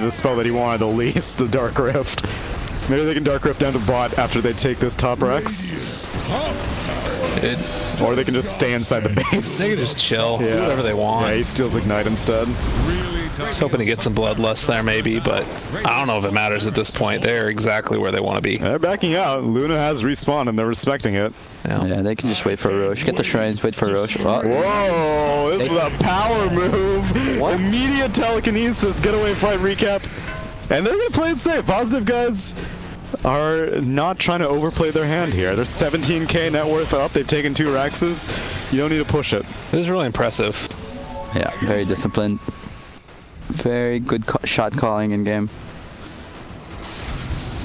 the spell that he wanted the least, the Dark Rift. Maybe they can Dark Rift down to bot after they take this top Rex. Or they can just stay inside the base. They can just chill, do whatever they want. Yeah, he steals Ignite instead. I was hoping to get some Bloodlust there maybe, but I don't know if it matters at this point. They're exactly where they want to be. They're backing out. Luna has respawned and they're respecting it. Yeah, they can just wait for Roche. Get the shrines, wait for Roche. Oh. Whoa, this is a power move. What? Immediate telekinesis, getaway fight recap. And they're going to play it safe. Positive guys are not trying to overplay their hand here. They're 17k net worth up. They've taken 2 Rexes. You don't need to push it. This is really impressive. Yeah, very disciplined. Very good shot calling in game.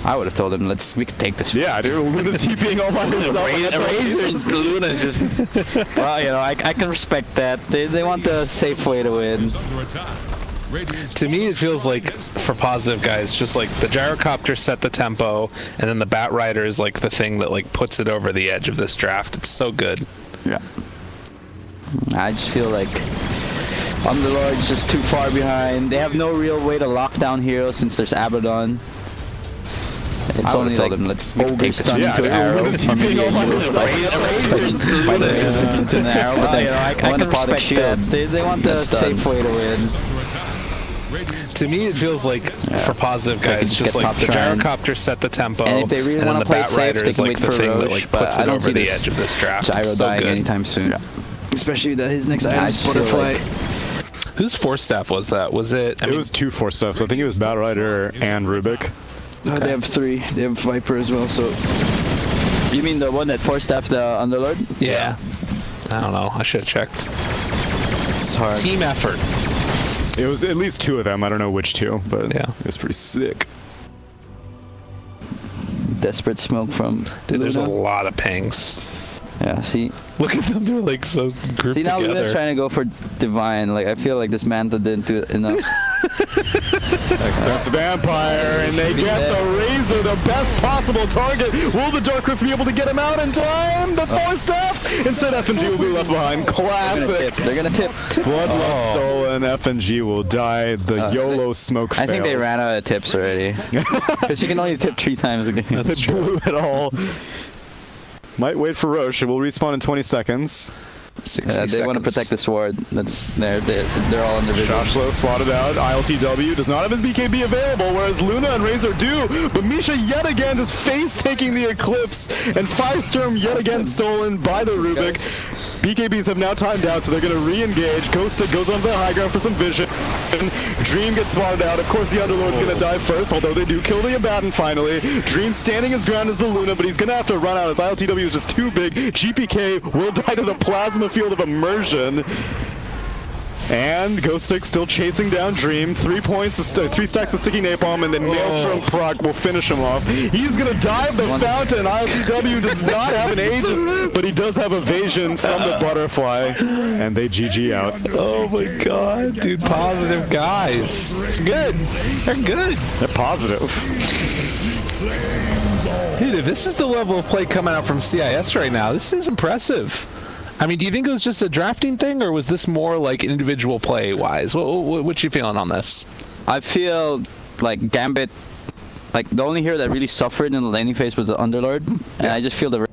I would have told him, we can take this. Yeah, dude, Luna's TPing all by himself. Razor's Luna's just... Well, you know, I can respect that. They want the safe way to win. To me, it feels like, for positive guys, just like the gyrocopter set the tempo, and then the Bat Rider is like the thing that like puts it over the edge of this draft. It's so good. Yeah. I just feel like Underlord's just too far behind. They have no real way to lock down heroes since there's Abaddon. It's only like we can take this into arrow. I can respect that. They want the safe way to win. To me, it feels like, for positive guys, just like the gyrocopter set the tempo, and if they really want to play it safe, they can wait for thing Roche, that like puts it over the edge of this draft. Gyro it's so dying good. anytime soon. Yeah. Especially that his next item is Butterfly. Whose Force Staff was that? Was it? It was 2 Force Staffs. I think it was Battle Rider and Rubik. Okay. They have 3. They have Viper as well, so... You mean the one that Force Staffed the Underlord? Yeah. I don't know. I should have checked. It's hard. Team effort. It was at least 2 of them. I don't know which 2, but yeah, it was pretty sick. Desperate smoke from Dude, there's a Luna. lot of pings. Yeah, see? Look at them. They're like so grouped See, now together. Luna's trying to go for Divine. Like, I feel like this Manta didn't do enough. Excess Vampire, and they get the Razor, the best possible target. Will the Dark Rift be able to get him out in time? The 4 Staffs! Instead, FNG will be left behind. Classic. They're gonna tip. Bloodlust stolen. FNG will die. The YOLO smoke fails. I think they ran out of tips already. Because you can only tip 3 times a game. They blew it all. Might wait for Roche. It will respawn in 20 seconds. They want to protect the sword. They're all in the vision. Joshlo spotted out. ILTW does not have his BKB available, whereas Luna and Razor do. But Misha yet again is face taking the Eclipse, and Firestorm yet again stolen by the Rubik. BKBs have now timed out, so they're going to re-engage. Ghosta goes onto the high ground for some vision. Dream gets spotted out. Of course, the Underlord's going to die first, although they do kill the Abaddon finally. Dream standing his ground as the Luna, but he's going to have to run out as ILTW is just too big. GPK will die to the Plasma Field of Immersion. And Ghost Stick still chasing down Dream. 3 points of 3 stacks of sticky napalm, and then Maelstrom proc will finish him off. He's gonna dive the fountain. ILTW does not have an Aegis, but he does have evasion from the butterfly, and they GG out. Oh my god, dude! Positive guys. It's good. They're good. They're positive. Dude, if this is the level of play coming out from CIS right now, this is impressive. I mean, do you think it was just a drafting thing, or was this more like individual play-wise? What you feeling on this? I feel like Gambit, like the only hero that really suffered in the laning phase was the Underlord, and I just feel the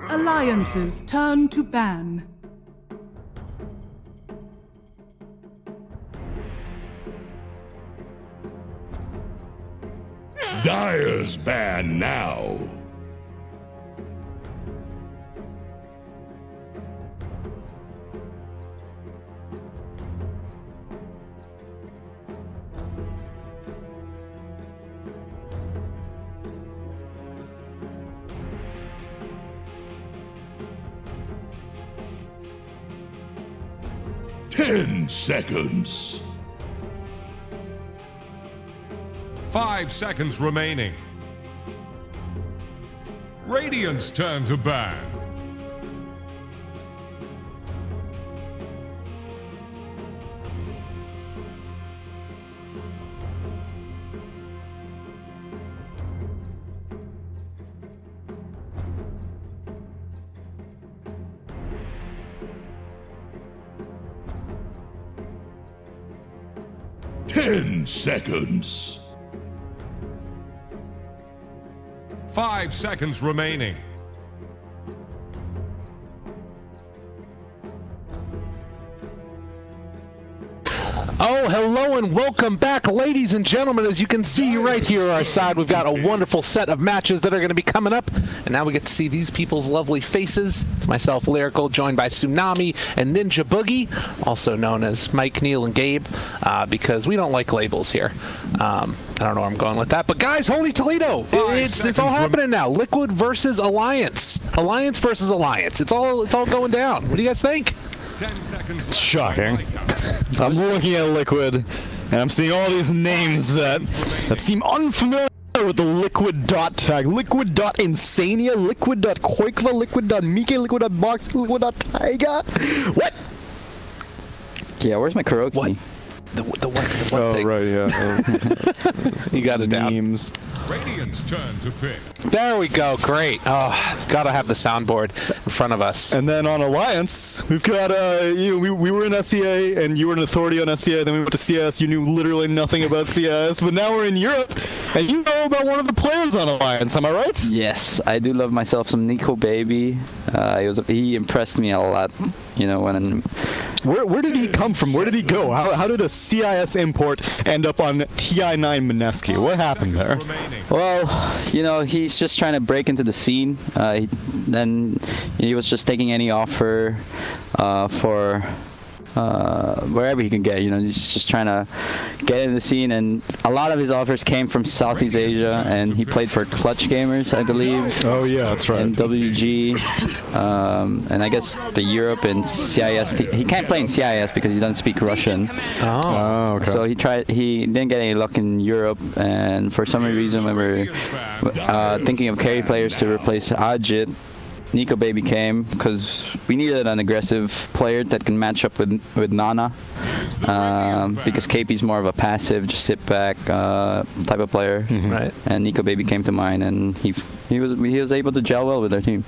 Alliances turn to ban. Dire's ban now. Ten seconds. 5 seconds remaining. Radiant's turn to ban. Ten seconds. 5 seconds remaining. Oh, hello and welcome back, ladies and gentlemen. As you can see right here at our side, we've got a wonderful set of matches that are going to be coming up. And now we get to see these people's lovely faces. It's myself, Lyrical, joined by Tsunami and Ninja Boogie, also known as Mike, Neil, and Gabe, because we don't like labels here. I don't know where I'm going with that. But guys, holy Toledo! It's all happening now. Liquid versus Alliance. Alliance versus Alliance. It's all going down. What do you guys think? 10 seconds left. Shocking. I'm looking at Liquid, and I'm seeing all these names that seem unfamiliar with the Liquid dot tag. Liquid dot Insania, Liquid dot Qualifier, Liquid dot Mike, Liquid dot Box, Liquid dot Taiga. What? Yeah, where's my karaoke? What? The what Oh, thing? right, yeah. You got it down. Memes. Radiant's turn to pick. There we go. Great. Oh, gotta have the soundboard in front of us. And then on Alliance, we've got, we were in SCA, and you were an authority on SCA, then we went to CS, you knew literally nothing about CS, but now we're in Europe, and you know about one of the players on Alliance, am I right? Yes, I do love myself some Nico Baby. He impressed me a lot, you know, when... Where did he come from? Where did he go? How did a CIS import end up on TI9 Mineski? What happened there? Well, you know, he's just trying to break into the scene. Then he was just taking any offer for wherever he can get. You know, he's just trying to get in the scene, and a lot of his offers came from Southeast Asia, and he played for Clutch Gamers, I believe. Oh yeah, that's right. And WG, and I guess the Europe and CIS. He can't play in CIS because he doesn't speak Russian. Oh, okay. So he didn't get any luck in Europe, and for some reason when we're thinking of carry players to replace Ajit, Nico Baby came because we needed an aggressive player that can match up with Nana, because KP's more of a passive, just sit back type of player. Mm-hmm. Right. And Nico Baby came to mind, and he was able to gel well with our team.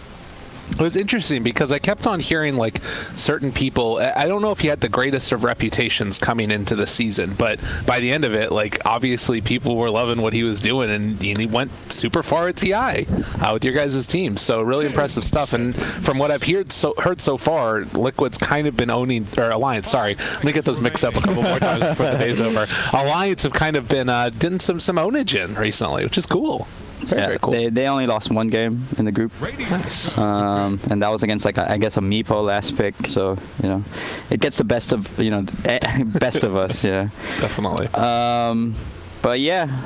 It was interesting because I kept on hearing like certain people. I don't know if he had the greatest of reputations coming into the season, but by the end of it, like obviously people were loving what he was doing, and he went super far at TI with your guys' team. So really impressive stuff. And from what I've heard so far, Liquid's kind of been owning, or Alliance. Sorry, let me get those mixed up a couple more times before the day's over. Alliance have kind of been doing some ownage in recently, which is cool. Very cool. They only lost one game in the group. Nice. And that was against I guess a Meepo last pick, so you know it gets the best of best of us, yeah. Definitely. But yeah,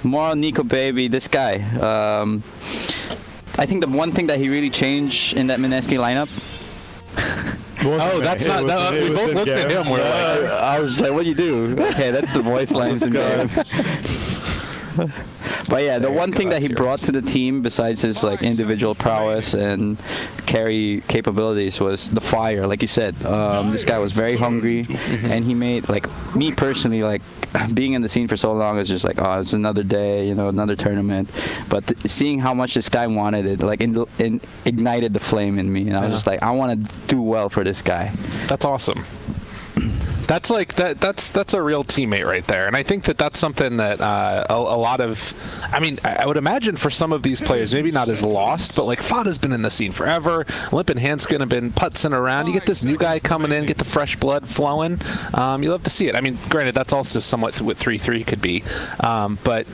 more on Nico Baby. This guy, I think the one thing that he really changed in that Mineski lineup. That's not. We both looked at him. We're like, I was just like, "What do you do?" Okay, that's the voice lines in game. But yeah, the one thing that he brought to the team, besides his like individual prowess and carry capabilities, was the fire. Like you said, this guy was very hungry, and he made, like, me personally, like being in the scene for so long is just like, oh, it's another day, you know, another tournament. But seeing how much this guy wanted it, like, ignited the flame in me, and I was just like, I want to do well for this guy. that's awesome. That's like that's a real teammate right there, and I think that's something that a lot of, I mean, I would imagine for some of these players, maybe not as lost, but like Fada's been in the scene forever. Limpin' Hanskin have been putzing around. You get this new guy coming in, get the fresh blood flowing. You love to see it. I mean, granted, that's also somewhat what 3-3 could be, but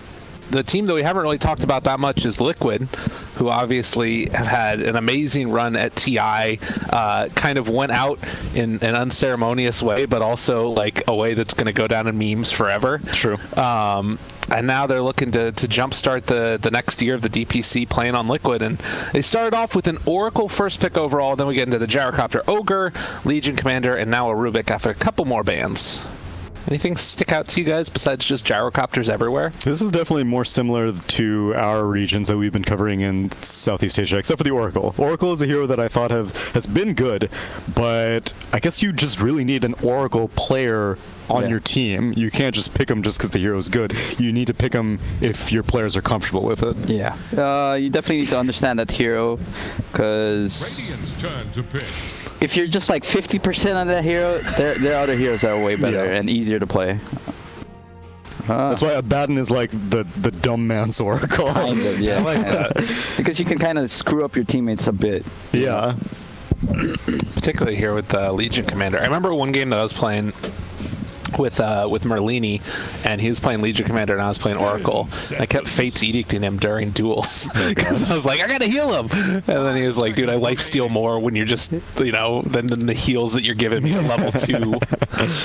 the team that we haven't really talked about that much is Liquid, who obviously have had an amazing run at TI, kind of went out in an unceremonious way, but also like a way that's going to go down in memes forever. True. And now they're looking to jumpstart the next year of the DPC playing on Liquid. And they started off with an Oracle first pick overall, then we get into the Gyrocopter Ogre, Legion Commander, and now a Rubik after a couple more bans. Anything stick out to you guys besides just gyrocopters everywhere? This is definitely more similar to our regions that we've been covering in Southeast Asia, except for the Oracle. Oracle is a hero that I thought has been good, but I guess you just really need an Oracle player on your team. You can't just pick them just because the hero is good. You need to pick them if your players are comfortable with it. Yeah. You definitely need to understand that hero, because Radiant's turn to pick. if you're just like 50% on that hero, there are other heroes that are way better and easier to play. That's why Abaddon is like the dumb man's Oracle. Kind of, yeah. I like that. Because you can kind of screw up your teammates a bit. Yeah. Particularly here with Legion Commander. I remember one game that I was playing with Merlini, and he was playing Legion Commander and I was playing Oracle. I kept Fate's Edicting him during duels because I was like, I gotta heal him, and then he was like, dude, I lifesteal more when you're just, you know, than the heals that you're giving me at level 2.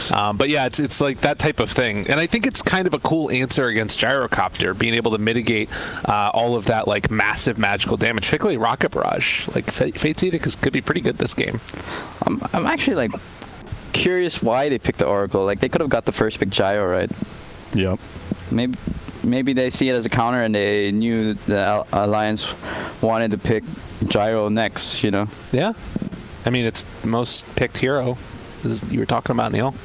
But yeah, it's like that type of thing, and I think it's kind of a cool answer against Gyrocopter, being able to mitigate all of that like massive magical damage, particularly Rocket Barrage. Like Fate's Edict could be pretty good this game. I'm actually like curious why they picked the Oracle. Like, they could have got the first pick Gyro, right? Yep. Maybe they see it as a counter and they knew the Alliance wanted to pick Gyro next, you know? Yeah. I mean, it's the most picked hero, as you were talking about, Neil.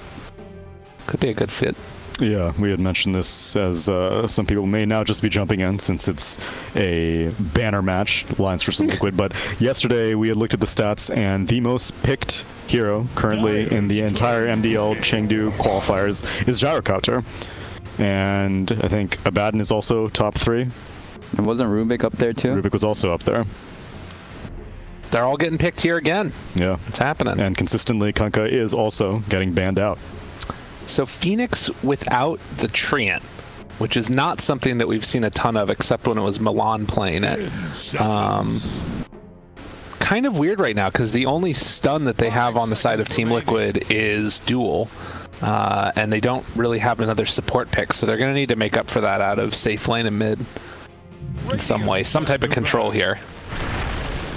Could be a good fit. Yeah, we had mentioned this as some people may now just be jumping in since it's a banner match, Alliance versus Liquid. But yesterday we had looked at the stats, and the most picked hero currently in the entire MDL Chengdu qualifiers is Gyrocopter. And I think Abaddon is also top 3. And wasn't Rubik up there too? Rubik was also up there. They're all getting picked here again. Yeah. It's happening. And consistently, Kunkka is also getting banned out. So Phoenix without the Treant, which is not something that we've seen a ton of except when it was Milan playing it. Kind of weird right now because the only stun that they have on the side of Team Liquid is Duel. And they don't really have another support pick, so they're going to need to make up for that out of safe lane and mid in some way. Some type of control here.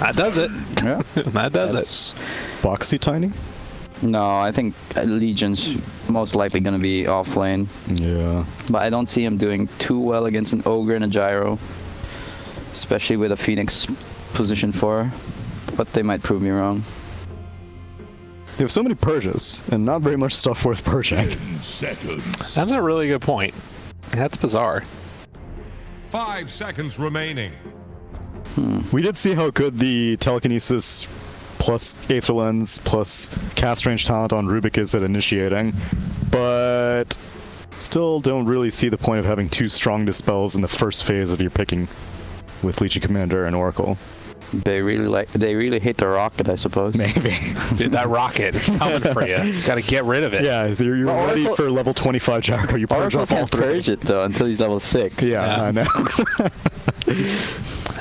That does it. Yeah. That does it. Boxy Tiny? No, I think Legion's most likely going to be off lane. Yeah. But I don't see him doing too well against an Ogre and a Gyro. Especially with a Phoenix position 4. But they might prove me wrong. They have so many purges, and not very much stuff worth purging. 10 seconds. That's a really good point. That's bizarre. 5 seconds remaining. We did see how good the telekinesis plus Aether Lens plus cast range talent on Rubik is at initiating, but still don't really see the point of having 2 strong dispels in the first phase of your picking with Legion Commander and Oracle. They really hate the rocket, I suppose. Maybe. Dude, that rocket, it's coming for you. Got to get rid of it. Yeah, so you're ready Oracle, for level 25 Jericho. You purge Oracle off all can't 3. purge it though until he's level 6. Yeah, I know.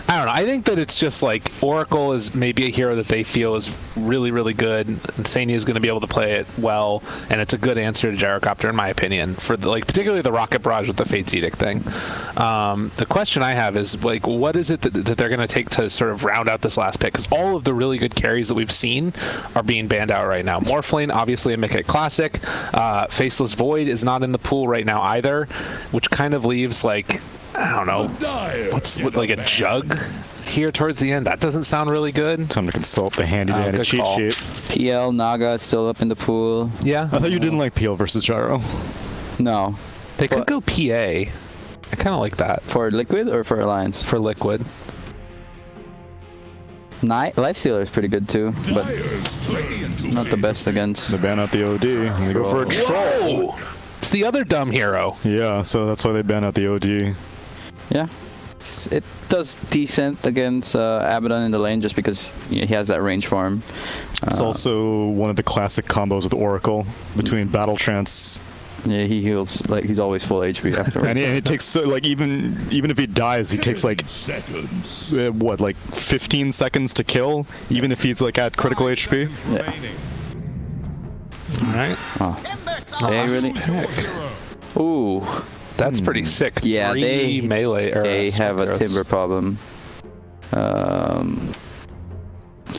I don't know. I think that it's just like Oracle is maybe a hero that they feel is really, really good. And Sania is going to be able to play it well, and it's a good answer to Gyrocopter, in my opinion, for particularly the Rocket Barrage with the Fate's Edict thing. The question I have is like, what is it that they're going to take to sort of round out this last pick? Because all of the really good carries that we've seen are being banned out right now. Morphlane, obviously a Mythic Classic. Faceless Void is not in the pool right now either, which kind of leaves like, I don't know, what's like a Jug here towards the end? That doesn't sound really good. Time to consult the handy-dandy good cheat call. sheet. PL, Naga is still up in the pool. Yeah. I thought you didn't like Peel versus Gyro. No. They could go PA. I kind of like that. For Liquid or for Alliance? For Liquid. Lifestealer is pretty good too, but Dire's turn not the best against. They ban out the OD. And they go for a troll. It's the other dumb hero. Yeah, so that's why they ban out the OD. Yeah, it does decent against Abaddon in the lane just because he has that range farm. It's also one of the classic combos with Oracle between Battle Trance. Yeah, he heals like he's always full HP after. And it takes so, like even if he dies, he takes like seconds. what, like 15 seconds to kill, even if he's like at critical HP. Yeah. All right. Oh. They really. Ooh. That's pretty sick. Yeah, 3 melee. Or They have a arrows. timber problem.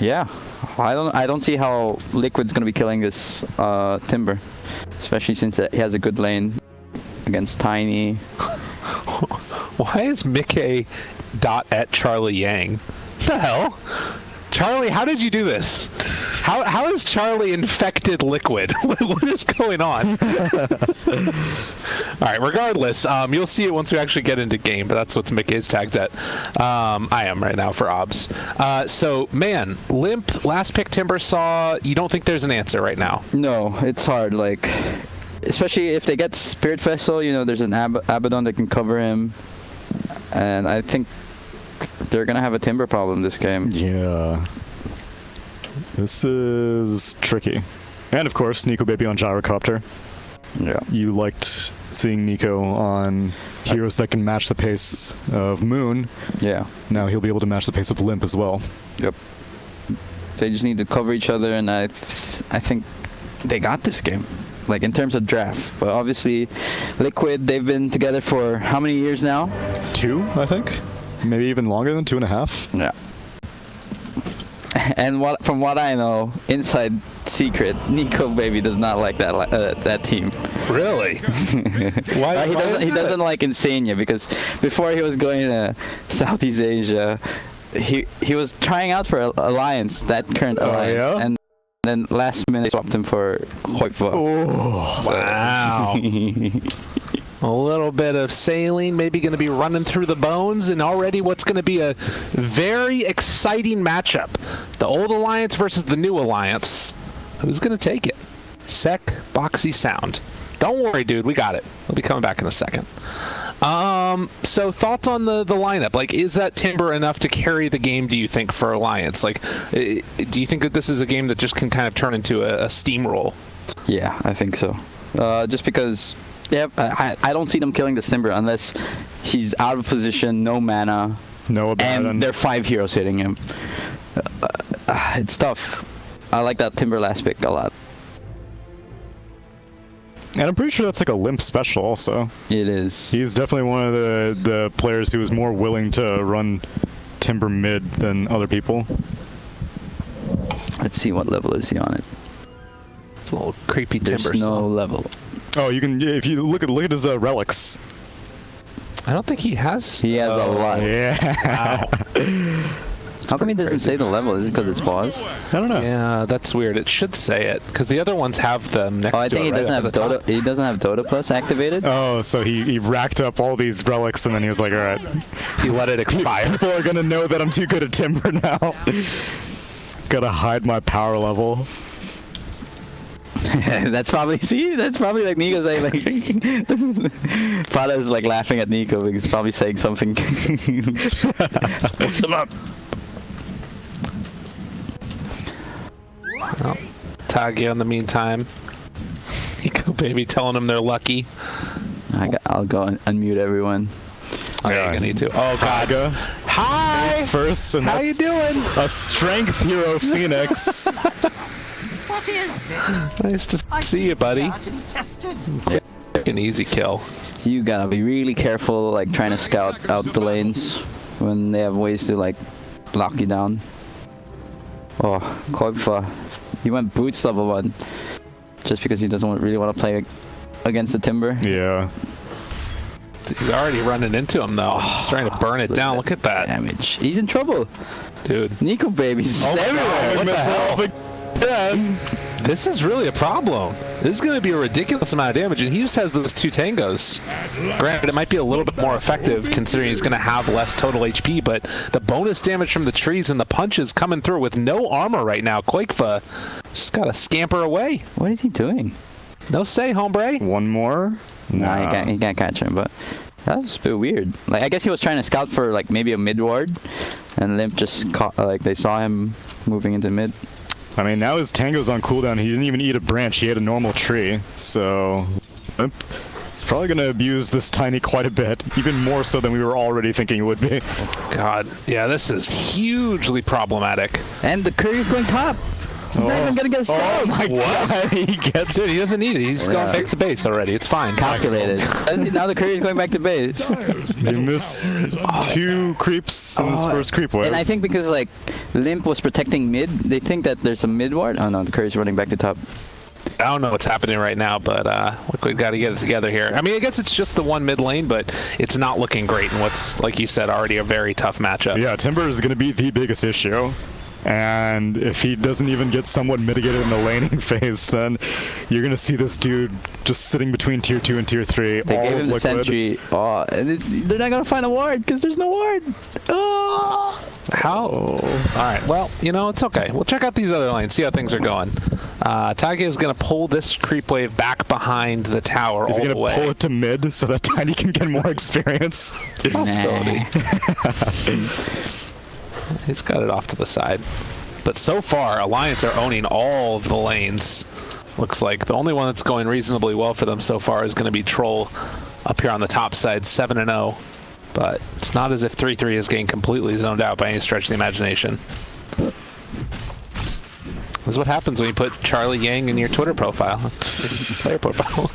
Yeah, I don't see how Liquid's gonna be killing this timber, especially since he has a good lane against Tiny. Why is Mickey @ Charlie Yang? What the hell? Charlie, how did you do this? How has Charlie infected Liquid? What is going on? All right, regardless, you'll see it once we actually get into game, but that's what Mickey's tagged at. I am right now for obs. So, man, Limp, last pick Timber saw, you don't think there's an answer right now? No, it's hard, like, especially if they get Spirit Vessel, you know, there's an Abaddon that can cover him, and I think they're gonna have a timber problem this game. Yeah. This is tricky. And of course, Nico Baby on Gyrocopter. Yeah. You liked seeing Nico on heroes that can match the pace of Moon. Yeah. Now he'll be able to match the pace of Limp as well. Yep. They just need to cover each other, and I think they got this game, like in terms of draft. But obviously, Liquid, they've been together for how many years now? 2, I think. Maybe even longer than 2.5. Yeah. And from what I know, inside secret, Nico Baby does not like that team. Really? Why? He doesn't like Insania, because before he was going to Southeast Asia, he was trying out for Alliance, that current Alliance, yeah? and then last minute they swapped him for Qualifier. Oh, Wow. A little bit of saline, maybe going to be running through the bones, and already what's going to be a very exciting matchup. The old Alliance versus the new Alliance. Who's going to take it? Sec, Boxy, Sound. Don't worry, dude. We got it. We'll be coming back in a second. So thoughts on the lineup? Like, is that Timber enough to carry the game, do you think, for Alliance? Like, do you think that this is a game that just can kind of turn into a steamroll? Yeah, I think so. Just because... Yeah, I don't see them killing the Timber unless he's out of position, no mana, and there are 5 heroes hitting him. It's tough. I like that Timber last pick a lot. and I'm pretty sure that's like a Limp special also. It is. He's definitely one of the players who is more willing to run Timber mid than other people. Let's see what level is he on it. It's a little creepy Timber. There's no level. Oh, you can, if you look at his relics. I don't think he has. He has a lot. Yeah. Wow. How come he doesn't say the level? Is it because it's paused? I don't know. Yeah, that's weird. It should say it because the other ones have them next to it. Oh, I think he doesn't have Dota. He doesn't have Dota Plus activated. Oh, so he racked up all these relics and then he was like, all right, He let it expire. people are gonna know that I'm too good at Timber now. Gotta hide my power level. That's probably like Nico saying like Prada's like laughing at Nico because he's probably saying something. Look them up. Well, tag you in the meantime. Nico baby telling them they're lucky. I'll go and unmute everyone. Oh, yeah, you're gonna need to. Oh god. Taga Hi. first, and How you that's doing? a strength hero Phoenix. What is this? Nice to see you, buddy. To be tested. An easy kill. You gotta be really careful, like trying to scout out the lanes when they have ways to like lock you down. Oh, Qualifier. He went boots level 1 just because he doesn't really want to play against the Timber. Yeah. He's already running into him though. He's trying to burn it down. Look at that, Damage. He's in trouble. dude. Nico baby's everywhere. What the hell? Yeah. This is really a problem. This is going to be a ridiculous amount of damage, and he just has those 2 tangos. Granted, it might be a little bit more effective considering he's going to have less total HP, but the bonus damage from the trees and the punches coming through with no armor right now. Quakefa just got to scamper away. What is he doing? No say, hombre. One more? Nah, he can't catch him, but that was a bit weird. Like, I guess he was trying to scout for, like, maybe a mid ward, and Limp just caught, like, they saw him moving into mid. I mean, now his Tango's on cooldown. He didn't even eat a branch. He ate a normal tree. So he's probably going to abuse this Tiny quite a bit, even more so than we were already thinking it would be. God, yeah, this is hugely problematic. And the Curry's going top. He's not even going to get a sub. Oh my god, he gets Dude, he doesn't need it. He's gone back to base already. It's fine. Calculated. And now the Curry's going back to base. He missed 2 creeps in his first creep wave. And I think because, like, Limp was protecting mid, they think that there's a mid ward. Oh no, the Curry's running back to top. I don't know what's happening right now, but we've got to get it together here. I mean, I guess it's just the one mid lane, but it's not looking great in what's, like you said, already a very tough matchup. Yeah, Timber is going to be the biggest issue. And if he doesn't even get somewhat mitigated in the laning phase, then you're going to see this dude just sitting between tier 2 and tier 3. They all gave him the liquid. sentry. Oh, and they're not going to find a ward because there's no ward. Oh. How? All right, well, you know, it's okay. We'll check out these other lanes, see how things are going. Tage is going to pull this creep wave back behind the tower all the way. He's going to pull it to mid so that Tiny can get more experience. Possibility. He's got it off to the side. But so far, Alliance are owning all of the lanes. Looks like the only one that's going reasonably well for them so far is going to be Troll up here on the top side, 7-0. But it's not as if 3-3 is getting completely zoned out by any stretch of the imagination. This is what happens when you put Charlie Yang in your Twitter profile. Player profile.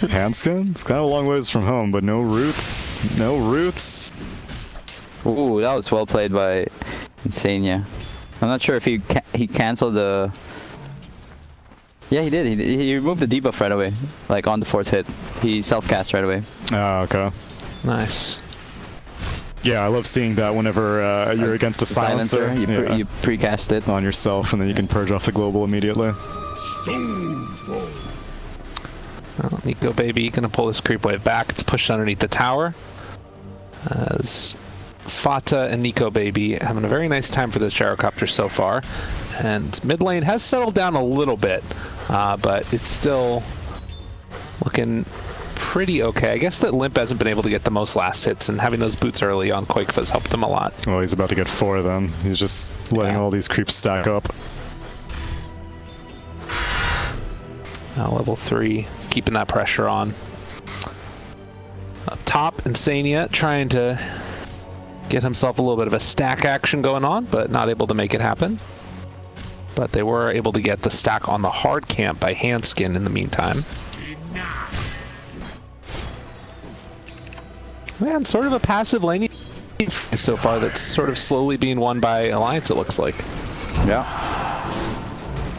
Handskin? It's kind of a long ways from home, but no roots. No roots. Ooh, that was well played by Insania. I'm not sure if he canceled the... Yeah, he did. He removed the debuff right away. Like, on the 4th hit. He self-cast right away. Oh, okay. Nice. Yeah, I love seeing that whenever you're against a silencer. You precast it on yourself, and then you can purge off the global immediately. Well, Nico Baby gonna pull this creep wave back. It's pushed underneath the tower. As Fata and Nico Baby having a very nice time for this gyrocopter so far. And mid lane has settled down a little bit, but it's still looking pretty okay. I guess that Limp hasn't been able to get the most last hits, and having those boots early on Quakefa has helped him a lot. Oh, he's about to get 4 of them. He's just letting all these creeps stack up. Now level 3, keeping that pressure on. Up top, Insania trying to get himself a little bit of a stack action going on, but not able to make it happen. But they were able to get the stack on the hard camp by Handskin in the meantime. Man, sort of a passive laning so far that's sort of slowly being won by Alliance, it looks like. Yeah.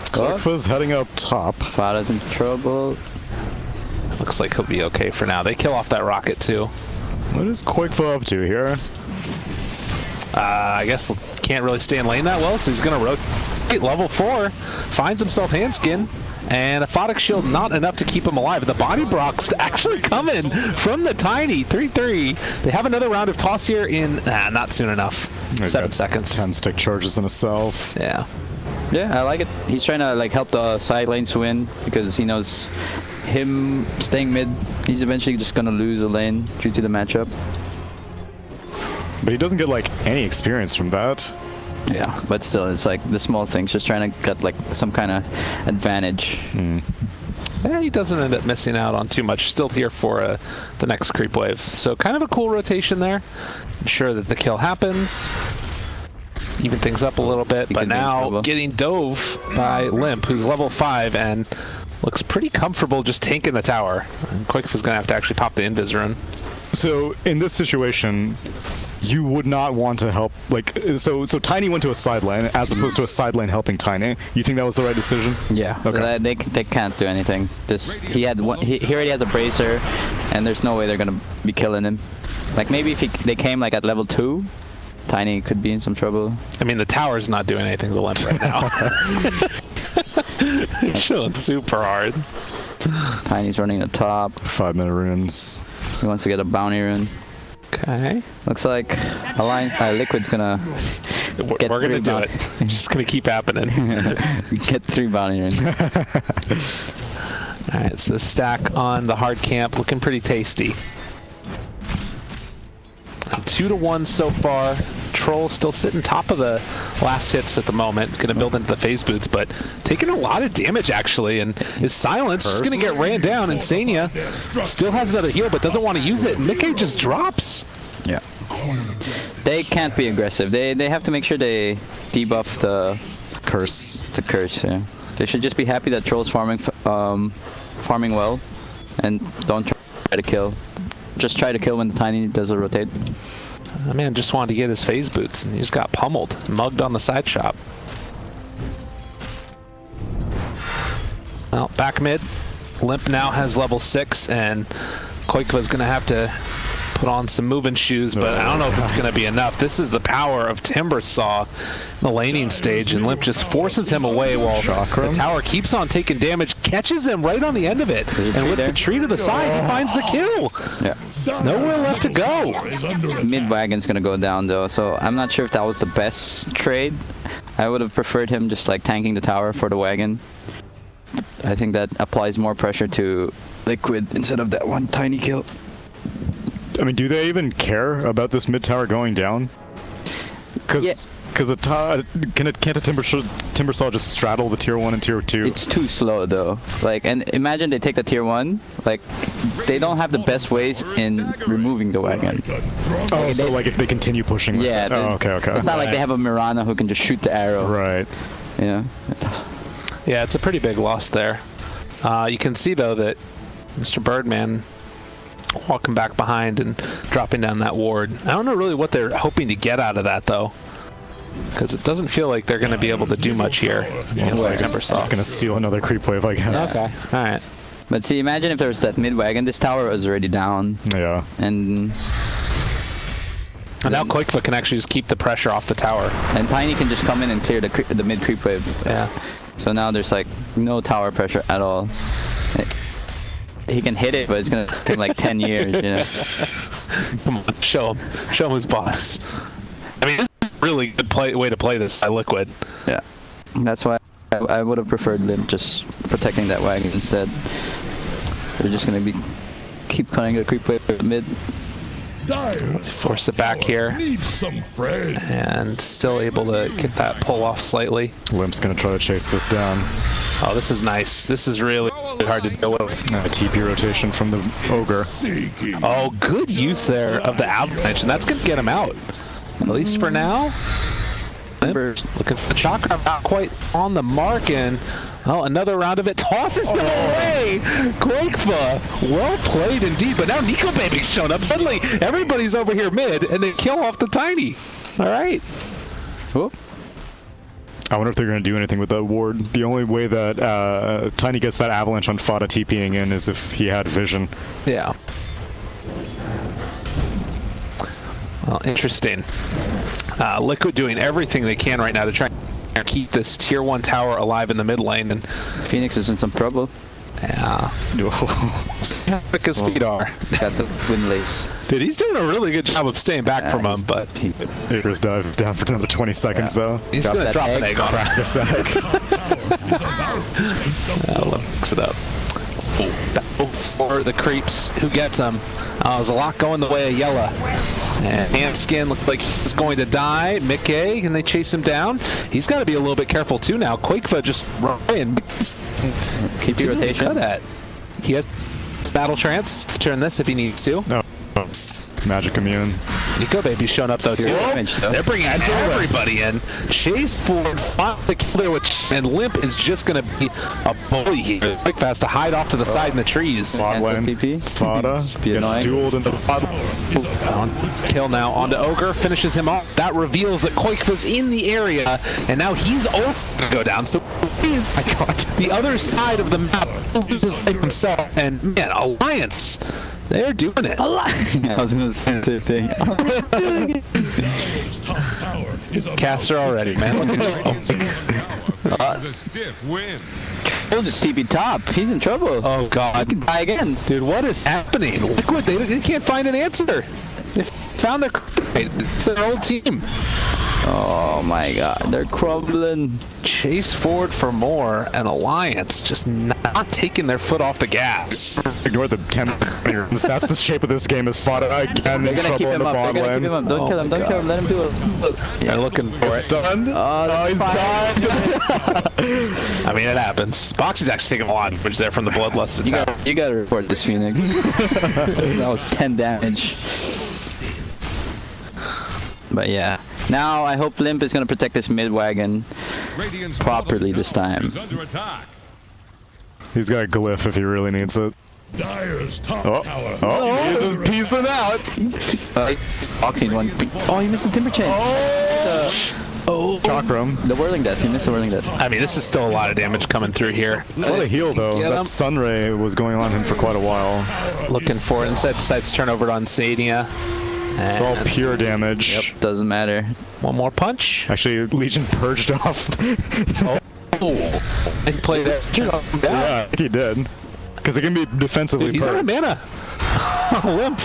Quakefa's heading up top. Fada's in trouble. Looks like he'll be okay for now. They kill off that rocket too. What is Quakefa up to here? I guess can't really stay in lane that well, so he's going to rotate. Level 4 finds himself Handskin, and a Photic Shield not enough to keep him alive. The body Brock's actually coming from the Tiny. 3-3. They have another round of toss here in not soon enough. 7 seconds. 10 stick charges in himself. Yeah. Yeah, I like it. He's trying to like help the side lanes win because he knows him staying mid, he's eventually just gonna lose a lane due to the matchup. But he doesn't get like any experience from that. Yeah, but still, it's like the small things, just trying to get like some kind of advantage. Yeah, he doesn't end up missing out on too much. Still here for the next creep wave. So kind of a cool rotation there. Ensure that the kill happens. Even things up a little bit, but now getting dove by Limp, who's level 5 and looks pretty comfortable just tanking the tower. And Quakefa's going to have to actually pop the Invis rune. So in this situation, you would not want to help, like, so Tiny went to a side lane as opposed to a side lane helping Tiny. You think that was the right decision? Yeah, okay. They can't do anything. He already has a bracer, and there's no way they're gonna be killing him. Like maybe if they came like at level 2, Tiny could be in some trouble. I mean, the tower's not doing anything to Limp right now. Showing super hard. Tiny's running the top. 5-minute runes. He wants to get a bounty rune. Okay. Looks like Liquid's gonna We're get gonna 3 do it. It's just gonna keep happening. Get 3 bounty runes. Alright, so stack on the hard camp looking pretty tasty. 2-1 so far. Troll still sitting top of the last hits at the moment. Gonna build into the phase boots, but taking a lot of damage actually, and is silenced. Just gonna get ran down. Insania still has another heal, but doesn't want to use it. Mickey just drops. Yeah. They can't be aggressive. They have to make sure they debuff the Curse. curse. Yeah. They should just be happy that Troll's farming well, and don't try to kill. Just try to kill when the Tiny does a rotate. That man just wanted to get his phase boots, and he just got pummeled, mugged on the side shop. Well, back mid. Limp now has level 6, and Koikva's going to have to put on some moving shoes, but I don't know if it's going to be enough. This is the power of Timbersaw in the laning stage, and Limp just forces him away while the tower keeps on taking damage, catches him right on the end of it, and with the tree to the side, he finds the kill. Yeah. Nowhere left to go. Mid wagon's gonna go down though, so I'm not sure if that was the best trade. I would have preferred him just like tanking the tower for the wagon. I think that applies more pressure to Liquid instead of that one Tiny kill. I mean, do they even care about this mid tower going down? Because can't a Timbersaw just straddle the tier 1 and tier 2? It's too slow though. Like, and imagine they take the tier 1. Like, they don't have the best ways in removing the wagon. Oh, so like if they continue pushing with Yeah. it. Oh, okay. It's not like they have a Mirana who can just shoot the arrow. Right. You know? Yeah, it's a pretty big loss there. You can see though that Mr. Birdman walking back behind and dropping down that ward. I don't know really what they're hoping to get out of that though, because it doesn't feel like they're going to be able to do much here. It's going to steal another creep wave, I guess. Okay, all right. But see, imagine if there was that mid wagon. This tower was already down. Yeah. And now Koikva can actually just keep the pressure off the tower. And Tiny can just come in and clear the mid creep wave. Yeah. So now there's like no tower pressure at all. He can hit it, but it's gonna take like 10 years. You know? Come on, show him who's boss. I mean, this is a really good way to play this by Liquid. Yeah, that's why I would have preferred them just protecting that wagon instead. They're just gonna keep cutting the creep wave mid. Force it back here, and still able to get that pull off slightly. Limp's gonna try to chase this down. Oh, this is nice. This is really hard to deal with. A TP rotation from the Ogre. Oh, good use there of the avalanche, and that's gonna get him out, at least for now. Looking for the chakra, not quite on the mark, and oh, another round of it tosses him away. Quakefa, well played indeed. But now Nico Baby's shown up. Suddenly, everybody's over here mid, and they kill off the Tiny. All right. Whoop. I wonder if they're going to do anything with that ward. The only way that Tiny gets that avalanche on Fada TPing in is if he had vision. Yeah. Well, interesting. Liquid doing everything they can right now to try and keep this tier 1 tower alive in the mid lane, and Phoenix is in some trouble. yeah, quick his feet are. Got the wind lace. Dude, he's doing a really good job of staying back from him, but Acres dive down for another 20 seconds though. he's going to drop an egg on him. Crack this egg. Let me mix it up. For the creeps, who gets them? There's a lot going the way of Yella. And Hanskin looks like he's going to die. Mickey, can they chase him down? He's got to be a little bit careful too now. Quakefa just running. Keep your rotation. Cut at. He has battle trance. Turn this if he needs to. No. Magic immune. Nico Baby's showing up though too. They're bringing everybody in. Chase forward, finally the kill there with, and Limp is just going to be a bully here. Quick fast to hide off to the side in the trees. Fada gets dueled into the bottom. Kill now onto Ogre, finishes him off. That reveals that Koik was in the area, and now he's also going to go down. So the other side of the map himself, and man, Alliance. They're doing it. I was going to say the same thing. is about Caster to already, take man. Radiant's middle tower faces a stiff win. He'll just TP top. He's in trouble. Oh, God. He can die again. Dude, what is happening? Liquid, they can't find an answer. They found their... It's their old team. Oh my god, they're crumbling. Chase forward for more, and Alliance just not taking their foot off the gas. Ignore the 10 minutes. That's the shape of this game is fought again They're in gonna trouble keep in him the up. They're bottom gonna keep him lane. up. Don't kill him. Don't kill him. Let him do it. They're looking for it. Stunned. Oh, he's died. I mean, it happens. Boxy's actually taking a lot of damage there from the Bloodlust attack. You gotta report this, Phoenix. That was 10 damage. But yeah. Now I hope Limp is gonna protect this mid wagon Radiant's properly bottom this tower time. is under attack. He's got a glyph if he really needs it. Dire's top Oh, tower. oh, he's just piecing out. Boxing one. Oh, he missed the timber chain. Chakram. The whirling death. He missed the whirling death. I mean, this is still a lot of damage coming through here. It's not a heal though. Get him. That Sunray was going on him for quite a while. Looking for it. Instead, decides to turn over to Unsadia. It's all pure damage. Yep. Doesn't matter. One more punch. Actually, Legion purged off. Oh, and play that. Yeah, I think he did. Because it can be defensively Dude, he's out of purged. mana. Limp.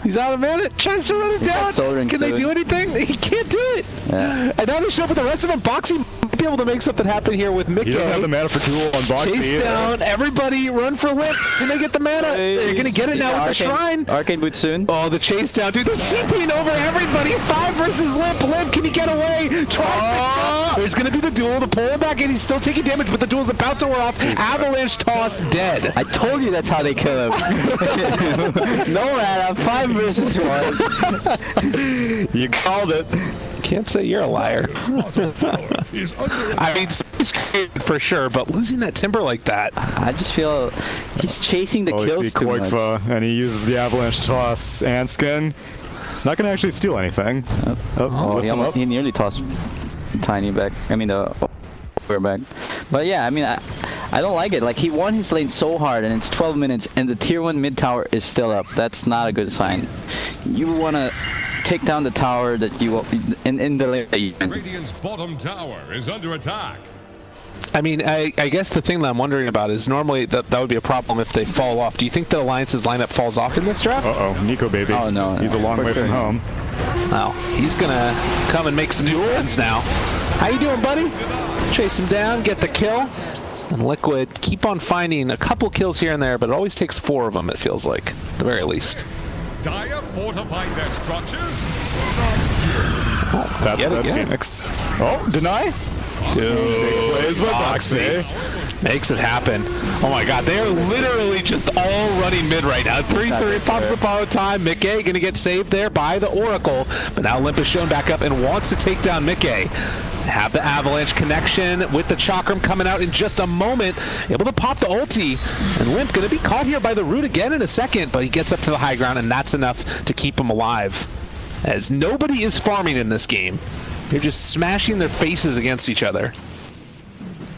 He's out of mana. Tries to run it down. Soul Ring Can they too. do anything? He can't do it. Yeah. And now they show up with the rest of them. Boxy might be able to make something happen here with Mickey. He doesn't have the mana for duel on Boxy. Chase down. Everybody run for Limp. Can they get the mana? They're going to get it now with the shrine. Arcane Boot soon. Oh, the chase down. Dude, they're TPing over everybody. 5 versus Limp. Limp, can he get away? There's going to be the duel. The pull him back in. He's still taking damage, but the duel's about to wear off. Avalanche toss dead. I told you that's how they kill him. No mana, 5 versus 1. You called it. Can't say you're a liar. Bottom tower is under I mean, space created for sure, but losing that timber like that. I just feel he's chasing the Oh, kills you see too much. Qualifier, and he uses the Avalanche Toss and Skin. It's not going to actually steal anything. Oh, lifts him up. he nearly tossed Tiny back. I mean, we're back. But yeah, I mean, I don't like it. Like, he won his lane so hard, and it's 12 minutes, and the tier 1 mid tower is still up. That's not a good sign. You want to take down the tower that you in the lane that you in. Radiant's bottom tower is under attack. I mean, I guess the thing that I'm wondering about is normally that would be a problem if they fall off. Do you think the Alliance's lineup falls off in this draft? Uh-oh, Nico baby. Oh, no. He's a long For way sure. from home. Well, he's going to come and make some new friends now. How you doing, buddy? Chase him down, get the kill. And Liquid keep on finding a couple kills here and there, but it always takes 4 of them, it feels like, at the very least. Dire fortified their structures. That's Yet that again. Phoenix. Oh, deny? Dude, Plays with Boxy. makes it happen. Oh my god, they are literally just all running mid right now. 3-3 pops the power time. Mickey gonna get saved there by the Oracle, but now Limp is shown back up and wants to take down Mickey. Have the Avalanche connection with the Chakram coming out in just a moment. Able to pop the ulti, and Limp gonna be caught here by the root again in a second, but he gets up to the high ground, and that's enough to keep him alive. As nobody is farming in this game. They're just smashing their faces against each other.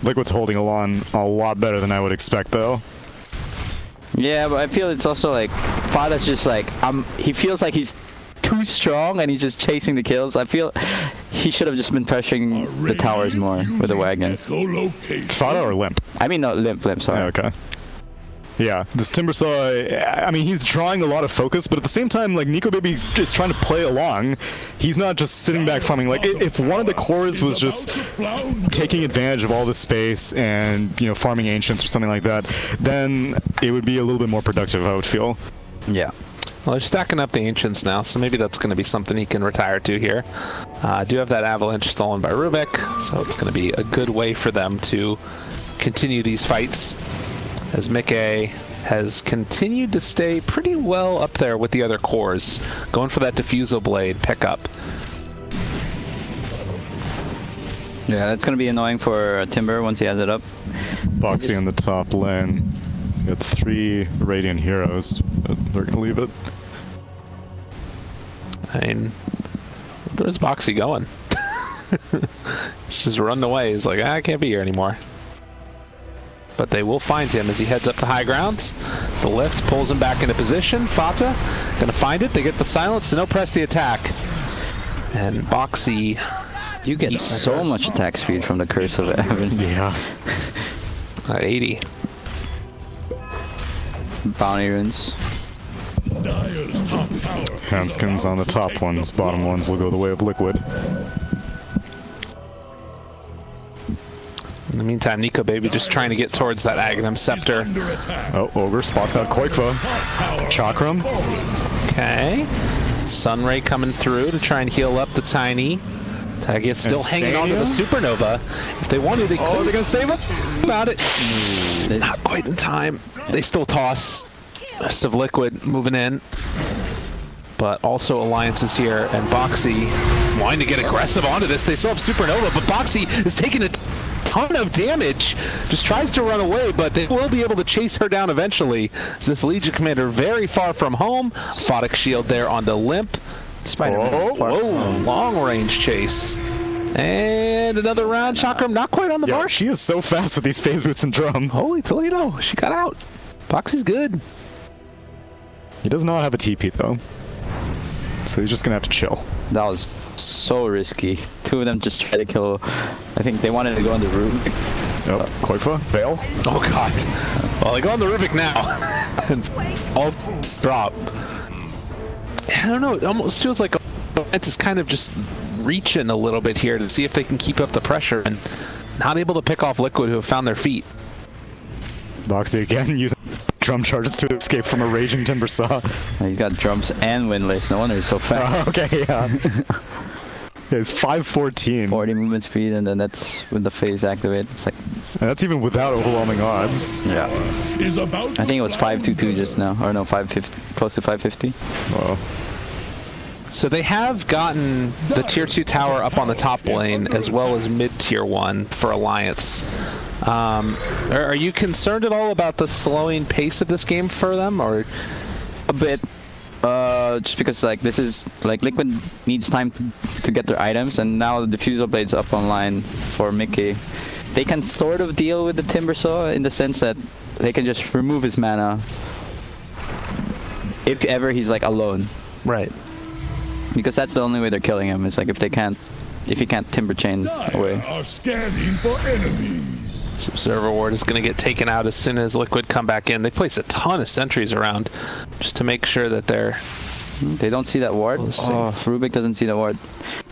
Liquid's holding along a lot better than I would expect, though. Yeah, but I feel it's also like Fada's just like he feels like he's too strong and he's just chasing the kills. I feel he should have just been pressuring the towers more with the wagon. Echolocation. Fada or Limp? I mean, no, Limp, sorry. Oh, okay. Yeah, this Timbersaw, I mean, he's drawing a lot of focus, but at the same time, like, Nico Baby is trying to play along. He's not just sitting back farming. Like, if one of the cores was just taking advantage of all the space and, you know, farming Ancients or something like that, then it would be a little bit more productive, I would feel. Yeah. Well, they're stacking up the Ancients now, so maybe that's going to be something he can retire to here. I do have that Avalanche stolen by Rubik, so it's going to be a good way for them to continue these fights, as Mickey has continued to stay pretty well up there with the other cores, going for that Diffusal Blade pickup. Yeah, that's going to be annoying for Timber once he has it up. Boxy in the top lane. Got 3 Radiant heroes, but they're going to leave it. I mean, where's Boxy going? He's just running away. He's like, I can't be here anymore. But they will find him as he heads up to high ground. The lift pulls him back into position. Fata gonna find it. They get the silence to no press the attack. And Boxy You get so much attack speed from the Curse of Evan. Yeah. 80. Bounty runes. Dire's top tower. Handskins on the top ones, bottom ones will go the way of Liquid. In the meantime, Nico Baby just trying to get towards that Aghanim Scepter. Under attack. Oh, Ogre spots out Qualifier. Chakram. Okay. Sunray coming through to try and heal up the Tiny. Tag is still hanging on to the Supernova. If they wanted, they could. Oh, they're going to save it? About it. Not quite in time. They still toss. Rest of Liquid moving in. But also Alliance is here, and Boxy wanting to get aggressive onto this. They still have Supernova, but Boxy is taking a ton of damage. Just tries to run away, but they will be able to chase her down eventually. This Legion Commander very far from home. Photic Shield there on the Limp. Spider-Man. Whoa, long range chase. And another round. Chakram not quite on the Yeah, mark. she is so fast with these phase boots and drum. Holy Toledo, she got out. Boxy's good. He does not have a TP though. So he's just going to have to chill. That was so risky. Two of them just tried to kill. I think they wanted to go on the Rubik. Oh, Qualifier, Veil. Oh god. Well, they go on the Rubik now. And all drop. I don't know, it almost feels like Alliance is kind of just reaching a little bit here to see if they can keep up the pressure and not able to pick off Liquid, who have found their feet. Boxy again using drum charges to escape from a raging Timber Saw. He's got drums and windlace. No wonder he's so fast. Okay, yeah. It's 514. 40 movement speed, and then that's with the phase activate. It's like, And that's even without overwhelming odds. yeah. Is about I think it was 522 just now, or no, 550, close to 550. Wow. So they have gotten the tier 2 tower up on the top lane as well as mid tier 1 for Alliance. Are you concerned at all about the slowing pace of this game for them, or A bit. Just because like this is like Liquid needs time to get their items, and now the Diffusal Blade's up online for Mickey. They can sort of deal with the Timber Saw in the sense that they can just remove his mana if ever he's like alone, right? because that's the only way they're killing him. It's like if he can't Timber Chain away. Dire are scanning for enemies. This Observer Ward is going to get taken out as soon as Liquid come back in. They place a ton of sentries around just to make sure that they're... They don't see that ward. Let's see. Oh, Rubik doesn't see the ward.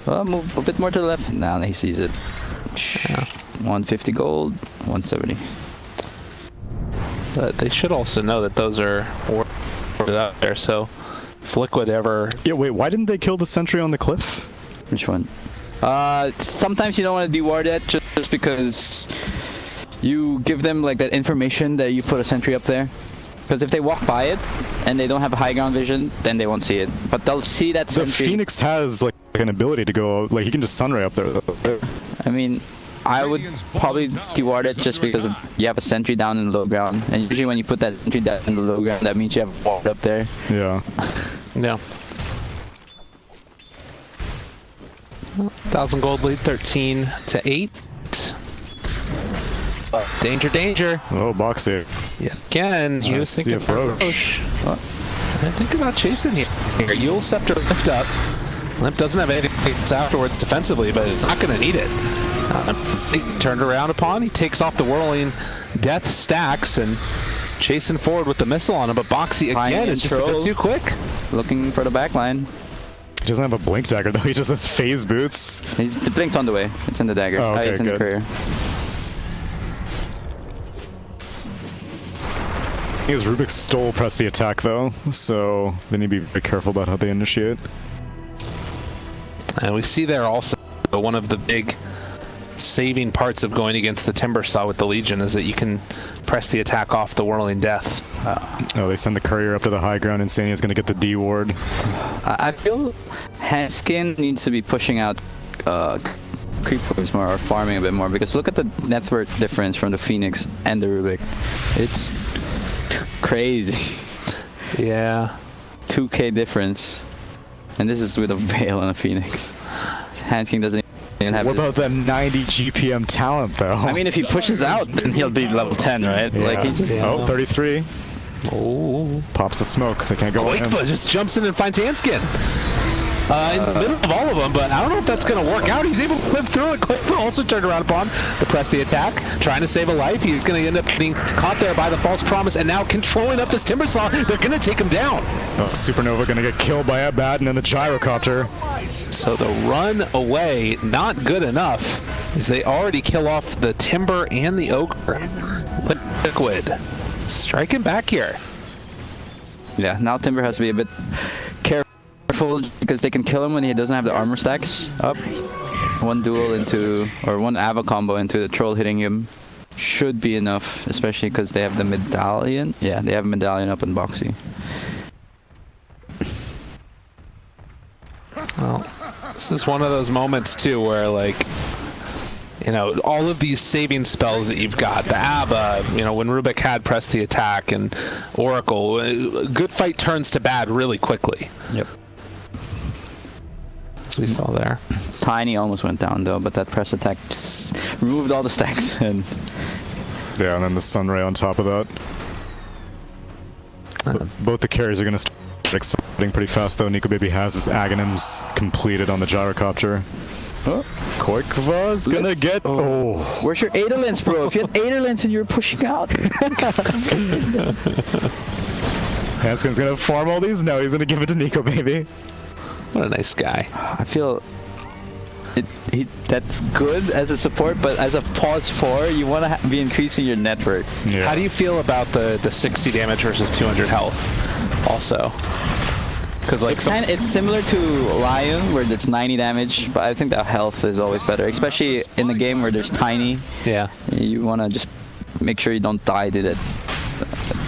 Move a bit more to the left. Now he sees it. Yeah. 150 gold, 170. But they should also know that those are warded out there, so if Liquid ever... Yeah, wait, why didn't they kill the sentry on the cliff? Which one? Sometimes you don't want to deward it just because you give them like that information that you put a sentry up there. Because if they walk by it and they don't have a high ground vision, then they won't see it. But they'll see that The sentry. Phoenix has like an ability to go, like he can just sunray up there. I mean, I would probably deward it just because you have a sentry down in the low ground. And usually when you put that sentry down in the low ground, that means you have a ward up there. Yeah. Yeah. 1,000 gold lead, 13 to 8. Danger, danger. Oh, Boxy. Yeah. Again, you see think approach. I think about chasing here. Yule Scepter lift up. Limp doesn't have anything afterwards defensively, but it's not going to need it. He turned around upon. He takes off the whirling death stacks and chasing forward with the missile on him. But Boxy again is just a bit too quick. Looking for the back line. He doesn't have a blink dagger though. He just has phase boots. The blink's on the way. It's in the dagger. Oh, okay, it's in good. the courier. I think his Rubik stole press the attack though, so they need to be very careful about how they initiate. And we see there also one of the big saving parts of going against the Timber Saw with the Legion is that you can press the attack off the Whirling Death. Oh, they send the courier up to the high ground. Insania's going to get the D ward. I feel Handskin needs to be pushing out creepers more or farming a bit more, because look at the net worth difference from the Phoenix and the Rubik. It's crazy. Yeah. 2k difference. And this is with a Veil and a Phoenix. Handskin doesn't even have What about that 90 GPM talent though? I mean, if he pushes out, then he'll be level 10, right? yeah. Like he just... Oh, 33. Oh. Pops the smoke. They can't go in. Quakefoot just jumps in and finds Handskin. in the middle of all of them, but I don't know if that's going to work out. He's able to live through it. Quick, also turned around upon to press the attack, trying to save a life. He's going to end up getting caught there by the false promise, and now controlling up this Timbersaw. They're going to take him down. Oh, Supernova going to get killed by Abaddon and the gyrocopter. So the run away, not good enough, as they already kill off the Timber and the Ogre. Liquid striking back here. Yeah, now Timber has to be a bit careful because they can kill him when he doesn't have the armor stacks up. One duel into, or one Ava combo into the troll hitting him should be enough, especially because they have the medallion. Yeah, they have a medallion up in Boxy. Well, this is one of those moments too where, like, you know, all of these saving spells that you've got, the Abba, you know, when Rubik had pressed the attack, and Oracle, a good fight turns to bad really quickly. Yep. As we saw there. Tiny almost went down though, but that press attack removed all the stacks. And yeah, and then the Sunray on top of that. Both the carries are going to start exploding pretty fast though. Nico Baby has his Aghanims completed on the gyrocopter. oh, Koikva's gonna get... Oh. where's your Adolence, bro? If you had Adolence and you were pushing out. Hanskin's gonna farm all these? No, he's gonna give it to Nico Baby. What a nice guy. I feel that's good as a support, but as a pause 4, you want to be increasing your network. Yeah. How do you feel about the 60 damage versus 200 health also? Because like It's similar to Lion, where it's 90 damage, but I think that health is always better, especially in the game where there's Tiny. yeah. You want to just make sure you don't die to that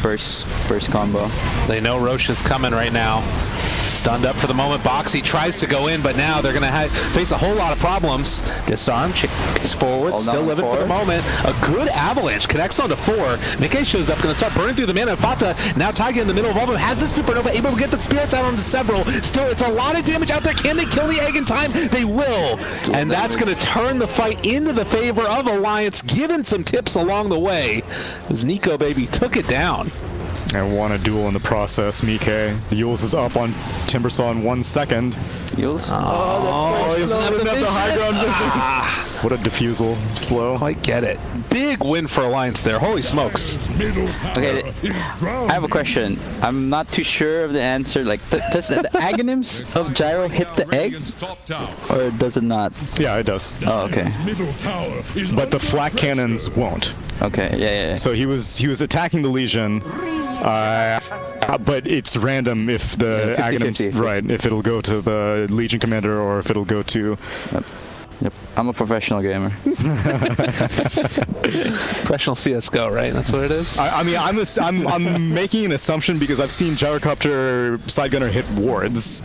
first combo. They know Roche is coming right now. Stunned up for the moment. Boxy tries to go in, but now they're going to face a whole lot of problems. Disarm, checks forward, still living for the moment. A good avalanche connects onto 4. Nikkei shows up, going to start burning through the mana. Fata, now Taiga in the middle of all of them, has the Supernova, able to get the spirits out onto several. Still, it's a lot of damage out there. Can they kill the egg in time? They will. And that's going to turn the fight into the favor of Alliance, given some tips along the way, as Nico Baby took it down. And won a duel in the process. Mike. The Yules is up on Timbersaw in 1 second. Yules? Oh, he's not enough the high ground vision. What a diffusal. Slow. Quite get it. Big win for Alliance there. Holy smokes. Okay, I have a question. I'm not too sure of the answer. Like, does the Aghanims of Gyro hit the egg? Or does it not? Yeah, it does. Oh, okay. But the flak cannons won't. Okay, yeah. So he was attacking the Legion, but it's random if the Aghanims, right, if it'll go to the Legion commander or if it'll go to... Yep. I'm a professional gamer. Professional CSGO, right? That's what it is? I mean, I'm making an assumption because I've seen Gyrocopter Sidegunner hit wards.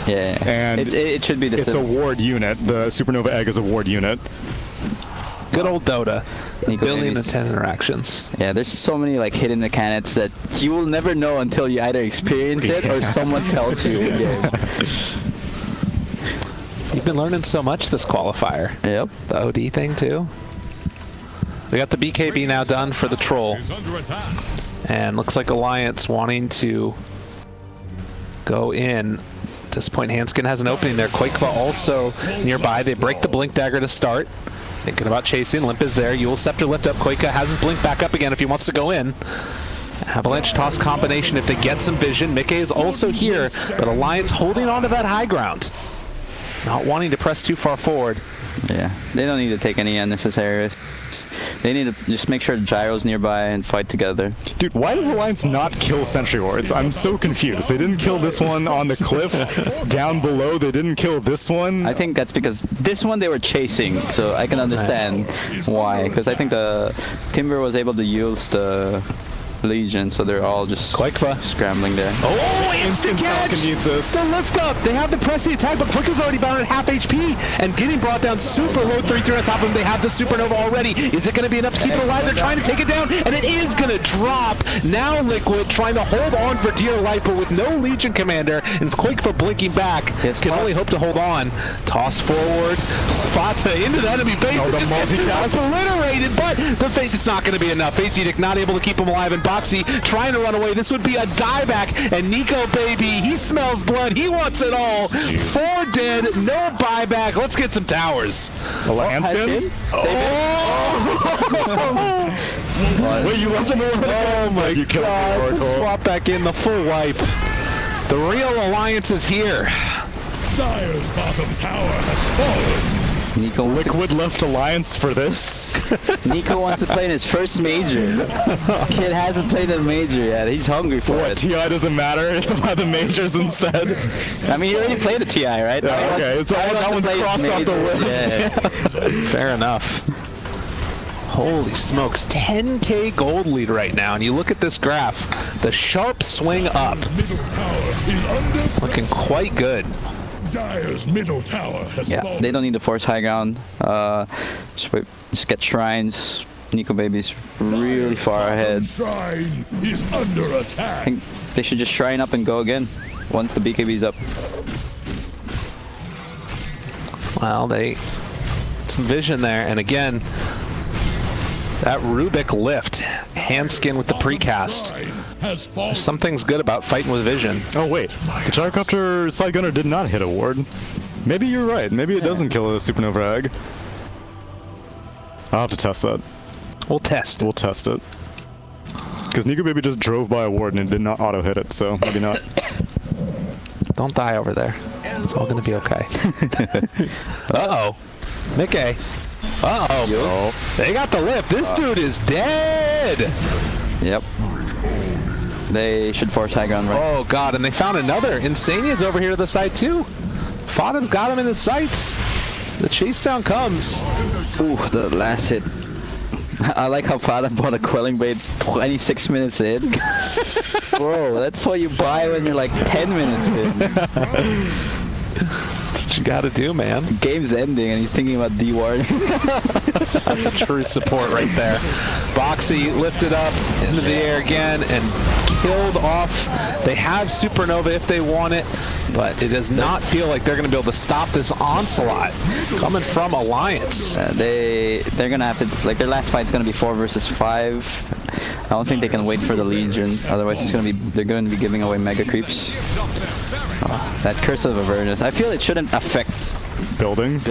Yeah. And it should be the... It's a ward unit. The Supernova Egg is a ward unit. Good old Dota. Nico Billion Baby's- and 10 interactions. Yeah, there's so many like hidden mechanics that you will never know until you either experience it or someone tells you in game. You've been learning so much this qualifier. Yep. The OD thing too. We got the BKB now done for the troll. And looks like Alliance wanting to go in. At this point, Hanskin has an opening there. Quakeva also nearby. They break the Blink Dagger to start. Thinking about chasing. Limp is there. Yule Scepter lift up. Quakeva has his Blink back up again if he wants to go in. Avalanche toss combination if they get some vision. Mickey is also here, but Alliance holding on to that high ground. Not wanting to press too far forward. Yeah, they don't need to take any unnecessary risks. They need to just make sure the Gyro's nearby and fight together. Dude, why does Alliance not kill Sentry Wards? I'm so confused. They didn't kill this one on the cliff. Down below, they didn't kill this one. I think that's because this one they were chasing, so I can understand why. Because I think the Timber was able to use the Legion, so they're all just scrambling there. Oh, instant catch! The lift up! They have the press the attack, but Quick is already bound at half HP and getting brought down super low. 3-3 on top of him. They have the Supernova already. Is it going to be enough to keep it alive? They're trying to take it down, and it is going to drop. Now Liquid trying to hold on for dear life, but with no Legion commander and Quick for blinking back, can only hope to hold on. Toss forward. Fata into the enemy base. Just gets obliterated, but the Fate, it's not going to be enough. Fate's Edict not able to keep him alive, and Boxy trying to run away. This would be a dieback, and Nico, baby, he smells blood. He wants it all. 4 dead, no buyback. Let's get some towers. Alliance skin? Wait, you left him alone? Oh my god. Swap back in, the full wipe. The real Alliance is here. Dire's bottom tower has fallen. Nico, Liquid left Alliance for this. Nico wants to play in his first major. This kid hasn't played a major yet. He's hungry for it. TI doesn't matter. It's about the majors instead. I mean, he already played a TI, right? Yeah, okay. It's all that one's crossed off the list. Yeah. Fair enough. Holy smokes, 10k gold lead right now, and you look at this graph, the sharp swing up, Middle tower is under looking quite good. Dire's middle tower has Yeah, fallen. they don't need to force high ground. Just get shrines. Nico Baby's really far ahead. Shrine is under I attack. think they should just shrine up and go again once the BKB's up. Well, some vision there, and again, that Rubik lift, Handskin with the precast. Shrine has fallen. Something's good about fighting with vision. Oh wait, the Gyrocopter Side Gunner did not hit a ward. Maybe you're right. Maybe it doesn't kill a Supernova Egg. I'll have to test that. We'll test. We'll test it. Because Nico Baby just drove by a ward and it did not auto hit it, so maybe not. Don't die over there. It's all gonna be okay. Uh-oh. Mickey. Uh-oh. They got the lift. This dude is dead. Yep. They should force high ground right. Oh, God. And they found another. Insania's over here to the side, too. Faden's got him in his sights. The chase down comes. Ooh, the last hit. I like how Faden bought a quelling blade 26 minutes in. Bro, that's what you buy when you're like 10 minutes in. That's what you gotta do, man. Game's ending and he's thinking about D-warding. That's a true support right there. Boxy lifted up into the air again and killed off. They have Supernova if they want it, but it does not feel like they're going to be able to stop this onslaught coming from Alliance. They're gonna have to, like, their last fight's gonna be 4 versus 5. I don't think they can wait for the Legion, otherwise they're gonna be giving away mega creeps. That Curse of Avernus, I feel it shouldn't affect Buildings.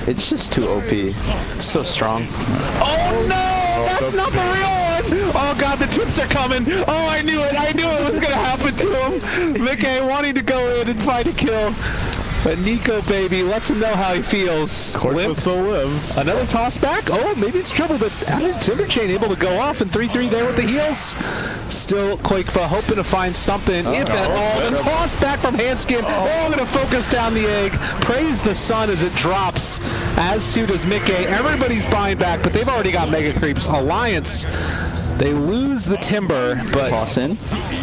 It's just too OP. It's so strong. Oh no! That's not the real one! Oh god, the tips are coming! Oh, I knew it! I knew it was gonna happen to him! Mickey wanting to go in and find a kill. But Nico, baby, lets him know how he feels. Corpus still lives. Another toss back. Oh, maybe it's trouble, but Tinder Chain able to go off and 3-3 there with the heals. Still Quakefa hoping to find something, if at all. The toss back from Handskin. Oh, going to focus down the egg. Praise the sun as it drops, as too does Mickey. Everybody's buying back, but they've already got mega creeps. Alliance, they lose the timber, but Toss in.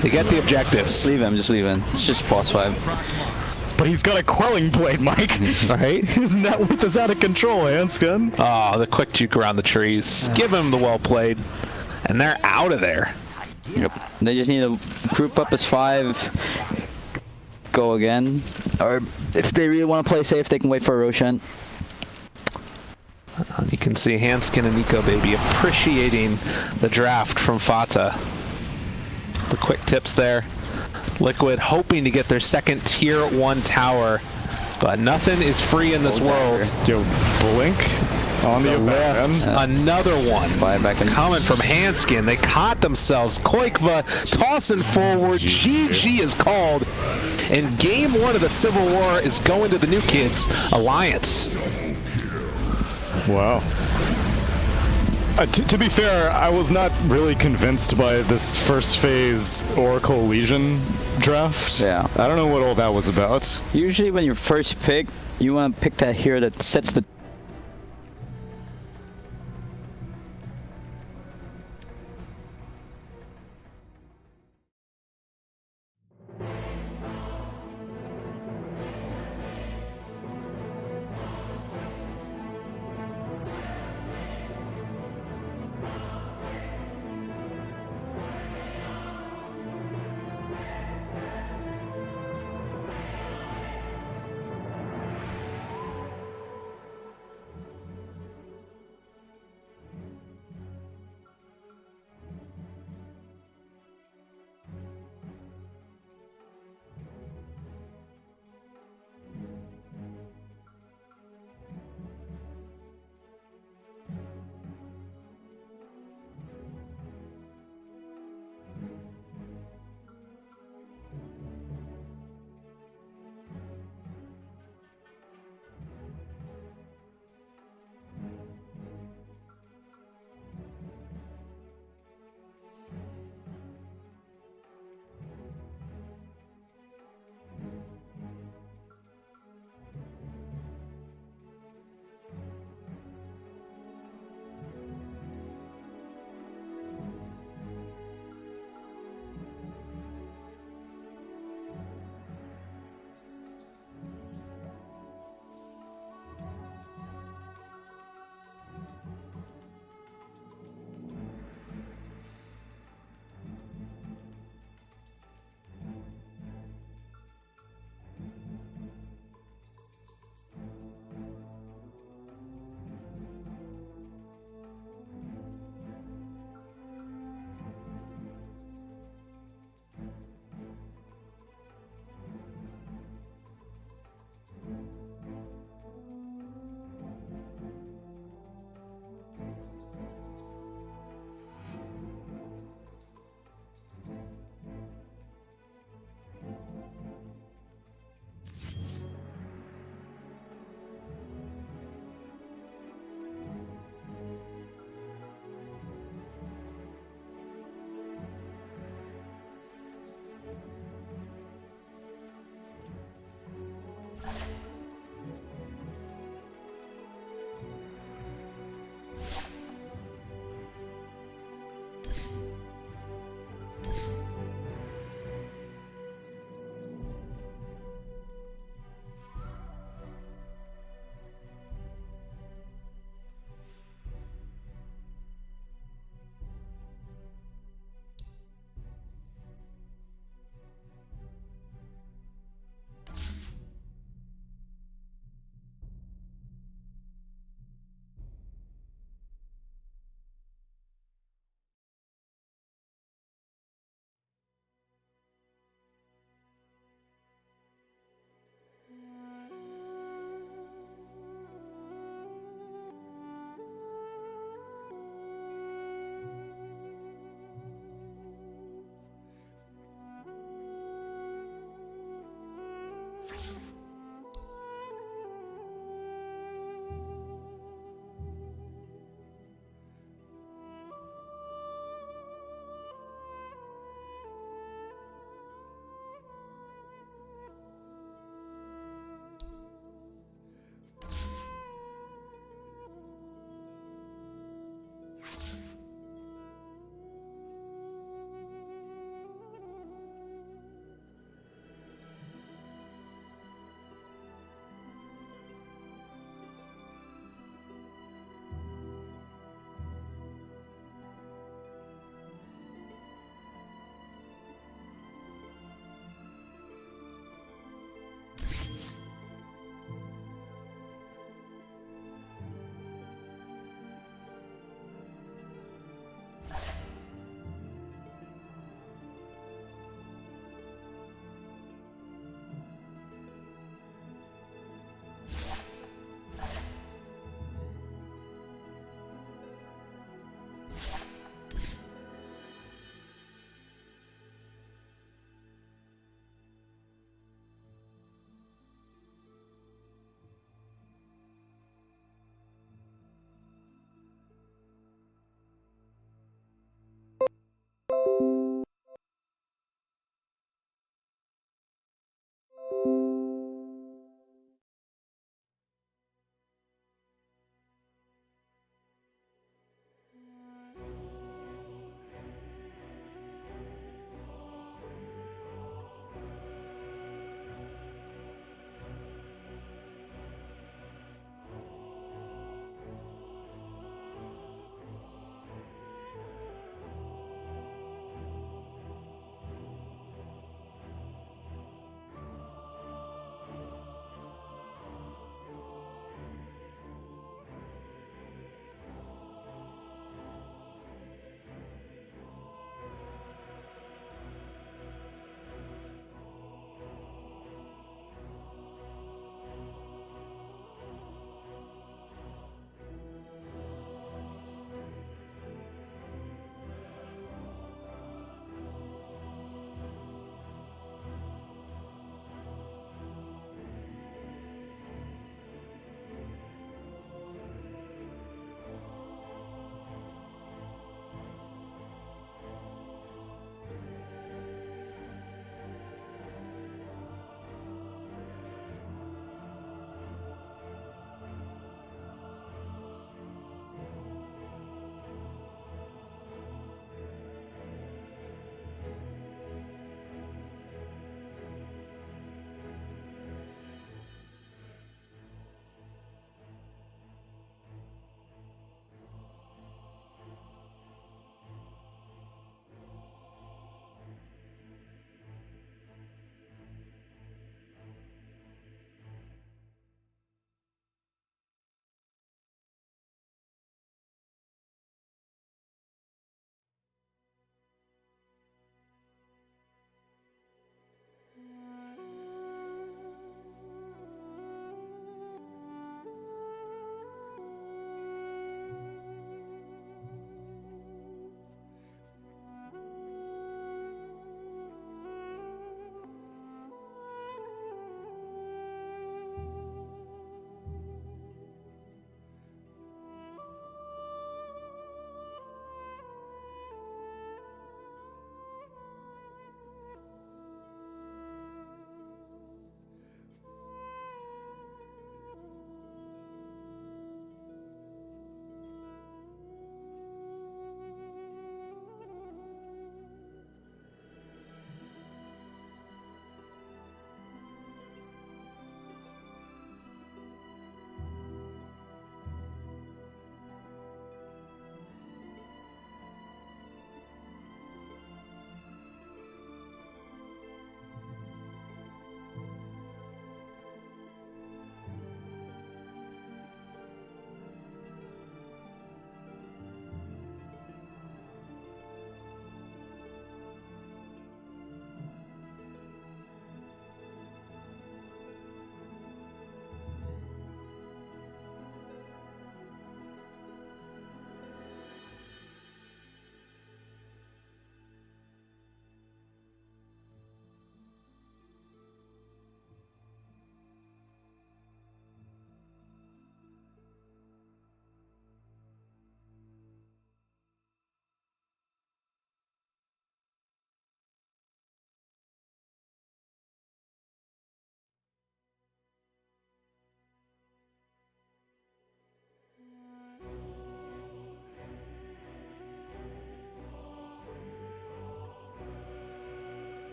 they get the objectives. Leave him, just leave him. It's just boss 5. But he's got a quelling blade, Mike. Right? His net width is out of control, Handskin. Oh, the quick juke around the trees. Give him the well played. And they're out of there. Yep. They just need to group up as 5. Go again. Or if they really want to play safe, they can wait for a Roshan. You can see Handskin and Nico, baby, appreciating the draft from Fata. The quick tips there. Liquid hoping to get their second tier 1 tower, but nothing is free in this world. Yo, Blink on the left. Another one Buyback and coming from Handskin. They caught themselves. Koikva tossing forward. GG is called. And game 1 of the Civil War is going to the new kids, Alliance. Wow. To be fair, I was not really convinced by this first phase Oracle Legion draft. Yeah. I don't know what all that was about. Usually when you first pick, you want to pick that hero that sets the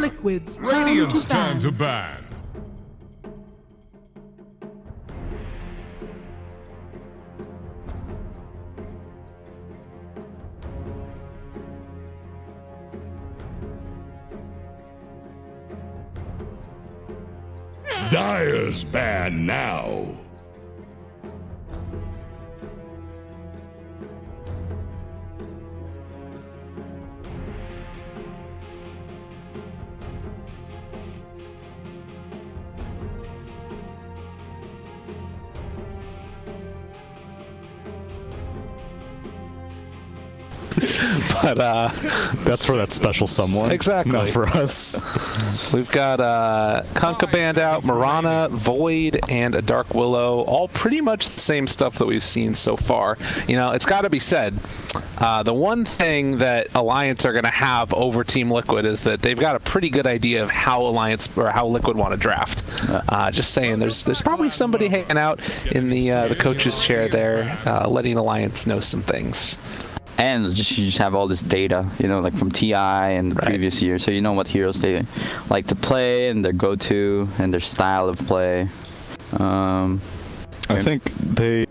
Liquid's turn Radiant's to turn ban. to ban. Dire's ban now. But that's for that special someone. Exactly. Not for us. We've got Concuband out, Mirana, Void, and a Dark Willow. All pretty much the same stuff that we've seen so far. You know, it's got to be said, the one thing that Alliance are going to have over Team Liquid is that they've got a pretty good idea of how Alliance or how Liquid want to draft. Just saying, there's probably somebody hanging out in the coach's chair there, letting Alliance know some things. And you just have all this data, you know, like from TI and the previous year, so you know what heroes they like to play and their go-to and their style of play. I think the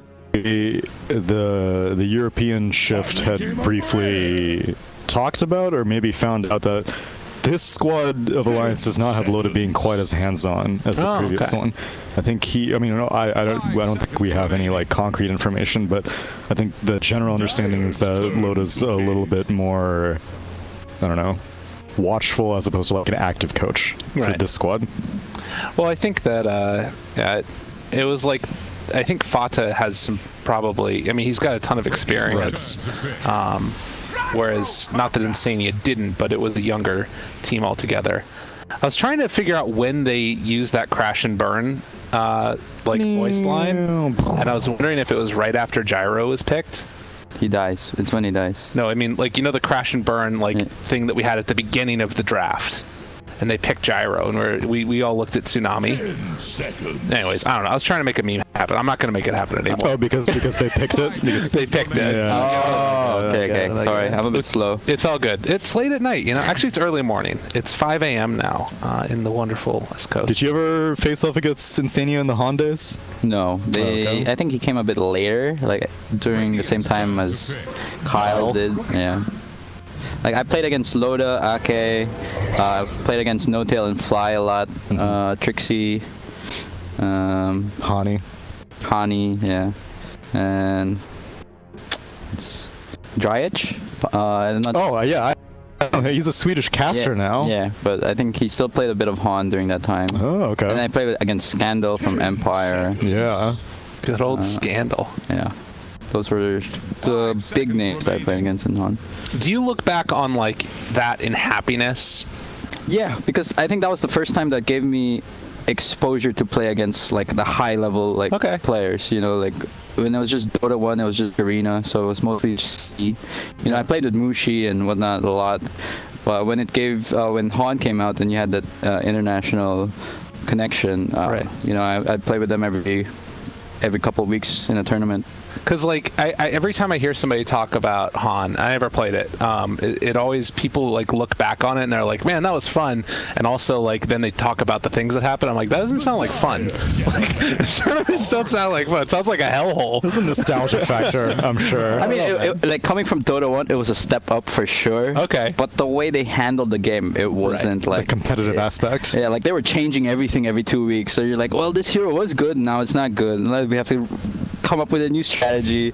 European shift had briefly talked about, or maybe found out, that this squad of Alliance does not have Loda being quite as hands-on as the previous one. I think I don't think we have any like concrete information, but I think the general understanding is that Loda's a little bit more, I don't know, watchful as opposed to like an active coach for this squad. Well, I think that it was like, I think Fata has some probably, I mean, he's got a ton of experience. Whereas, not that Insania didn't, but it was a younger team altogether. I was trying to figure out when they used that crash and burn voice line, and I was wondering if it was right after Gyro was picked. He dies. It's when he dies. No, I mean, like, you know, the crash and burn thing that we had at the beginning of the draft. And they picked Gyro, and we all looked at Tsunami. 10 seconds. Anyways, I don't know. I was trying to make a meme happen. I'm not going to make it happen anymore. Oh, because they picked it? Because they picked it. Yeah. Oh, okay. Sorry, I'm a bit slow. It's all good. It's late at night, you know. Actually, it's early morning. It's 5 a.m. now in the wonderful West Coast. Did you ever face off against Insania in the Han days? No, I think he came a bit later, like during the same time as Kyle did. Yeah. Like, I played against Loda, Ake, played against No Tail and Fly a lot, Trixie, Hani, yeah, and it's Dryitch. He's a Swedish caster now. Yeah, but I think he still played a bit of Han during that time. Oh, okay. And I played against Scandal from Empire. Yeah. Good old Scandal. Yeah. Those were the big names I played against in Han. Do you look back on like that in Happiness? Yeah, because I think that was the first time that gave me exposure to play against like the high level players. You know, like when it was just Dota 1, it was just Arena, so it was mostly just C. You know, I played with Mushi and whatnot a lot, but when when Han came out and you had that international connection, you know, I play with them every couple of weeks in a tournament. Because like I every time I hear somebody talk about Han, I never played it. It always, people like look back on it and they're like, man, that was fun. And also like then they talk about the things that happened. I'm like, that doesn't sound like fun. Like the tournaments don't sound like fun. It sounds like a hellhole. There's a nostalgia factor, I'm sure. I mean, like coming from Dota 1, it was a step up for sure. Okay. But the way they handled the game, it wasn't like the competitive aspect. Yeah, like they were changing everything every 2 weeks. So you're like, well, this hero was good, now it's not good. And we have to come up with a new strategy.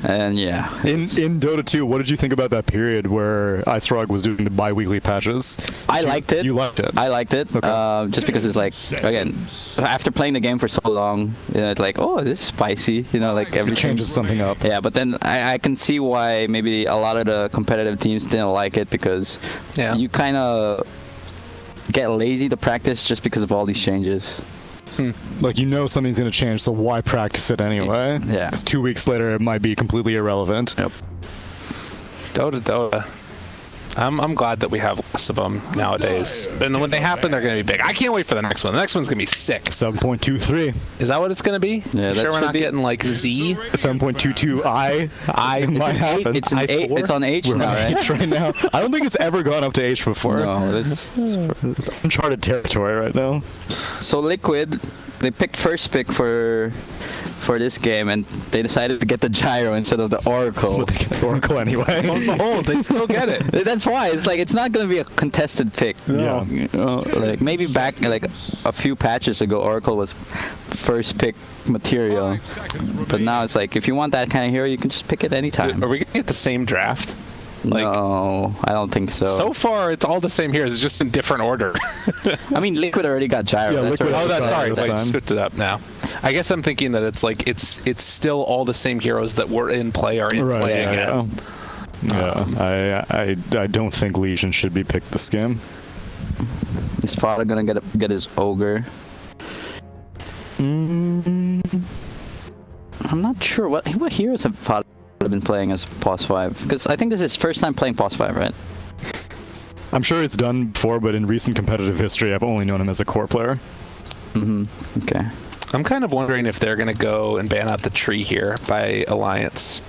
And yeah. In Dota 2, what did you think about that period where IceRog was doing the bi-weekly patches? I liked it. You liked it? I liked it. Okay. Just because it's like, again, after playing the game for so long, you know, it's like, oh, this is spicy. You know, like everything changes something up. Yeah, but then I can see why maybe a lot of the competitive teams didn't like it, because you kind of get lazy to practice just because of all these changes. Like, you know something's going to change, so why practice it anyway? Yeah. Because 2 weeks later, it might be completely irrelevant. Yep. Dota. I'm glad that we have less of them nowadays. And when they happen, they're going to be big. I can't wait for the next one. The next one's going to be sick. 7.23. Is that what it's going to be? Yeah, sure we're not getting like Z? 7.22i. It might happen. It's an eight. It's on H We're now, on right? H right now. I don't think it's ever gone up to H before. No, It's uncharted territory right now. So Liquid, they picked first pick for this game, and they decided to get the gyro instead of the Oracle. But they get the Oracle anyway. Oh, they still get it. That's why it's like it's not gonna be a contested pick. No. You know, like maybe back like a few patches ago, Oracle was first pick material, 5 seconds but remaining. now it's like if you want that kind of hero, you can just pick it anytime. Are we going to get the same draft? No, I don't think so. So far, it's all the same heroes. It's just in different order. I mean, Liquid already got gyro. Yeah, that's Liquid already- Oh, that's sorry. this Like, time. switched it up now. I guess I'm thinking that it's like it's still all the same heroes that were in play are in Right. play Yeah. again. I don't think Legion should be picked this game. His father gonna get his ogre. I'm not sure what heroes have father been playing as POS 5, because I think this is his first time playing POS 5, right? I'm sure it's done before, but in recent competitive history, I've only known him as a core player. Okay. I'm kind of wondering if they're going to go and ban out the tree here by Alliance.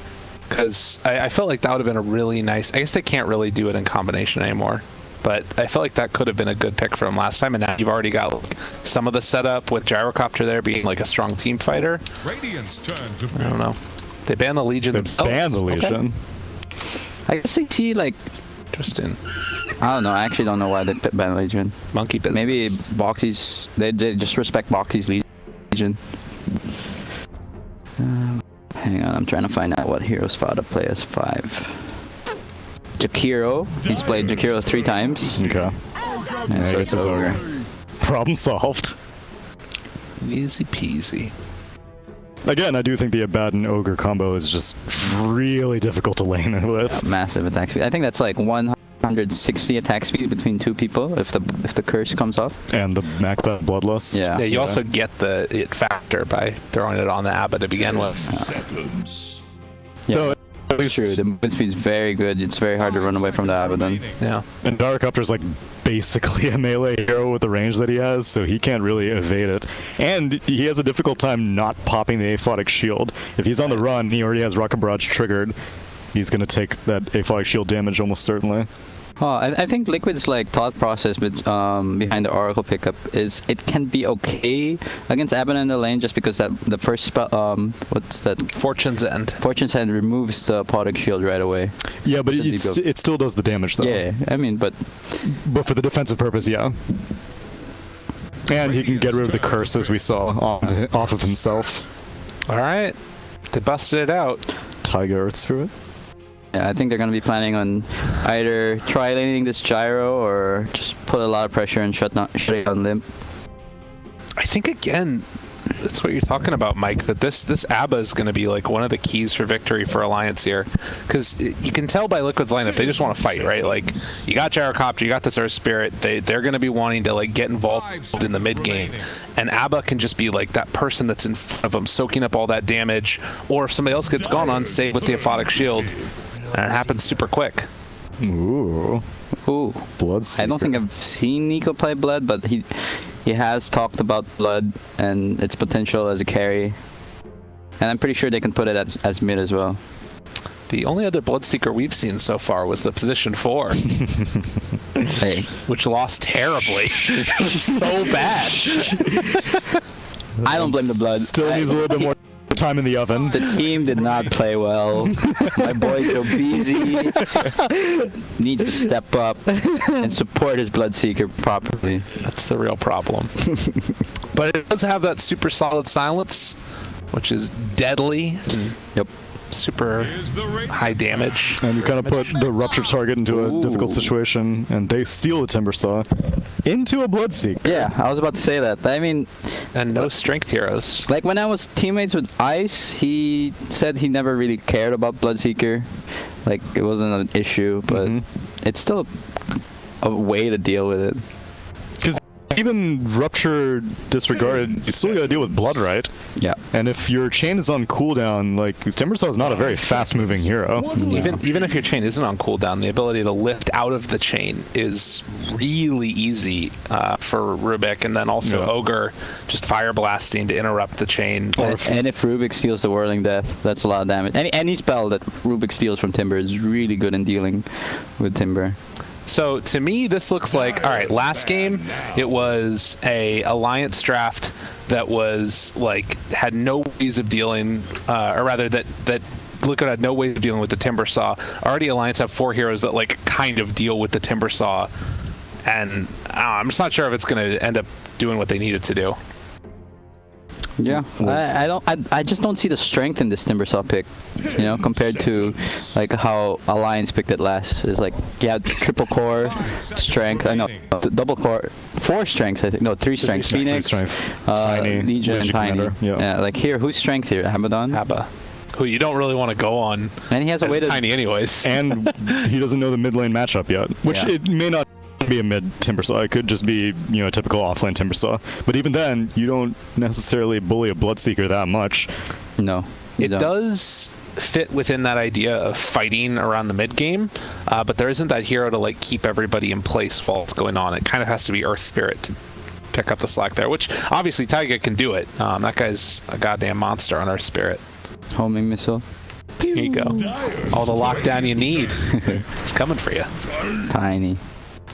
Because I felt like that would have been a really nice... I guess they can't really do it in combination anymore. But I felt like that could have been a good pick from last time. And now you've already got like, some of the setup with Gyrocopter there being like a strong team fighter. Radiant's turn to I don't know. They banned the Legion They themselves. banned the Okay. Legion. I guess they see like Interesting. I don't know. I actually don't know why they banned Legion. Monkey business. Maybe Boxy's they just respect Boxy's Legion. Hang on, I'm trying to find out what heroes father play as 5. Jakiro. He's played Jakiro 3 times. Okay. And Yeah, so it's it's his ogre. Problem solved. Easy peasy. Again, I do think the Abaddon Ogre combo is just really difficult to lane with. Massive attack speed. I think that's like 160 attack speed between 2 people if the curse comes off. And the maxed out Bloodlust. Yeah. Yeah, you also get the it factor by throwing it on the Abba to begin with. Seconds. Yeah. Though, at It's least, true. The movement speed is very good. It's very hard to run away from the Abaddon. Yeah. and Gyrocopter's like basically a melee hero with the range that he has, so he can't really evade it. And he has a difficult time not popping the aphotic shield. If he's on the run, he already has Rocket Barrage triggered. He's gonna take that aphotic shield damage almost certainly. Oh, I think Liquid's like thought process behind the Oracle pickup is it can be okay against Abaddon in the lane just because that the first spell what's that Fortune's End. Fortune's Hand removes the aphotic shield right away. Yeah, but Does he it still does the damage though. Yeah, I mean, but But for the defensive purpose, yeah. And he can get rid of the curse, as we saw, off of himself. All right. They busted it out. Tiger Earth Spirit. yeah, I think they're gonna be planning on either try laning this gyro or just put a lot of pressure and shut it on limp. I think, again, that's what you're talking about, Mike, that this ABBA is going to be like one of the keys for victory for Alliance here. Because you can tell by Liquid's lineup, they just want to fight, right? Like, you got Gyrocopter, you got this Earth Spirit, they're going to be wanting to like get involved in the mid game. And ABBA can just be like that person that's in front of them, soaking up all that damage. Or if somebody else gets gone on, save with the aphotic shield. And it happens super quick. Ooh. Ooh, Blood I don't think I've seen Nico play Blood, but he has talked about Blood and its potential as a carry. And I'm pretty sure they can put it as mid as well. The only other Bloodseeker we've seen so far was the position 4, Hey, which lost terribly. It was so bad. I don't blame the Blood. Still needs a little bit more time in the oven. The team did not play well. My boy Joe Beasy needs to step up and support his Bloodseeker properly. That's the real problem. But it does have that super solid silence, which is deadly and Yep. super Is the Radiant high damage. And you kind of put the Rupture target into a difficult situation, and they steal the Timber Saw into a Bloodseeker. Yeah, I was about to say that. I mean, And no strength heroes. like when I was teammates with Ice, he said he never really cared about Bloodseeker. Like it wasn't an issue, but it's still a way to deal with it. even Rupture disregarded, you still gotta deal with Blood, right? Yeah. And if your chain is on cooldown, like, Timbersaw is not a very fast-moving hero. Even if your chain isn't on cooldown, the ability to lift out of the chain is really easy for Rubik, and then also Ogre just fire blasting to interrupt the chain. And if Rubik steals the Whirling Death, that's a lot of damage. Any spell that Rubik steals from Timber is really good in dealing with Timber. So to me, this looks like, all right, last game, it was a Alliance draft that was like, had no ways of dealing, or rather that Liquid had no ways of dealing with the Timbersaw. Already Alliance have 4 heroes that like kind of deal with the Timbersaw, and I'm just not sure if it's going to end up doing what they need it to do. Yeah, I just don't see the strength in this Timbersaw pick, you know, compared to like how Alliance picked it last. It's like, yeah, triple core strength. I know, double core, 4 strengths. I think no, 3 strengths. Phoenix, Tiny, Legion, and Tiny. Yeah, like here, who's strength here? Abaddon. Abba, who you don't really want to go on. And he has a way to Tiny anyways. And he doesn't know the mid lane matchup yet, which it may not be a mid Timbersaw. It could just be, you know, a typical offlane Timbersaw. But even then, you don't necessarily bully a Bloodseeker that much. No, it does fit within that idea of fighting around the mid game, but there isn't that hero to like keep everybody in place while it's going on. It kind of has to be Earth Spirit to pick up the slack there, which obviously Taiga can do it. That guy's a goddamn monster on Earth Spirit. Homing missile. Here you go. All the lockdown you need. It's coming for you. Tiny.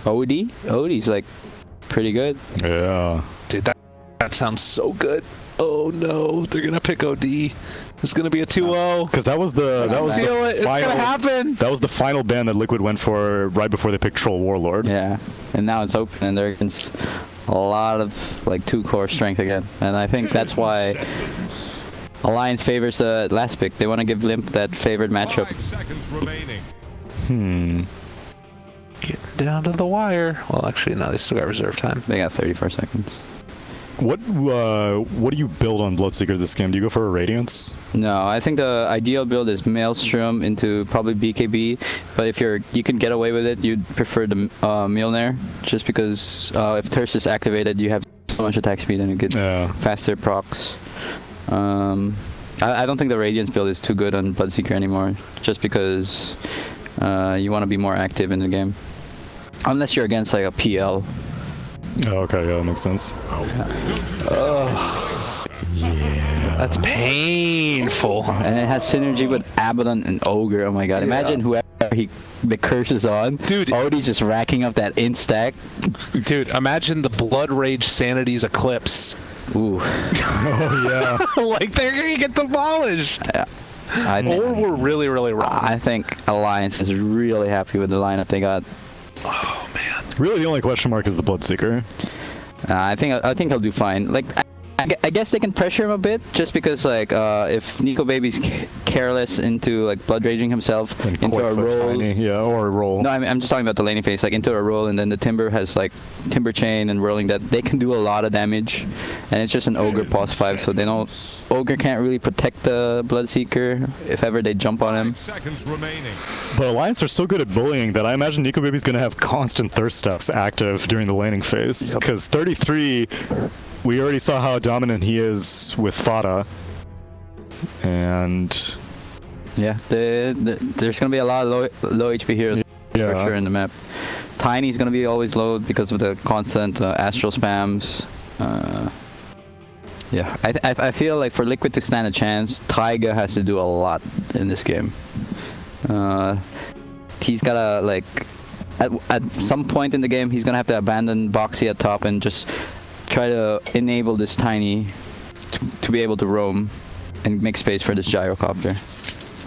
OD's like pretty good. Yeah. Dude, that sounds so good. Oh no, they're gonna pick OD. It's gonna be a 2-0. Because that was the feel it. It's gonna happen. That was the final ban that Liquid went for right before they picked Troll Warlord. Yeah, and now it's open, and they're against a lot of like 2 core strength again, and I think that's why Alliance favors the last pick. They want to give Limp that favored matchup. 5 seconds remaining. Get down to the wire. Well, actually, no, they still got reserve time. They got 34 seconds. What do you build on Bloodseeker this game? Do you go for a Radiance? No, I think the ideal build is Maelstrom into probably BKB, but if you can get away with it, you'd prefer the Mjolnir, just because if Thirst is activated, you have so much attack speed and you get faster procs. I don't think the Radiance build is too good on Bloodseeker anymore, just because you want to be more active in the game. Unless you're against like a PL. Oh, okay, yeah, that makes sense. Yeah. That's painful. And it has synergy with Abaddon and Ogre. Oh my god. Imagine whoever the curse is on. Dude. Odie's just racking up that instack. Dude, imagine the Blood Rage Sanity's Eclipse. Ooh. Oh, yeah. Like, they're gonna get demolished. Yeah. Or we're really, really wrong. I think Alliance is really happy with the lineup they got. Oh, man. Really, the only question mark is the Bloodseeker. I think he'll do fine. Like, I guess they can pressure him a bit, just because like if Nico Baby's careless into like blood raging himself and into a roll, or a roll. No, I'm just talking about the laning phase, like into a roll, and then the Timber has like Timber Chain and Whirling that they can do a lot of damage, and it's just an Ogre pos 5, so they don't. Ogre can't really protect the Bloodseeker if ever they jump on him. 5 seconds remaining. But Alliance are so good at bullying that I imagine Nico Baby's going to have constant Thirst Steps active during the laning phase. Because 33, we already saw how dominant he is with Fada. And yeah, there's going to be a lot of low HP heroes for sure in the map. Tiny's going to be always low because of the constant astral spams. Yeah, I feel like for Liquid to stand a chance, Taiga has to do a lot in this game. He's gotta like at some point in the game he's gonna have to abandon Boxy at top and just try to enable this Tiny to be able to roam and make space for this gyrocopter.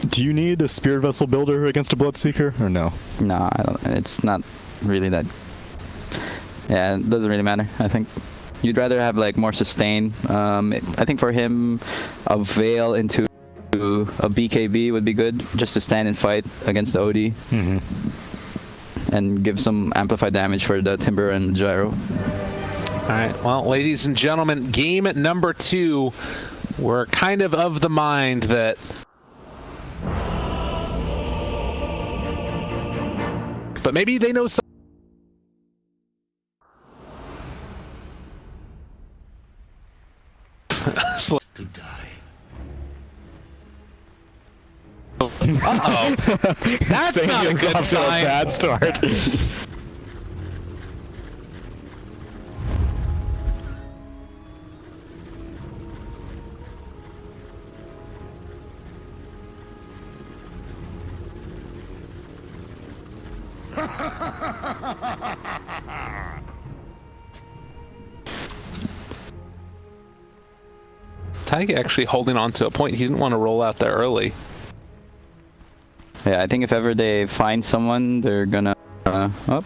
do you need a Spirit Vessel builder against a Bloodseeker or no? No, I don't. It's not really that. Yeah, it doesn't really matter. I think you'd rather have like more sustain. I think for him, a Veil into a BKB would be good, just to stand and fight against the OD. And give some amplified damage for the Timber and the Gyro. All right, well, ladies and gentlemen, game at number 2. We're kind of the mind that but maybe they know something. To die. Uh-oh. That's not a good off to a sign. bad start. Taiga actually holding on to a point. He didn't want to roll out there early. Yeah, I think if ever they find someone, they're gonna. Oh,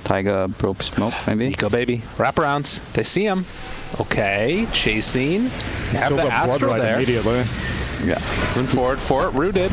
Taiga broke smoke, maybe. Nico baby, wraparounds. They see him. Okay, chasing. He Have skills the up blood Astro right there. immediately. Yeah. Moving forward for it. Rooted.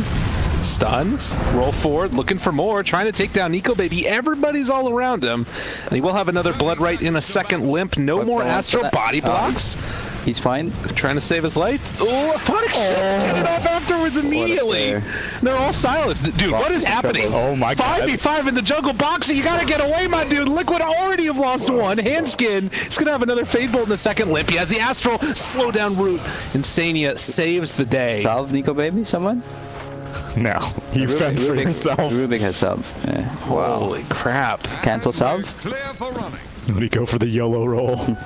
Stunned. Roll forward. Looking for more. Trying to take down Nico baby. Everybody's all around him. And he will have another blood right in a second. Limp. No more Astro body blocks. He's fine. Trying to save his life. Oh, Phonic get it off afterwards immediately. They're all silenced. Dude, what is happening? Oh my god. 5v5 in the jungle. Boxy, you gotta get away, my dude. Liquid already have lost one. Handskin. He's gonna have another Fade Bolt in the second. Limp. He has the Astral. Slow down root. Insania saves the day. Salve Nico baby, someone? No, he fend for himself. Rubik has salve. Yeah. Holy crap. Cancel salve? Clear for running. Let me go for the YOLO roll.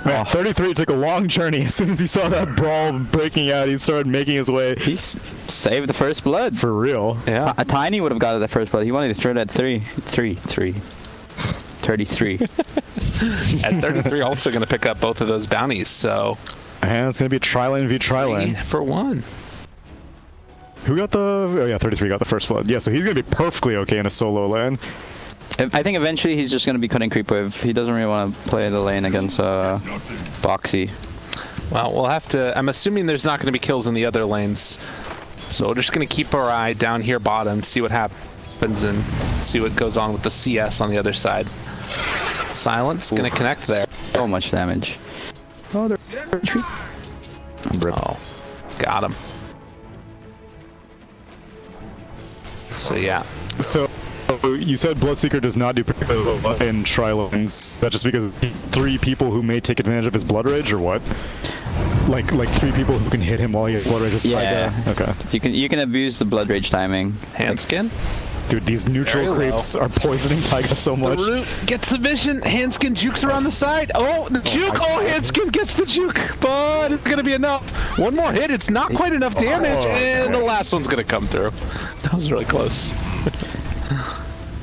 Man, 33 took a long journey. As soon as he saw that brawl breaking out, he started making his way. He's saved the first blood. For real. Yeah. A Tiny would have got the first blood. He wanted to throw that 33. At 33, also going to pick up both of those bounties. So, And it's going to be a tri-lane v tri-lane. 3 for 1. Who got the... Oh yeah, 33 got the first blood. Yeah, so he's going to be perfectly okay in a solo lane. I think eventually he's just going to be cutting creep wave. He doesn't really want to play the lane against Boxy. Well, we'll have to... I'm assuming there's not going to be kills in the other lanes. So we're just going to keep our eye down here bottom, see what happens, and see what goes on with the CS on the other side. Silence going to connect there. So much damage. Oh, they're retreat. Oh, got him. So yeah. So you said Bloodseeker does not do particularly well in tri-lanes. Is that just because 3 people who may take advantage of his blood rage, or what? Like 3 people who can hit him while he has blood rage is tied there? Okay. You can abuse the blood rage timing. Handskin. Dude, these neutral Very creeps are poisoning Taiga so The much. root gets the vision. Handskin jukes around the side. Oh, the juke. Oh, Handskin gets the juke. But it's going to be enough. One more hit. It's not quite enough damage. And the last one's going to come through. That was really close.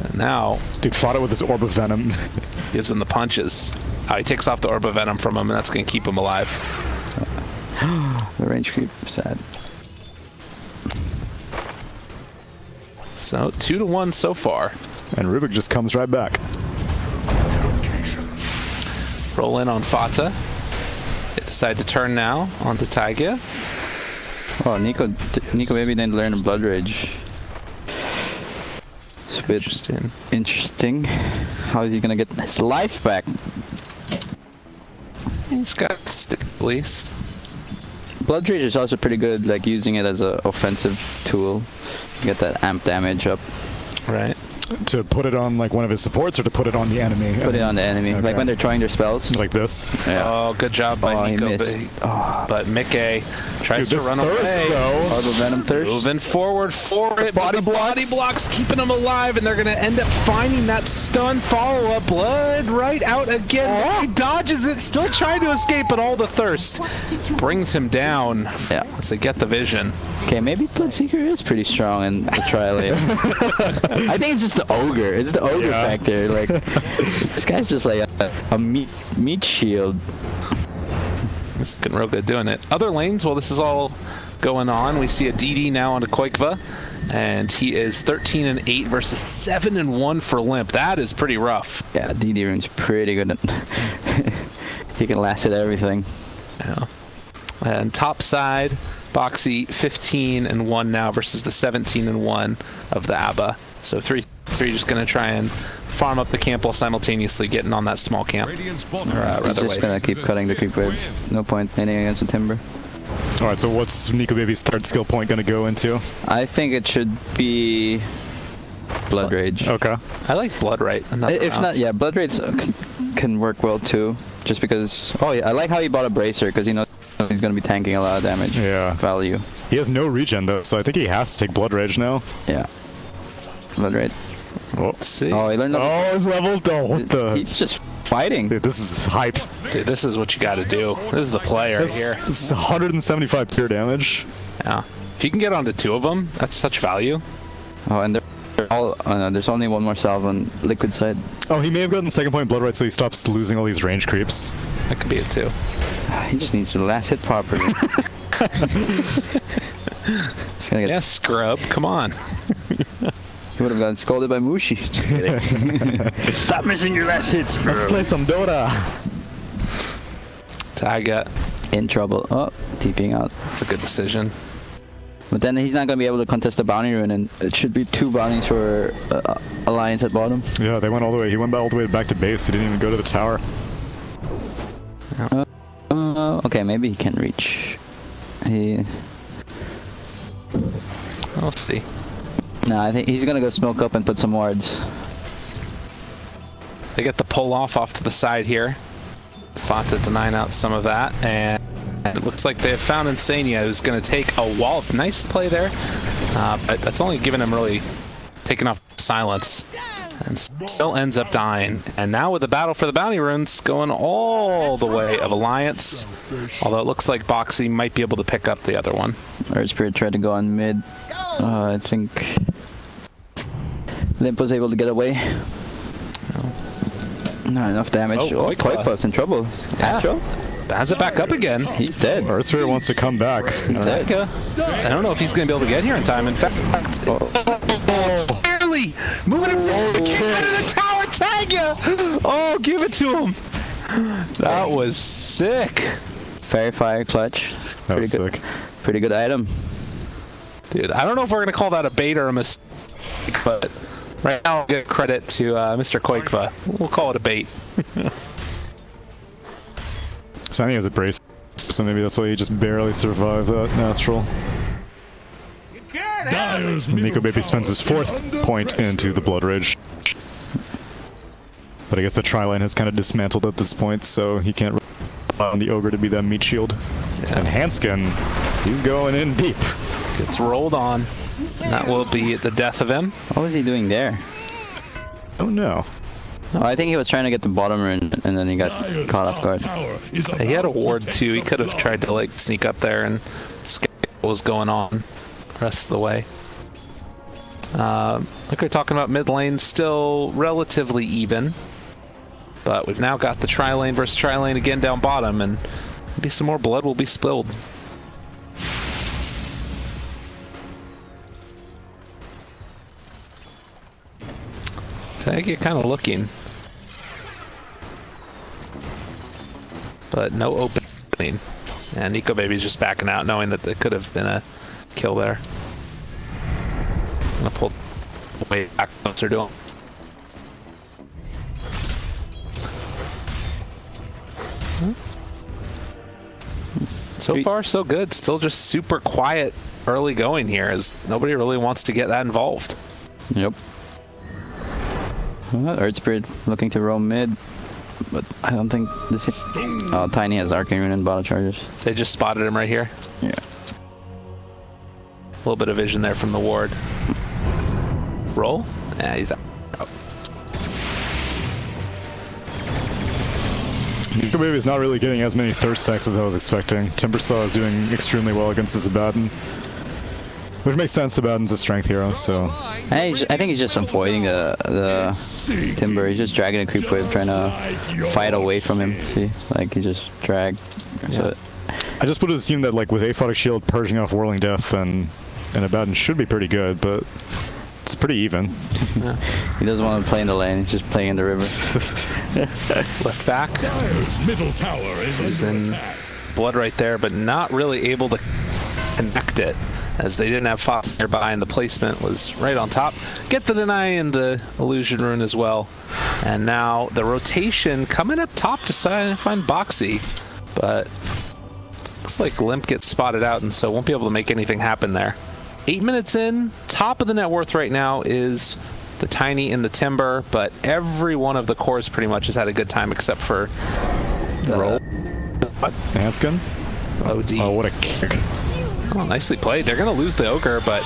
And now... Dude fought it with his Orb of Venom. gives him the punches. Oh, he takes off the Orb of Venom from him, and that's going to keep him alive. The range creep, sad. So 2-1 so far. And Rubik just comes right back. Roll in on Fata. They decide to turn now onto Taiga. Oh, Nico maybe didn't learn the blood rage. It's a bit interesting. How is he gonna get his life back? He's got stick at least. Blood rage is also pretty good, like using it as an offensive tool. Get that amp damage up. Right. To put it on like one of his supports, or to put it on the enemy? Put it on the enemy, Okay. like when they're trying their spells. Like this? Yeah. Oh, good job by Oh, he Nico. missed. But Mickey tries Dude, to this run thirst, away. though. Orb of Venom thirst. Moving forward for it. Body blocks keeping him alive, and they're going to end up finding that stun follow-up. Blood right out again. He dodges it, still trying to escape, but all the thirst brings him down. Yeah. As they get the vision. Okay, maybe Bloodseeker is pretty strong in the trial lane. I think it's just the ogre. It's the ogre factor. Like, this guy's just like a meat shield. This is getting real good doing it. Other lanes, while this is all going on, we see a DD now onto Qualifier, and he is 13-8 versus 7-1 for Limp. That is pretty rough. Yeah, DD Rune's pretty good at he can last at everything. Yeah. And top side, Boxy 15-1 now versus the 17-1 of the ABBA. So 3 just going to try and farm up the camp while simultaneously getting on that small camp. Radiant's Or, bottom rather He's just wait. gonna keep cutting the creep wave. No point hitting against the Timber. Alright, so what's Nico Baby's third skill point gonna go into? I think it should be Blood Rage. Okay. I like Blood Right. If not, yeah, Blood Rage can work well too. Just because, oh yeah, I like how he bought a Bracer, because you know he's going to be tanking a lot of damage. Yeah. Value. He has no regen though, so I think he has to take Blood Rage now. Yeah. Blood Rage. Let's see. Oh, he learned. Oh, level what the? He's just fighting. Dude, this is hype. Dude, this is what you got to do. This is the play right here. This is 175 pure damage. Yeah. If you can get onto 2 of them, that's such value. Oh, and they're all. Oh, no, there's only one more salve on liquid side. Oh, he may have gotten second point Blood Right, so he stops losing all these range creeps. That could be it too. He just needs to last hit properly. He's gonna get. Yeah, scrub. Come on. He would have gotten scolded by Mushi. Just kidding. Stop missing your last hits, bro. Let's play some Dota. Taiga. In trouble. Oh, TPing out. That's a good decision. But then he's not going to be able to contest the bounty rune, and it should be 2 bounties for Alliance at bottom. Yeah, they went all the way. He went all the way back to base. He didn't even go to the tower. Okay, maybe he can reach. We'll see. No, I think he's going to go smoke up and put some wards. They get the pull off to the side here. Fata denying out some of that, and it looks like they have found Insania, who's going to take a wall. Nice play there, but that's only giving him really taking off silence, and still ends up dying. And now with the battle for the bounty runes going all the way of Alliance, although it looks like Boxy might be able to pick up the other one. Earth Spirit tried to go on mid. I think Limp was able to get away. Not enough damage. Oh, Qualifiers in trouble. Yeah. Has it back up again. He's dead. Earth Spirit wants to come back. He's dead. I don't know if he's going to be able to get here in time. In fact, barely moving himself out of the tower. Taiga! Oh, give it to him. That was sick. Fairy Fire clutch. That was sick. Pretty good item. Dude, I don't know if we're going to call that a bait or a mistake, but right now I'll give credit to Mr. Koikva. We'll call it a bait. So I think he has a brace, so maybe that's why he just barely survived that Astral. Nico Baby spends his 4th point into the Blood Rage. But I guess the tri-line has kind of dismantled at this point, so he can't rely on the Ogre to be that meat shield. Yeah. And Hanskin, he's going in deep. Gets rolled on. And that will be the death of him. What was he doing there? Oh no. Oh, I think he was trying to get the bottom rune, and then he got caught off guard. He had a ward too. He could have tried to like sneak up there and scout what was going on the rest of the way. Like we're talking about, mid lane still relatively even, but we've now got the tri-lane versus tri-lane again down bottom, and maybe some more blood will be spilled. Taiga kind of looking, but no opening, and Nico Baby's just backing out, knowing that there could have been a kill there. I'm gonna pull way back closer to him. So far, so good. Still just super quiet early going here, as nobody really wants to get that involved. Yep. Earth Spirit looking to roam mid, but I don't think this is... Oh, Tiny has Arcane Rune and bottle charges. They just spotted him right here. Yeah. A little bit of vision there from the ward. Roll? Yeah, he's out. Nico Baby's not really getting as many thirst stacks as I was expecting. Timbersaw is doing extremely well against this Abaddon, which makes sense. Abaddon's a strength hero, so... I think he's just avoiding the Timber. He's just dragging a creep wave, trying to fight away from him. See? Like, he just dragged. Yeah. So I just would assume that, like, with Aphotic Shield purging off Whirling Death, and Abaddon should be pretty good, but it's pretty even. Yeah. He doesn't want to play in the lane, he's just playing in the river. Left back. Middle tower is He's in blood right there, but not really able to connect it, as they didn't have Fox nearby, and the placement was right on top. Get the deny and the illusion rune as well. And now the rotation coming up top to find Boxy, but looks like Limp gets spotted out, and so won't be able to make anything happen there. 8 minutes in, top of the net worth right now is the Tiny and the Timber, but every one of the cores pretty much has had a good time except for the roll. Hanskin? OD. Oh, what a kick. Oh, nicely played. They're going to lose the Ogre, but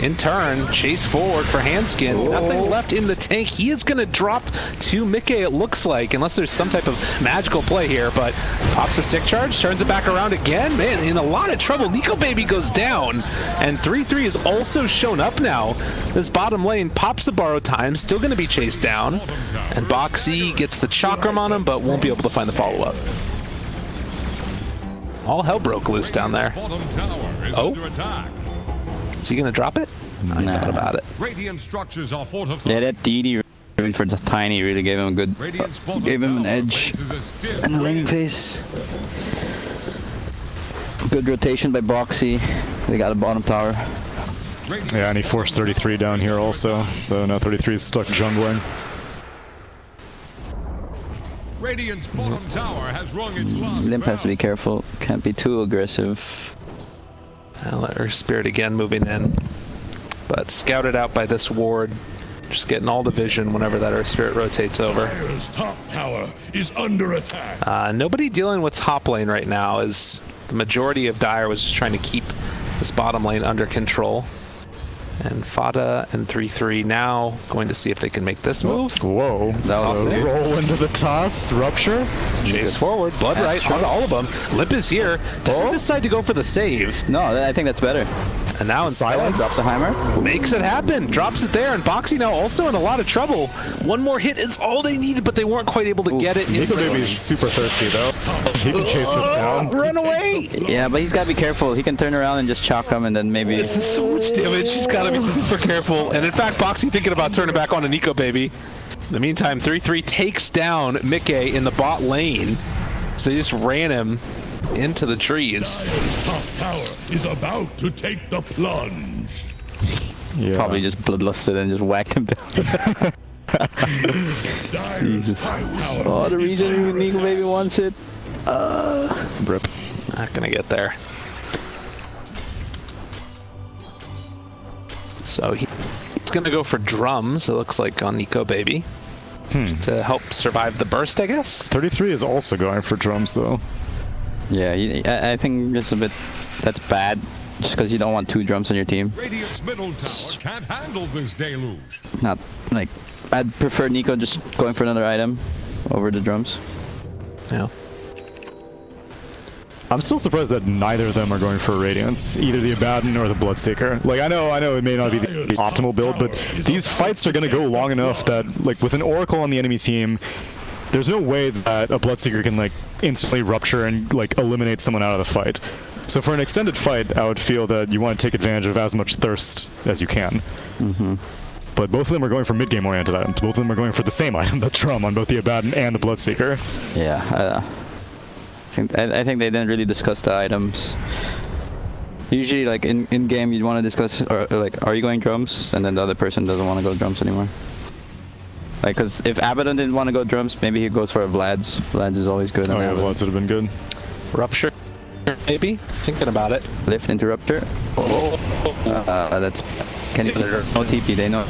in turn, chase forward for Handskin. Nothing left in the tank. He is going to drop to Mickey, it looks like, unless there's some type of magical play here, but pops a stick charge, turns it back around again. Man, in a lot of trouble. Nico Baby goes down, and 3-3 is also shown up now. This bottom lane pops the borrow time, still going to be chased down, and Boxy gets the chakram on him, but won't be able to find the follow-up. All hell broke loose down there. Oh, is he gonna drop it? I thought about it. Radiant structures are fortified. Yeah, that DD for the tiny really gave him a good, Gave him an edge and a laning phase. good rotation by Boxy. They got a bottom tower. Yeah, and he forced 33 down here also, so now 33 is stuck jungling. Radiant's bottom tower has rung its last Limp has to be careful. Can't be too aggressive. I'll let her spirit again moving in, but scouted out by this ward. Just getting all the vision whenever that Earth Spirit rotates over. Dire's top tower is under attack. Nobody dealing with top lane right now, as the majority of Dire was just trying to keep this bottom lane under control. And Fada and 3-3 now going to see if they can make this move. Whoa. That was A it. roll into the toss, rupture. Chase forward, blood right on all of them. Lip is here, doesn't decide to go for the save. No, I think that's better. And now in silence, Drop the hammer. makes it happen, drops it there, and Boxy now also in a lot of trouble. One more hit is all they needed, but they weren't quite able to get it. Nico Baby is super thirsty though. He can chase this down. Run away! Yeah, but he's got to be careful. He can turn around and just chalk him and then maybe... This is so much damage. He's got to be super careful. And in fact, Boxy thinking about turning back on to Nico Baby. In the meantime, 3-3 takes down Mickey in the bot lane. So they just ran him into the trees. Dire's top tower is about to take the plunge. Yeah. Probably just bloodlusted and just whacked him down. Dire's top tower Oh, the is reason under Nico Baby wants it. Rip. Not gonna get there. So he's gonna go for drums, it looks like, on Nico Baby. To help survive the burst, I guess? 33 is also going for drums though. Yeah, I think it's a bit... That's bad. Just because you don't want two drums on your team. Radiant's middle tower can't handle this deluge. Not like... I'd prefer Nico just going for another item over the drums. Yeah. I'm still surprised that neither of them are going for Radiance, either the Abaddon or the Bloodseeker. Like, I know it may not be the optimal build, but these fights are going to go long enough that, like, with an Oracle on the enemy team, there's no way that a Bloodseeker can, like, instantly rupture and, like, eliminate someone out of the fight. So for an extended fight, I would feel that you want to take advantage of as much thirst as you can. But both of them are going for mid-game oriented items. Both of them are going for the same item, the Drum, on both the Abaddon and the Bloodseeker. Yeah, I think they didn't really discuss the items. Usually, like in game, you'd want to discuss, or like, are you going drums? And then the other person doesn't want to go drums anymore. Like, because if Abaddon didn't want to go drums, maybe he goes for a Vlad's. Vlad's is always good. Oh yeah, Vlad's would have been good. Rupture, maybe? Thinking about it. Lift into Rupture. That's... Can you... No TP, they know.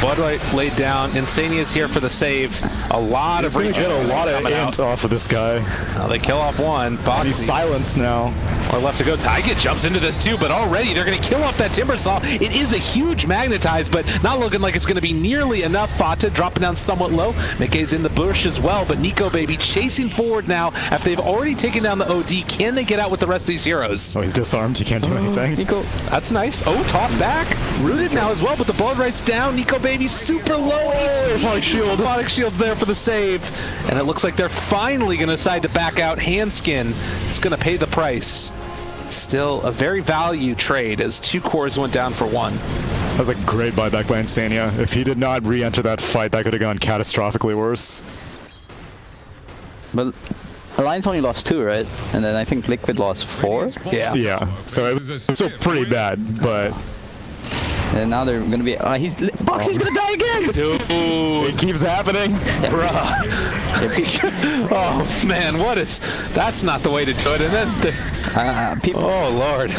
Bloodlight laid down. Insania's here for the save. A lot of He's gonna regen get a lot of coming int out. off of this guy. Now they kill off one. And he's Boxy silenced now. or left to go. Taiga jumps into this too, but already they're going to kill off that Timber Saw. It is a huge magnetize, but not looking like it's going to be nearly enough. Fata dropping down somewhat low. Mickey's in the bush as well, but Nico Baby chasing forward now. After they've already taken down the OD, can they get out with the rest of these heroes? Oh, he's disarmed. He can't do anything. Nico. That's nice. Oh, toss back. Rooted now as well, but the blood right's down. Nico Baby super low. Robotic shield. Robotic shield's there for the save. And it looks like they're finally going to decide to back out. Handskin is going to pay the price. Still a very value trade as two cores went down for one. That was a great buyback by Insania. If he did not re-enter that fight, that could have gone catastrophically worse. But Alliance only lost 2, right? And then I think Liquid lost 4. Yeah. Yeah, so it was still pretty bad, but... And now they're gonna be... Boxy's gonna die again! Dude. It keeps happening. Bruh. Oh, man, what is... That's not the way to do it. And then... People... Oh, Lord.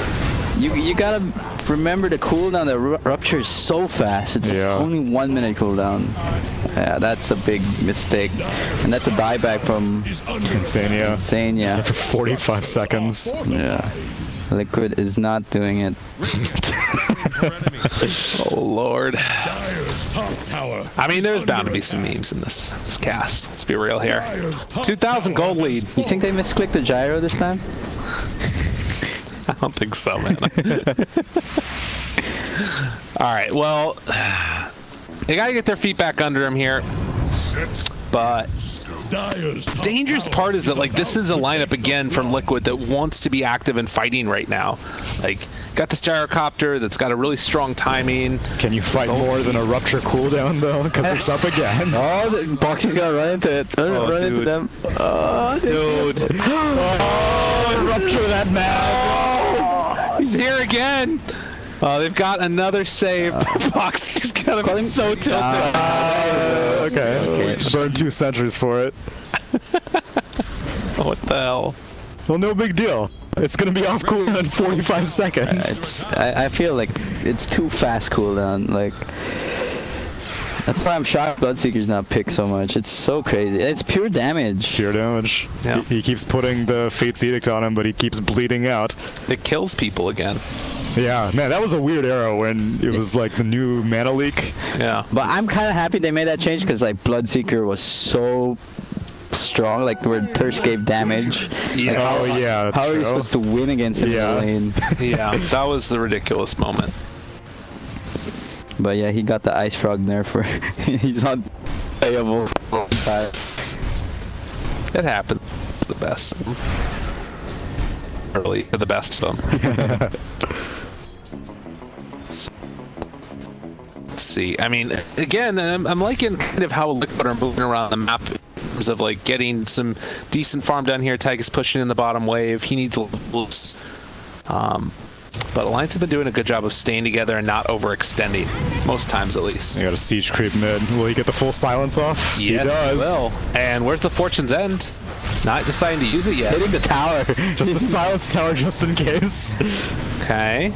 You gotta remember the cooldown. The rupture is so fast. It's only 1 minute cooldown. Yeah, that's a big mistake, and that's a dieback from Insania. Insania for 45 seconds. Yeah, Liquid is not doing it. Oh Lord. Dire's top tower. I mean, there's bound to be some memes in this cast. Let's be real here. 2,000 gold lead. You think they misclicked the gyro this time? I don't think so, man. All right, well, they got to get their feet back under them here. But dangerous part is that, like, this is a lineup again from Liquid that wants to be active and fighting right now. Like, got this gyrocopter that's got a really strong timing. Can you fight more than a rupture cooldown though? Because it's up again. Oh, Boxy's gonna run into it. Run into them. Oh, dude. Oh, rupture that map. He's here again. Oh, they've got another save. Boxy's gonna be so tilted. Okay. Burn 2 sentries for it. What the hell? Well, no big deal. It's gonna be off cooldown in 45 seconds. I feel like it's too fast cooldown. Like, that's why I'm shocked Bloodseeker's not picked so much. It's so crazy. It's pure damage. Pure damage. Yeah. He keeps putting the Fate's Edict on him, but he keeps bleeding out. It kills people again. Yeah, man, that was a weird arrow when it was like the new mana leak. Yeah. But I'm kind of happy they made that change because like Bloodseeker was so strong, like where Thirst gave damage. Yeah. Oh yeah. That's How are true. you supposed to win against him in the lane? Yeah, that was the ridiculous moment. But yeah, he got the Ice Frog nerf for he's unplayable. It happened. It's the best. Really, the best of them. Let's see. I mean, again, I'm liking kind of how Liquid are moving around the map in terms of like getting some decent farm down here. Tygus pushing in the bottom wave. He needs levels. But Alliance have been doing a good job of staying together and not overextending, most times at least. You got a siege creep mid. Will he get the full silence off? Yes, he does. he will. And where's the Fortune's End? Not deciding to use it yet. Hitting the tower. Just the silence tower just in case. Okay.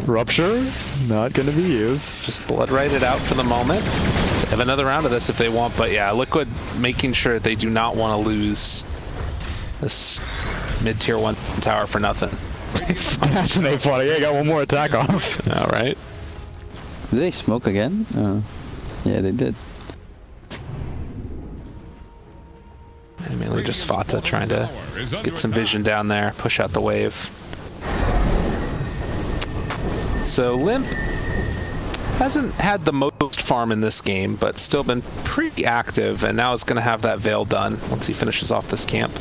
Rupture, not going to be used. Just blood right it out for the moment. They have another round of this if they want, but yeah, Liquid making sure they do not want to lose this mid-tier 1 tower for nothing. That's an A-40. Yeah, got one more attack off. All right. Did they smoke again? Yeah, they did. And mainly just Fata trying to get some vision down there, push out the wave. So Limp hasn't had the most farm in this game, but still been pretty active, and now is going to have that Veil done once he finishes off this camp.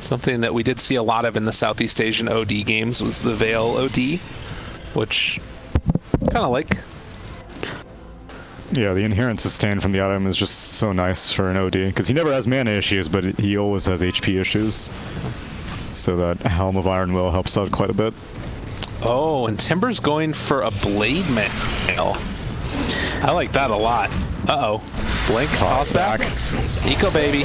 Something that we did see a lot of in the Southeast Asian OD games was the Veil OD, which kind of like. Yeah, the inherent sustain from the item is just so nice for an OD, because he never has mana issues, but he always has HP issues. So that Helm of Iron Will helps out quite a bit. Oh, and Timber's going for a Blade Mail. I like that a lot. Uh-oh. Blink, toss back. Eco baby.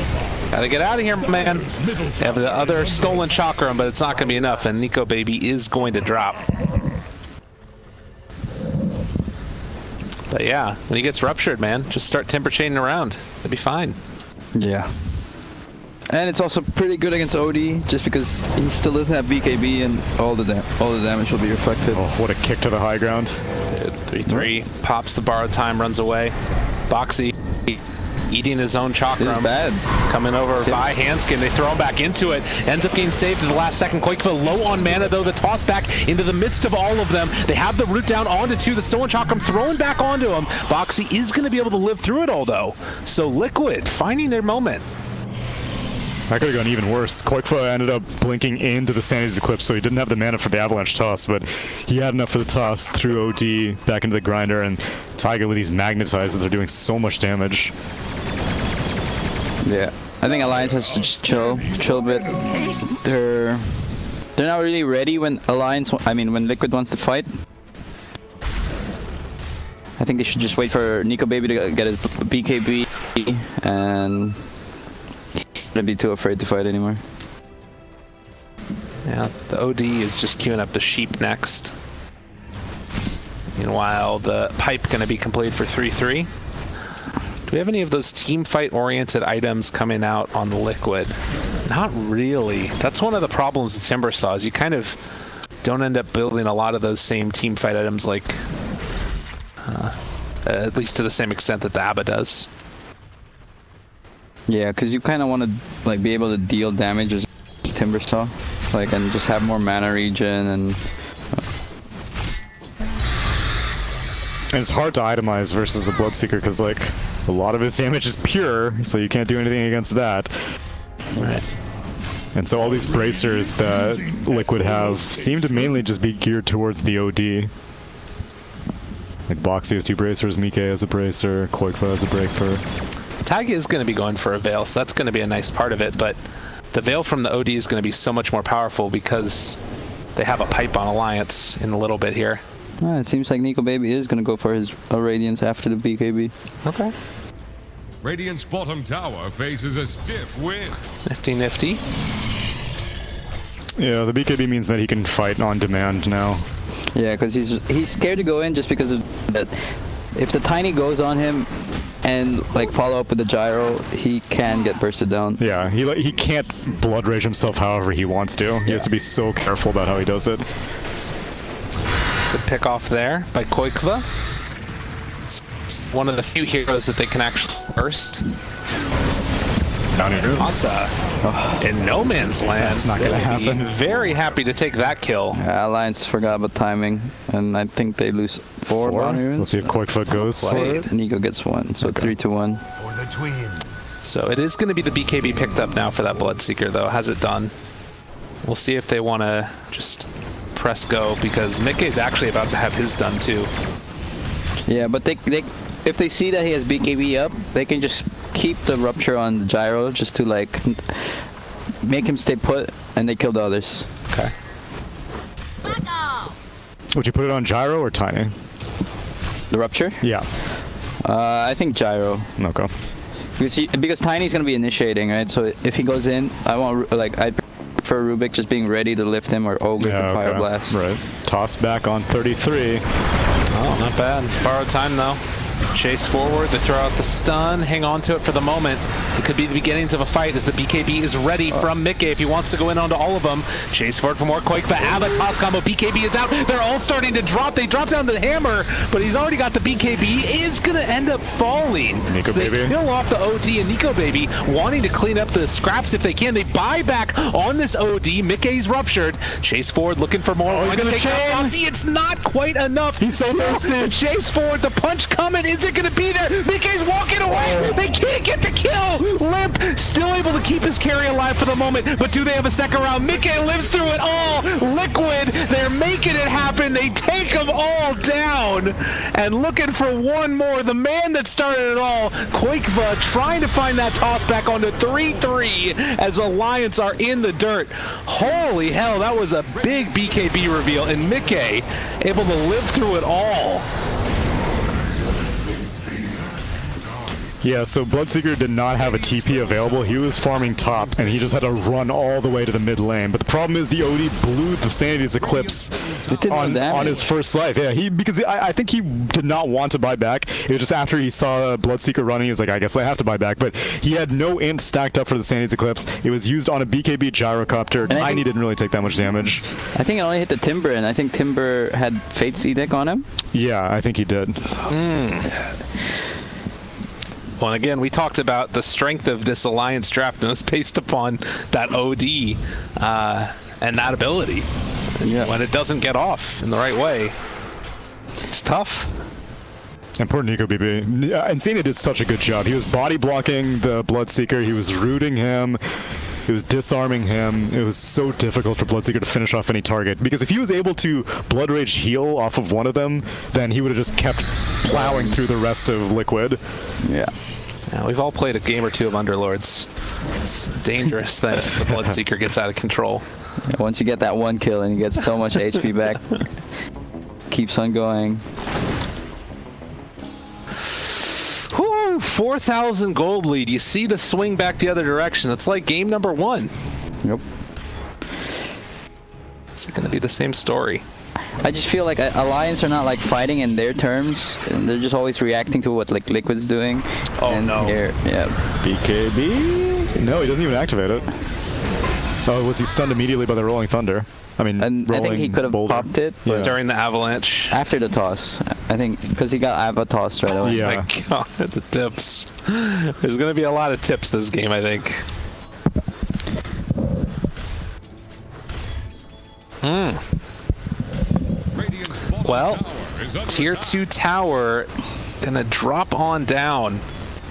Gotta get out of here, man. They have the other stolen chakram, but it's not going to be enough, and Nico Baby is going to drop. But yeah, when he gets ruptured, man, just start Timber chaining around. It'll be fine. Yeah. And it's also pretty good against OD, just because he still doesn't have BKB and all the damage will be reflected. Oh, what a kick to the high ground. 3-3, pops the borrowed time, runs away. Boxy eating his own chakram. This is bad. Coming over by Handskin. They throw him back into it. Ends up getting saved at the last second. Quakeville low on mana, though. The toss back into the midst of all of them. They have the root down onto 2. The stolen chakram thrown back onto him. Boxy is going to be able to live through it all, though. So Liquid finding their moment. That could have gone even worse. Quakefoot ended up blinking into the Sanity's Eclipse, so he didn't have the mana for the Avalanche toss, but he had enough for the toss through OD back into the grinder, and Taiga with these magnetizes are doing so much damage. Yeah, I think Alliance has to just chill a bit. They're not really ready when when Liquid wants to fight. I think they should just wait for Nico Baby to get his BKB and not be too afraid to fight anymore. Yeah, the OD is just queuing up the sheep next. Meanwhile, the pipe going to be complete for 3-3. Do we have any of those team fight oriented items coming out on the liquid? Not really. That's one of the problems with Timber Saw is you kind of don't end up building a lot of those same team fight items like at least to the same extent that the ABBA does. Yeah, because you kind of want to like be able to deal damage as Timber Saw, like, and just have more mana regen and it's hard to itemize versus a Bloodseeker because like a lot of his damage is pure, so you can't do anything against that. Right. And so all these bracers that Liquid have seem to mainly just be geared towards the OD. Like Boxy has 2 bracers, Mike has a bracer, Qualifier has a breaker. Tag is going to be going for a Veil, so that's going to be a nice part of it, but the Veil from the OD is going to be so much more powerful because they have a pipe on Alliance in a little bit here. it seems like Nico Baby is going to go for his Radiance after the BKB. Okay. Radiant's bottom tower faces a stiff wind. Nifty. Yeah, the BKB means that he can fight on demand now. Yeah, because he's scared to go in just because of that. If the Tiny goes on him and like follow up with the gyro, he can get bursted down. Yeah, he can't blood rage himself however he wants to. He has to be so careful about how he does it. Good pick off there by Koikva. One of the few heroes that they can actually burst. Down in rooms. In no man's land. That's not going to happen. Very happy to take that kill. Alliance forgot about timing, and I think they lose 4 bounty runes. Let's see if Koikva goes for it. Nico gets 1, so 3-1. For the twins. So it is going to be the BKB picked up now for that Bloodseeker, though. Has it done? We'll see if they want to just press go, because Mickey's actually about to have his done, too. Yeah, but if they see that he has BKB up, they can just keep the Rupture on the gyro just to like make him stay put, and they kill the others. Okay. Would you put it on gyro or tiny? The Rupture? Yeah. I think gyro. Okay. Because Tiny's gonna be initiating, right? So if he goes in, I prefer Rubik just being ready to lift him, or Ogre to Fire Blast. Right. Toss back on 33. Oh, not bad. Borrowed time, though. Chase forward, they throw out the stun, hang on to it for the moment. It could be the beginnings of a fight as the BKB is ready from Mickey if he wants to go in onto all of them. Chase forward for more Quake, but Abba toss combo, BKB is out. They're all starting to drop. They drop down the hammer, but he's already got the BKB, is going to end up falling. Nico so they Baby. kill off the OD and Nico Baby, wanting to clean up the scraps if they can. They buy back on this OD. Mickey's ruptured. Chase forward looking for more. He's gonna chain. It's not quite enough. He's so thirsty. Chase forward, the punch coming. Is it going to be there? Mickey's walking away. They can't get the kill. Limp still able to keep his carry alive for the moment, but do they have a second round? Mickey lives through it all. Liquid, they're making it happen. They take them all down, and looking for one more. The man that started it all, Koikva, trying to find that toss back onto 3-3 as Alliance are in the dirt. Holy hell, that was a big BKB reveal, and Mickey able to live through it all. Yeah, so Bloodseeker did not have a TP available. He was farming top, and he just had to run all the way to the mid lane. But the problem is the OD blew the Sanity's Eclipse on his first life. Yeah, because I think he did not want to buy back. It was just after he saw Bloodseeker running, he was like, I guess I have to buy back. But he had no int stacked up for the Sanity's Eclipse. It was used on a BKB gyrocopter. Tiny didn't really take that much damage. I think it only hit the Timber, and I think Timber had Fate's Edict on him. Yeah, I think he did. Well, and again, we talked about the strength of this Alliance draft, and it was based upon that OD and that ability. Yeah. When it doesn't get off in the right way, it's tough. And poor Nico BB. Insane did such a good job. He was body blocking the Bloodseeker. He was rooting him. He was disarming him. It was so difficult for Bloodseeker to finish off any target. Because if he was able to Blood Rage heal off of one of them, then he would have just kept plowing through the rest of Liquid. Yeah. Yeah, we've all played a game or two of Underlords. It's dangerous that the Bloodseeker gets out of control. Yeah, once you get that one kill and you get so much HP back, keeps on going. 4,000 gold lead. You see the swing back the other direction. It's like game number 1. Yep. Is it going to be the same story? I just feel like Alliance are not like fighting in their terms, and they're just always reacting to what like Liquid's doing. Oh and no! Here, yeah. BKB? No, he doesn't even activate it. Oh, was he stunned immediately by the Rolling Thunder? I mean, And I think he could have popped it Yeah. During the avalanche. after the toss. I think because he got Ava tossed right away. Yeah. Oh my god, the tips. There's going to be a lot of tips this game, I think. Well, tier 2 tower gonna drop on down.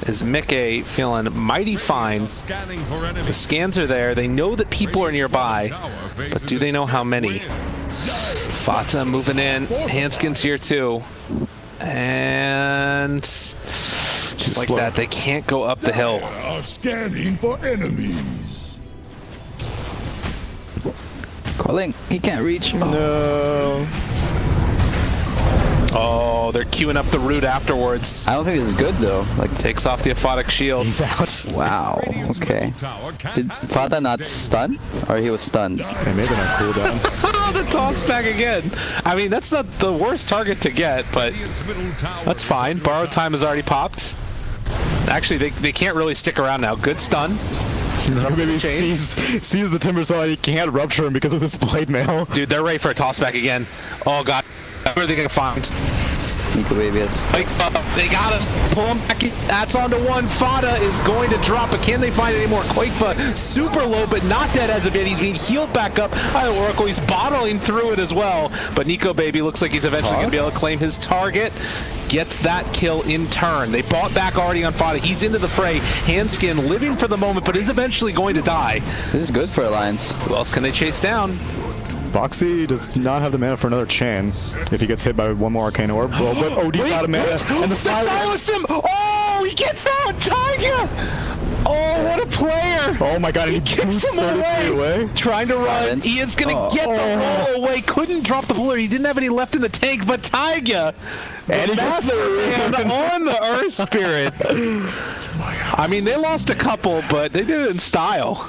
Is Mickey feeling mighty fine? The scans are there. They know that people are nearby, but do they know how many? Fata moving in. Hanskin tier 2. And just like that, they can't go up the hill. Are scanning for enemies. Calling. He can't reach. No. Oh, they're queuing up the route afterwards. I don't think this is good though. Like, Takes off the aphotic shield. He's out. wow. Okay. Did Fata not stun, or he was stunned? It may have been on cooldown. Oh, the toss back again. I mean, that's not the worst target to get, but that's fine. Borrowed time has already popped. Actually, they can't really stick around now. Good stun. Maybe sees the Timbersaw and he can't rupture him because of this blade mail. Dude, they're ready for a toss back again. Oh, God. What are they going to find? Nico Baby has. Like, they got him. Pull him back. That's onto one. Fada is going to drop, but can they find any more? Quakefa super low, but not dead as of yet. He's being healed back up by Oracle. He's bottling through it as well. But Nico Baby looks like he's eventually going to be able to claim his target. Gets that kill in turn. They bought back already on Fada. He's into the fray. Handskin living for the moment, but is eventually going to die. This is good for Alliance. Who else can they chase down? Boxy does not have the mana for another chain if he gets hit by one more arcane orb. Well, but OD's out of mana, and the silence. Him! Oh, he gets out! Tiger! Oh, what a player! Oh my god, he Kicks him 33 away. Trying to run. Silence. He is going to get the roll away. Couldn't drop the bullet. He didn't have any left in the tank, but Taiga, And he gets man on the Earth Spirit. I mean, they lost a couple, but they did it in style.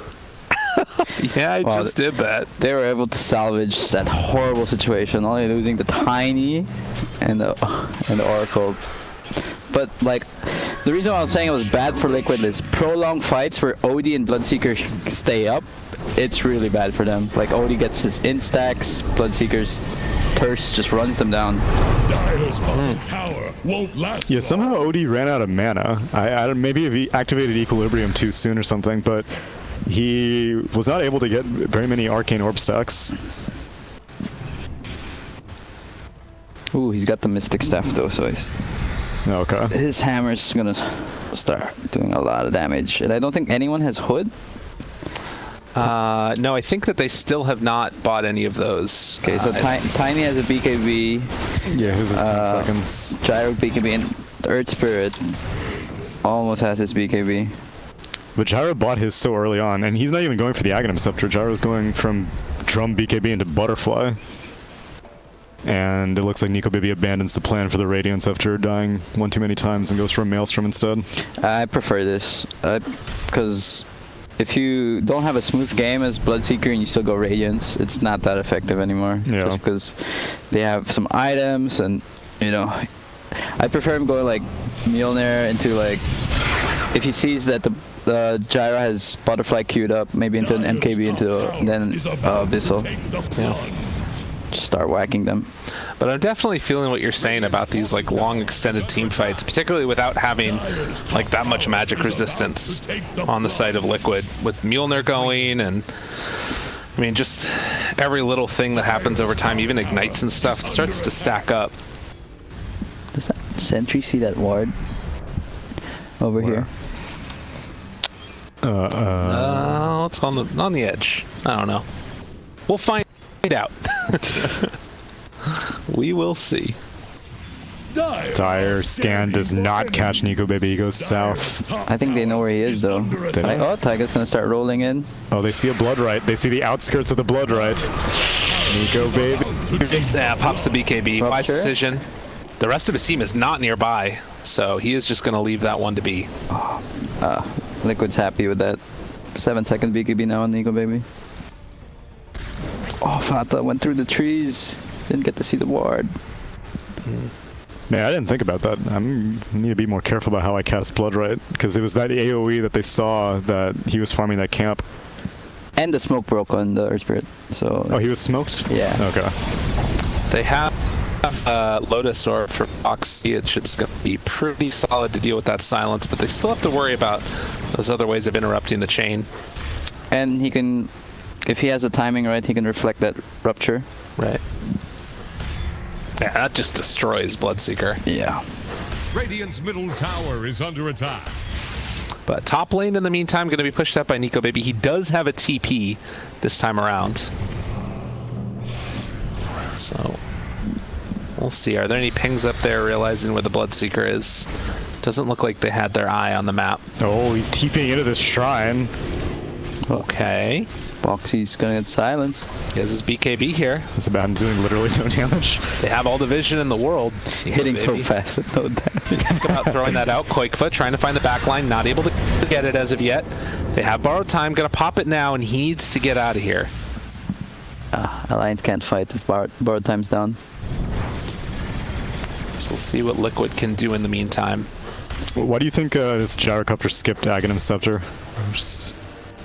Yeah, I just did that. They were able to salvage that horrible situation, only losing the Tiny and the Oracle. But like, the reason why I was saying it was bad for Liquid is prolonged fights where OD and Bloodseeker stay up. It's really bad for them. Like OD gets his instacks, Bloodseeker's thirst just runs them down. Dyer's bottom tower won't last. Yeah, somehow OD ran out of mana. I don't, maybe if he activated Equilibrium too soon or something, but he was not able to get very many arcane orb stacks. Ooh, he's got the Mystic Staff though, so Okay. his hammer's gonna start doing a lot of damage. And I don't think anyone has Hood. No, I think that they still have not bought any of those. Okay, so Tiny has a BKB, Yeah, his is 10 seconds. Gyro BKB, and the Earth Spirit almost has his BKB. But Gyro bought his so early on, and he's not even going for the Aghanim Scepter. Gyro's going from Drum BKB into Butterfly. And it looks like Nico Baby abandons the plan for the Radiance after dying one too many times and goes for a Maelstrom instead. I prefer this, because if you don't have a smooth game as Bloodseeker and you still go Radiance, it's not that effective anymore. Yeah. Just because they have some items, and you know, I prefer him going like Mjolnir into like, if he sees that the Gyro has Butterfly queued up, maybe into an MKB into then Abyssal. Yeah. Just start whacking them. But I'm definitely feeling what you're saying about these like long extended team fights, particularly without having like that much magic resistance on the side of Liquid, with Mjolnir going, and I mean just every little thing that happens over time, even ignites and stuff, it starts to stack up. Does that Sentry see that ward over here? It's on the edge. I don't know. We'll find out. We will see. Dire scan does not catch Nico Baby. He goes south. I think they know where he is though. Oh, Taiga's gonna start rolling in. Oh, they see a Blood Right. They see the outskirts of the Blood Right. Nico Baby. Yeah, pops the BKB. Pop, Wise sure. decision. The rest of his team is not nearby, so he is just going to leave that one to be. Liquid's happy with that. 7-second BKB now on Nico Baby. Oh, Fata went through the trees. Didn't get to see the ward. Man, I didn't think about that. I need to be more careful about how I cast Blood Right, because it was that AoE that they saw that he was farming that camp. And the smoke broke on the Earth Spirit, so... Oh, he was smoked? Yeah. Okay. They have Lotus Orb for Foxy. It's just going to be pretty solid to deal with that silence, but they still have to worry about those other ways of interrupting the chain. And he can, if he has the timing right, he can reflect that rupture. Right. Yeah, that just destroys Bloodseeker. Yeah. Radiant's middle tower is under attack. But top lane in the meantime going to be pushed up by Nico Baby. He does have a TP this time around. So we'll see. Are there any pings up there realizing where the Bloodseeker is? Doesn't look like they had their eye on the map. Oh, he's TPing into this shrine. Okay. Boxy's gonna get silence. He has his BKB here. That's about him doing literally no damage. They have all the vision in the world. Hitting so fast with no damage. Think about throwing that out. Quakefoot trying to find the backline, not able to get it as of yet. They have borrowed time, gonna pop it now, and he needs to get out of here. Alliance can't fight if borrowed time's down. So we'll see what Liquid can do in the meantime. Why do you think this Gyrocopter skipped Aghanim Scepter? I'm just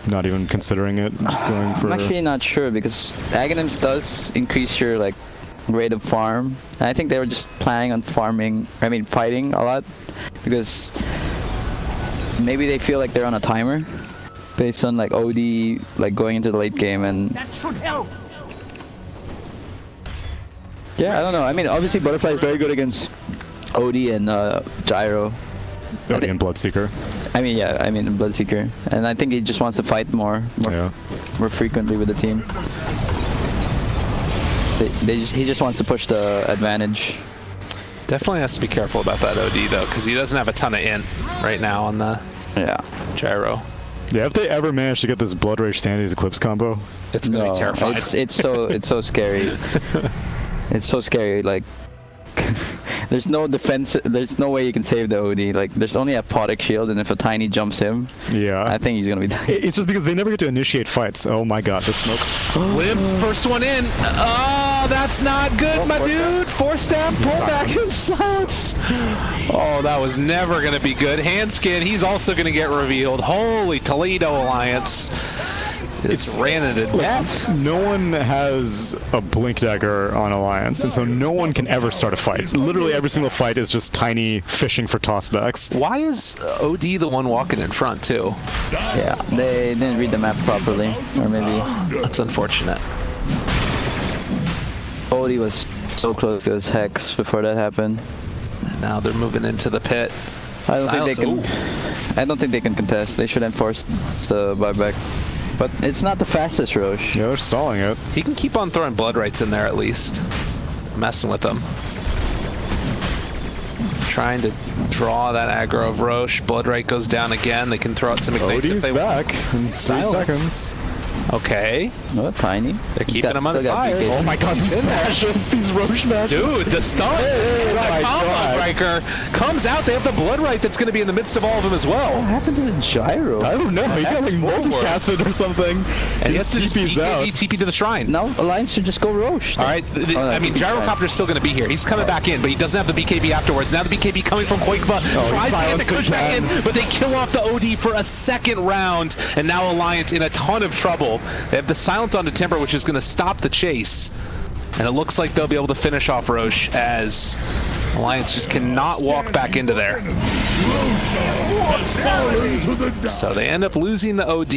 not even considering it. Just going for... I'm actually not sure, because Aghanims does increase your like rate of farm. And I think they were just planning on fighting a lot, because maybe they feel like they're on a timer based on like OD like going into the late game. And That should help. yeah, I don't know. I mean, obviously Butterfly is very good against OD and Gyro. OD and Bloodseeker. I mean, yeah, I mean Bloodseeker, and I think he just wants to fight more frequently with the team. He just wants to push the advantage. Definitely has to be careful about that OD though, because he doesn't have a ton of int right now on the Gyro. Yeah, if they ever manage to get this Blood Rage Sanity's Eclipse combo, it's gonna be terrifying. It's so scary. It's so scary. Like, there's no defense. There's no way you can save the OD. Like, there's only a Podic shield, and if a Tiny jumps him, I think he's gonna be dead. It's just because they never get to initiate fights. Oh my god, the smoke. Limp, first one in. Oh, that's not good, my dude. Force stab, pull back in silence. Oh, that was never gonna be good. Handskin, he's also gonna get revealed. Holy Toledo Alliance. It's ran into death. No one has a Blink Dagger on Alliance, and so no one can ever start a fight. Literally every single fight is just Tiny fishing for tossbacks. Why is OD the one walking in front, too? Yeah, they didn't read the map properly, or maybe... That's unfortunate. OD was so close to his Hex before that happened. And now they're moving into the pit. I don't think they can contest. They should enforce the buyback. But it's not the fastest Roche. Yeah, they're stalling it. He can keep on throwing Blood Rights in there at least. Messing with them. Trying to draw that aggro of Roche. Blood Right goes down again. They can throw out some ignites if they back want. in 3 seconds. Okay. Oh, Tiny. They're keeping him on fire. Oh my god, these mashes, these Roche mashes. Dude, the stun! That combo breaker comes out. They have the Blood Right that's going to be in the midst of all of them as well. What happened to the Gyro? I don't know. He got like multicasted or something. And he has to TP's out. TP to the shrine. No, Alliance should just go Roche. All right. I mean, Gyrocopter's still going to be here. He's coming back in, but he doesn't have the BKB afterwards. Now the BKB coming from Quakefoot. Tries to get the push back in, but they kill off the OD for a second round. And now Alliance in a ton of trouble. They have the silence onto Timber, which is going to stop the chase. And it looks like they'll be able to finish off Roche as Alliance just cannot walk back into there. So they end up losing the OD.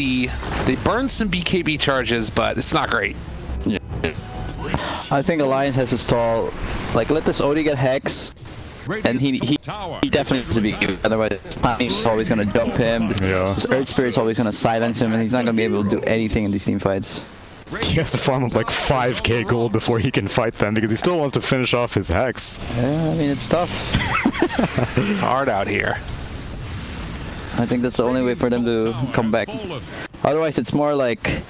They burn some BKB charges, but it's not great. Yeah. I think Alliance has to stall. Like, let this OD get Hex. And he definitely needs to be good. Otherwise, Tiny's always going to jump him. This Earth Spirit's always going to silence him, and he's not going to be able to do anything in these team fights. He has to farm up like 5k gold before he can fight them, because he still wants to finish off his Hex. Yeah, I mean, it's tough. It's hard out here. I think that's the only way for them to come back. Otherwise, it's more like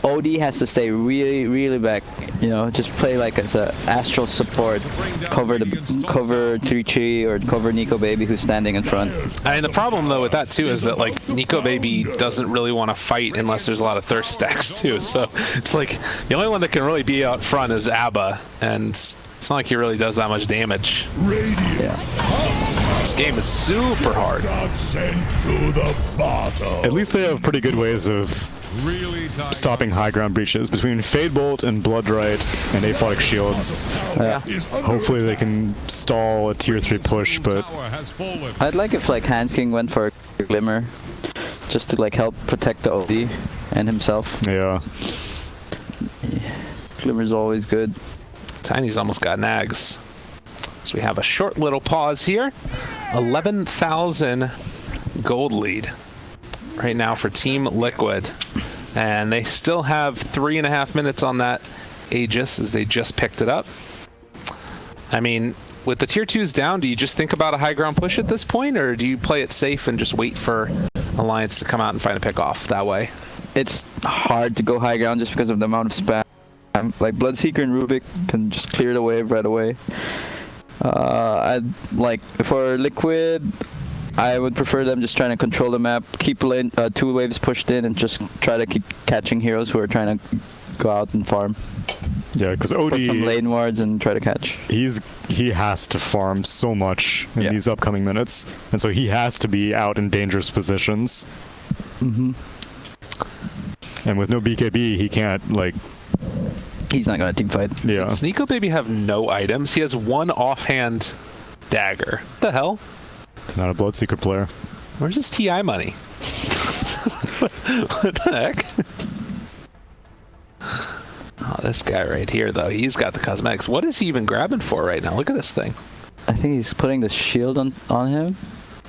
OD has to stay really, really back. You know, just play like as a astral support, cover 3-3 or cover Nico Baby who's standing in front. I mean, the problem though with that too is that like Nico Baby doesn't really want to fight unless there's a lot of thirst stacks too. So it's like the only one that can really be out front is Abba, and it's not like he really does that much damage. Yeah. This game is super hard. At least they have pretty good ways of stopping high ground breaches between Fade Bolt and Bloodright and Aphotic Shields. Yeah. Hopefully they can stall a tier 3 push, but I'd like if like Hans King went for a Glimmer, just to like help protect the OD and himself. yeah. Glimmer's always good. Tiny's almost got nags. So we have a short little pause here. 11,000 gold lead right now for Team Liquid. And they still have 3.5 minutes on that Aegis as they just picked it up. I mean, with the tier 2s down, do you just think about a high ground push at this point, or do you play it safe and just wait for Alliance to come out and find a pick off that way? It's hard to go high ground just because of the amount of spam. Like Bloodseeker and Rubik can just clear the wave right away. I'd like for Liquid, I would prefer them just trying to control the map, keep lane, 2 waves pushed in, and just try to keep catching heroes who are trying to go out and farm. Yeah, because OD, put some lane wards and try to catch. he has to farm so much in these upcoming minutes, and so he has to be out in dangerous positions. And with no BKB, he can't like. He's not gonna team fight. Yeah. Does Nico Baby have no items? He has one offhand dagger. What the hell? It's not a Bloodseeker player. Where's his TI money? What the heck? Oh, this guy right here, though, he's got the cosmetics. What is he even grabbing for right now? Look at this thing. I think he's putting the shield on him.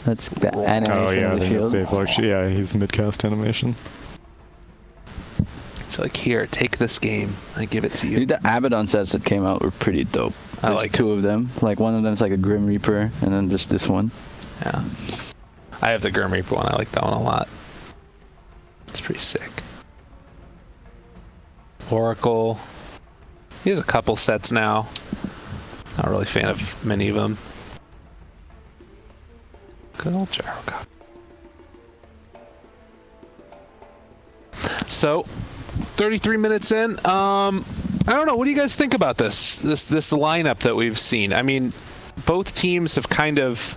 That's the animation of the shield. Yeah, he's mid-cast animation. It's like, here, take this game. I give it to you. Dude, the Abaddon sets that came out were pretty dope. There's like 2 of them. Like one of them's like a Grim Reaper, and then just this one. Yeah. I have the Grim Reaper one. I like that one a lot. It's pretty sick. Oracle. He has a couple sets now. Not really a fan of many of them. Good old gyro cop. So, 33 minutes in. I don't know. What do you guys think about this lineup that we've seen? I mean, both teams have kind of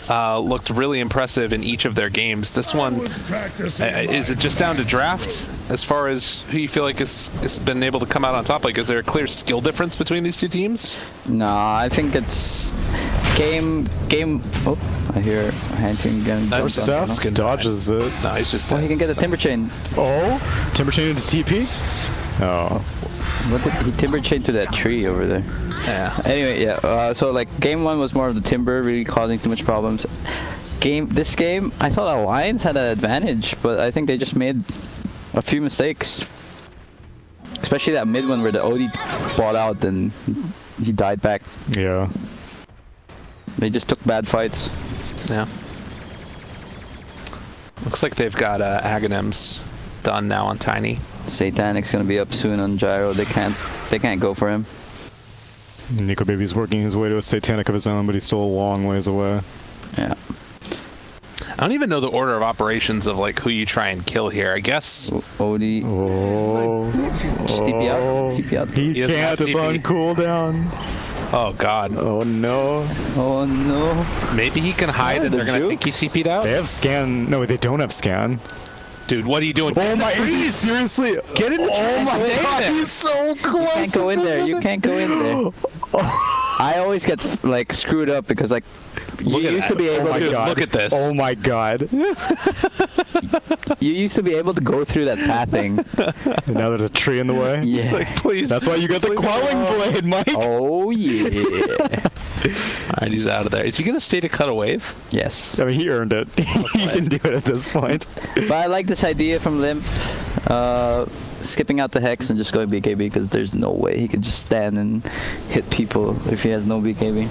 looked really impressive in each of their games. This one, is it just down to drafts as far as who you feel like has been able to come out on top? Like, is there a clear skill difference between these two teams? No, I think it's game. Oh, I hear Hansen again. Dodges it. No, he's just. Oh, he can get a Timber Chain. Oh, Timber Chain into TP. Oh. What did he Timber Chain to that tree over there? Yeah. Anyway, yeah. So like game 1 was more of the Timber, really causing too much problems. This game, I thought Alliance had an advantage, but I think they just made a few mistakes. Especially that mid one where the OD bought out and he died back. Yeah. They just took bad fights. Yeah. Looks like they've got Aghanims done now on Tiny. Satanic's gonna be up soon on Gyro. They can't go for him. Nico Baby's working his way to a Satanic of his own, but he's still a long ways away. Yeah. I don't even know the order of operations of like who you try and kill here. I guess OD. Oh. Just TP out. TP out. He doesn't have can't. It's TP. on cooldown. Oh god. Oh no. Oh no. Maybe he can hide and they're gonna think he TP'd out. They have scan. No, they don't have scan. Dude, what are you doing? Oh my! Seriously? Get in the Oh my Stay god! there. He's so close. You can't go in there. You can't go in there. I always get like screwed up because like you used to be able my to god. Look at this. Oh my god! you used to be able to go through that pathing. And now there's a tree in the way. Yeah. Like, please. That's why you got the quelling blade, Mike. Oh yeah. Alright, he's out of there. Is he gonna stay to cut a wave? Yes. I mean, he earned it. He can do it at this point. But I like this idea from Limp. Skipping out the Hex and just going BKB because there's no way he can just stand and hit people if he has no BKB.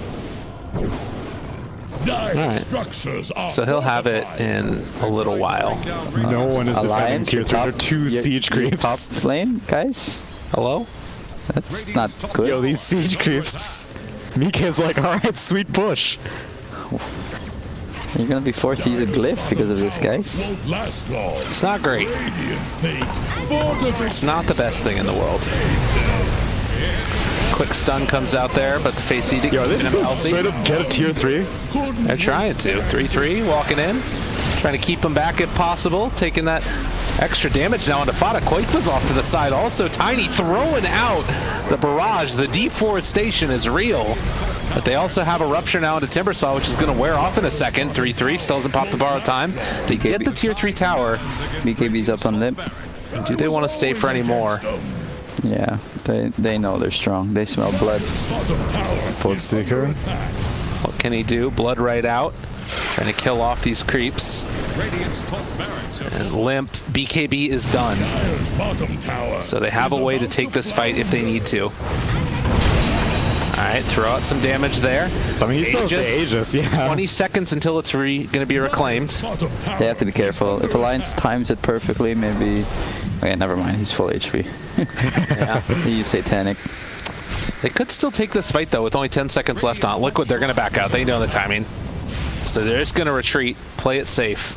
Dire structures are So he'll have it in a little while. No one is defending Alliance, tier 3. There are top- 2 siege your creeps. top lane, guys. Hello? That's not good. Yo, these siege creeps. Mika's like, alright, sweet push. You're gonna be forced to use a glyph because of this, guys. won't last long. It's not great. Radiant fate for the It's not the best thing in the world. Quick stun comes out there, but the Fate's Edict Yo, keeping him they healthy. straight up get a tier 3. They're trying to. 3-3, walking in. Trying to keep him back if possible. Taking that extra damage now onto Fada. Quake was off to the side. Also, Tiny throwing out the barrage. The deforestation is real. But they also have a rupture now into Timbersaw, which is going to wear off in a second. 3-3, still doesn't pop the borrowed time. They get the tier 3 tower. BKB's up on lip. Do they want to stay for any more? Yeah, they know they're strong. They smell blood. Bloodseeker. What can he do? Blood right out. Trying to kill off these creeps. Radiant's top barracks have And Limp, BKB is done. bottom tower. So they have a way to take this fight if they need to. Alright, throw out some damage there. I mean, he still has the Aegis, yeah. 20 seconds until it's going to be reclaimed. Bottom tower. They have to be careful. If Alliance times it perfectly, maybe... Okay, never mind. He's full HP. Yeah. He used Satanic. They could still take this fight, though, with only 10 seconds left on it. Look what they're going to back out. They know the timing. So they're just going to retreat, play it safe.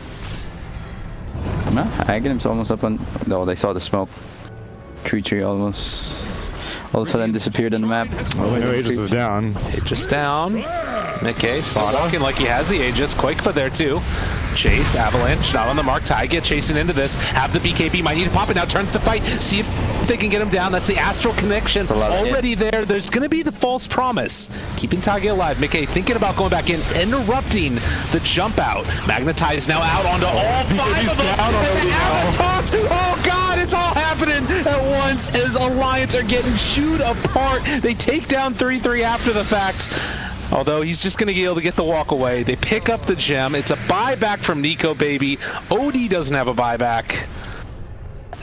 No, Aghanim's almost up on... No, they saw the smoke. Tree almost... All of a sudden disappeared on the map. Well, they know Aegis is down. Aegis down. Mickey still walking like he has the Aegis. Quakefa there too. Chase, Avalanche, not on the mark. Taiga chasing into this. Have the BKB. Might need to pop it now. Turns to fight. See if they can get him down. That's the Astral Connection. Already there. There's going to be the false promise. Keeping Taiga alive. Mickey thinking about going back in. Interrupting the jump out. Magnetize now out onto all 5 of them. And the Avatos. Oh God, it's all happening at once as Alliance are getting chewed apart. They take down 3-3 after the fact. Although he's just going to be able to get the walk away. They pick up the gem. It's a buyback from Nico, baby. OD doesn't have a buyback.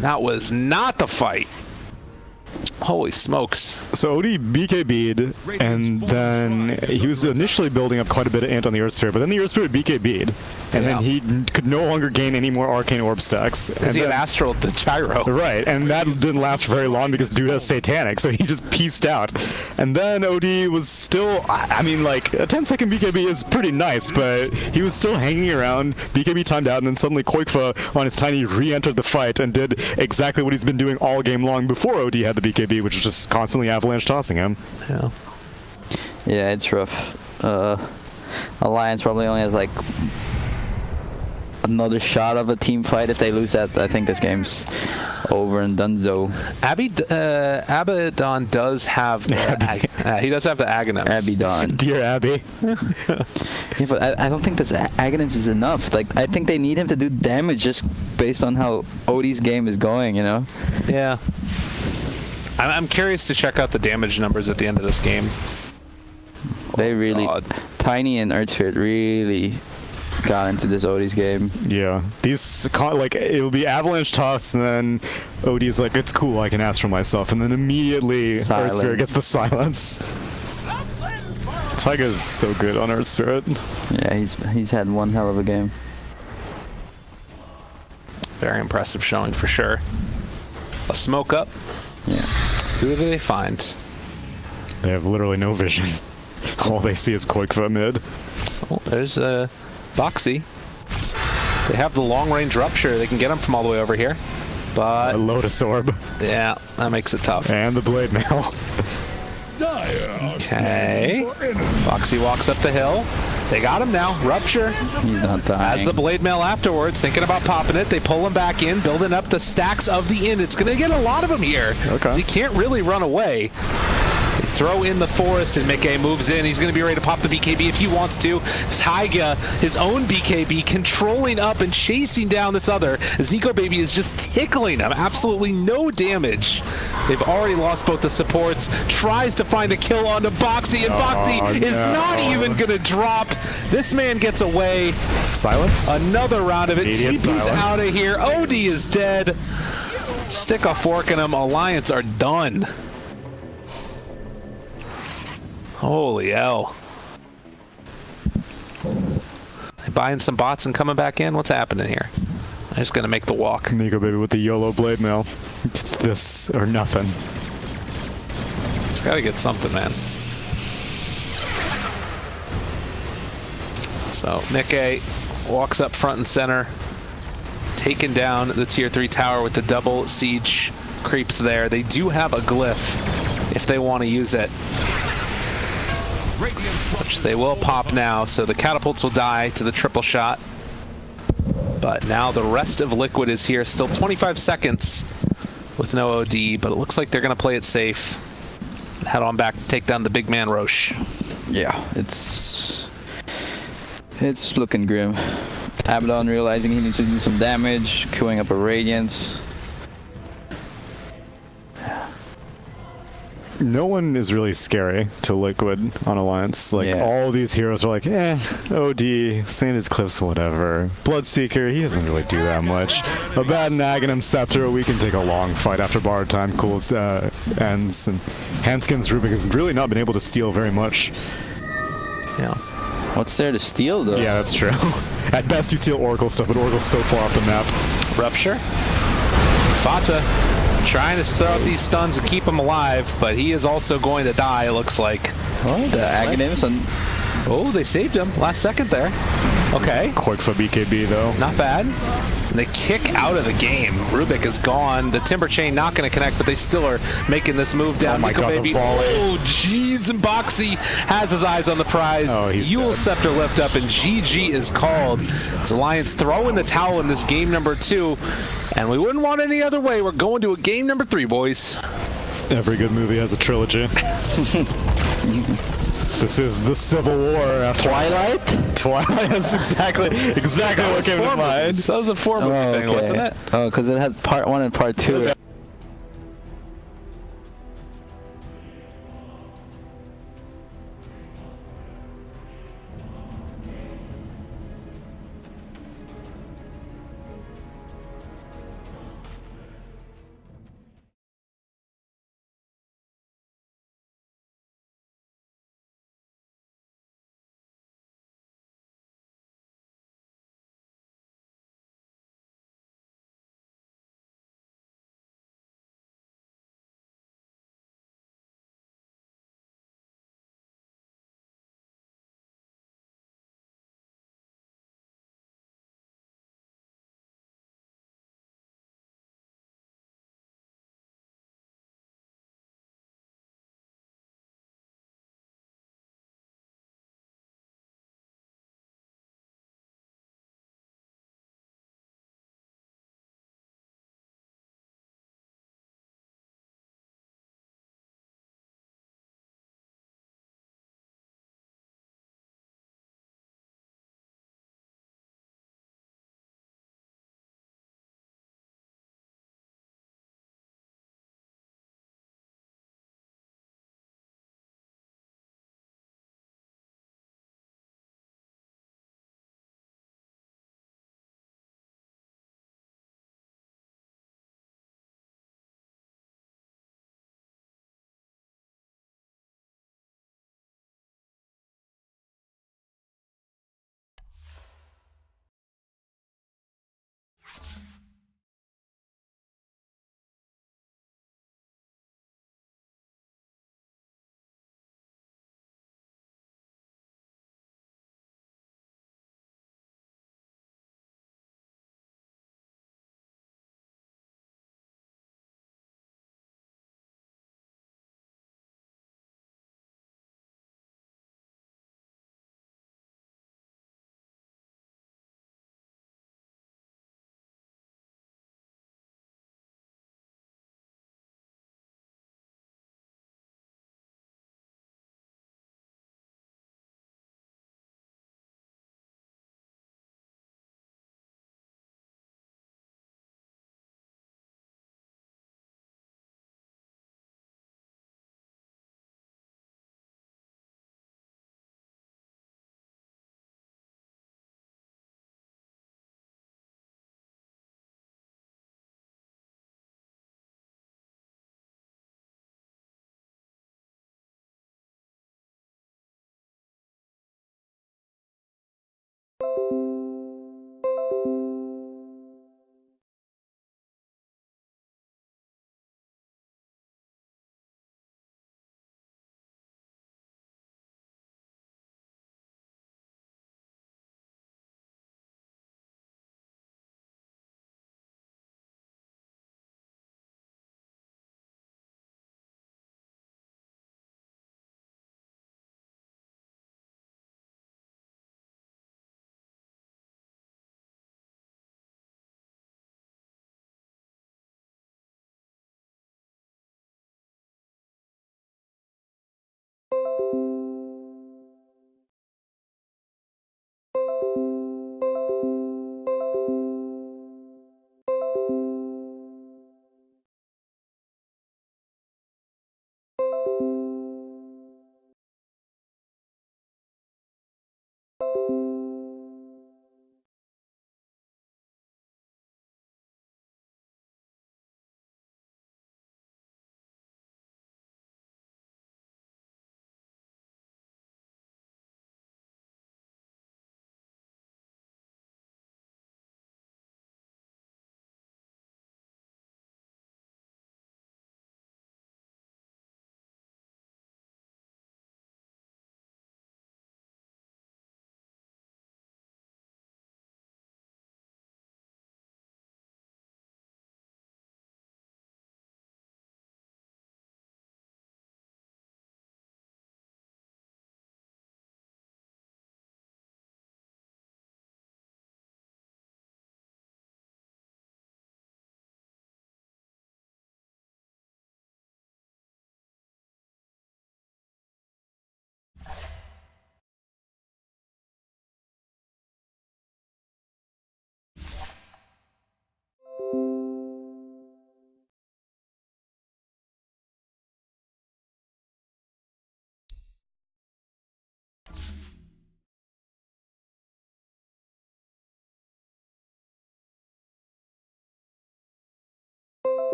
That was not the fight. Holy smokes. So OD BKB'd, and then he was initially building up quite a bit of ant on the Earth Sphere, but then the Earth Sphere BKB'd, and then he could no longer gain any more Arcane Orb stacks. Because he had Astral the Gyro. Right, and that didn't last very long because dude has Satanic, so he just pieced out. And then OD was still, I mean, like, a 10-second BKB is pretty nice, but he was still hanging around. BKB timed out, and then suddenly Quakefa on his Tiny re-entered the fight and did exactly what he's been doing all game long before OD had the BKB, which is just constantly avalanche tossing him. Yeah, it's rough. Alliance probably only has like another shot of a team fight. If they lose that, I think this game's over and donezo. Abaddon does have he does have the Aghanim's. Abaddon. Dear Abby. Yeah, but I don't think this Aghanim's is enough. Like, I think they need him to do damage just based on how OD's game is going, you know? Yeah. I'm curious to check out the damage numbers at the end of this game. They really... Tiny and Earthsphere really got into this OD's game. Yeah. These, like, it will be avalanche toss, and then OD's like, it's cool, I can Astral myself, and then immediately Silence. Earth Spirit gets the silence. Taiga's so good on Earth Spirit. Yeah, he's had one hell of a game. Very impressive showing for sure. A smoke up. Yeah. Who do they find? They have literally no vision. All they see is Quakefa mid. Oh, there's Boxy. They have the long-range rupture. They can get him from all the way over here. But A Lotus Orb. yeah, that makes it tough. And the Blade Mail. Okay. Boxy walks up the hill. They got him now. Rupture. He's not dying. As the blade mail afterwards, thinking about popping it, they pull him back in, building up the stacks of the inn. It's going to get a lot of them here. Okay. He can't really run away. They throw in the forest, and Mickey moves in. He's going to be ready to pop the BKB if he wants to. Taiga, his own BKB, controlling up and chasing down this other, as Nico Baby is just tickling him. Absolutely no damage. They've already lost both the supports. Tries to find a kill onto Boxy, and Boxy is not even going to drop. This man gets away. Silence. Another round of it. Idiot TP's silence. out of here. OD is dead. Stick a fork in him. Alliance are done. Holy hell. buying some bots and coming back in? What's happening here? I'm just gonna make the walk. Nico baby with the YOLO blade mail. It's this or nothing. Just gotta get something, man. So Nikke walks up front and center, taking down the tier 3 tower with the double siege creeps there. They do have a glyph if they want to use it, which they will pop now, so the catapults will die to the triple shot. But now the rest of Liquid is here, still 25 seconds with no OD, but it looks like they're going to play it safe. Head on back to take down the big man Roche. Yeah, it's looking grim. Abaddon realizing he needs to do some damage, queuing up a Radiance. No one is really scary to Liquid on Alliance. Like, all these heroes are like, OD, Sandy's Cliffs, whatever. Bloodseeker, he doesn't really do that much. Abaddon, Aghanim, Scepter, we can take a long fight after bar time ends. And Hanskin's Rubik has really not been able to steal very much. Yeah. What's there to steal, though? Yeah, that's true. At best, you steal Oracle stuff, but Oracle's so far off the map. Rupture. Fata trying to throw out these stuns and keep him alive, but he is also going to die, it looks like. Oh, the Aghanims on... Oh, they saved him. Last second there. Okay. Quick for BKB, though. Not bad. And they kick out of the game. Rubik is gone. The Timber Chain not going to connect, but they still are making this move down. Oh my God, baby. Oh, jeez. And Boxy has his eyes on the prize. Oh, he's Yule dead. Scepter lift up, and GG is called. It's Alliance throwing the towel in this game number 2. And we wouldn't want any other way. We're going to a game number 3, boys. Every good movie has a trilogy. This is the Civil War after Twilight? Twilight. That's exactly what came to mind. That was a 4-movie thing, wasn't it? Oh, because it has part 1 and part 2.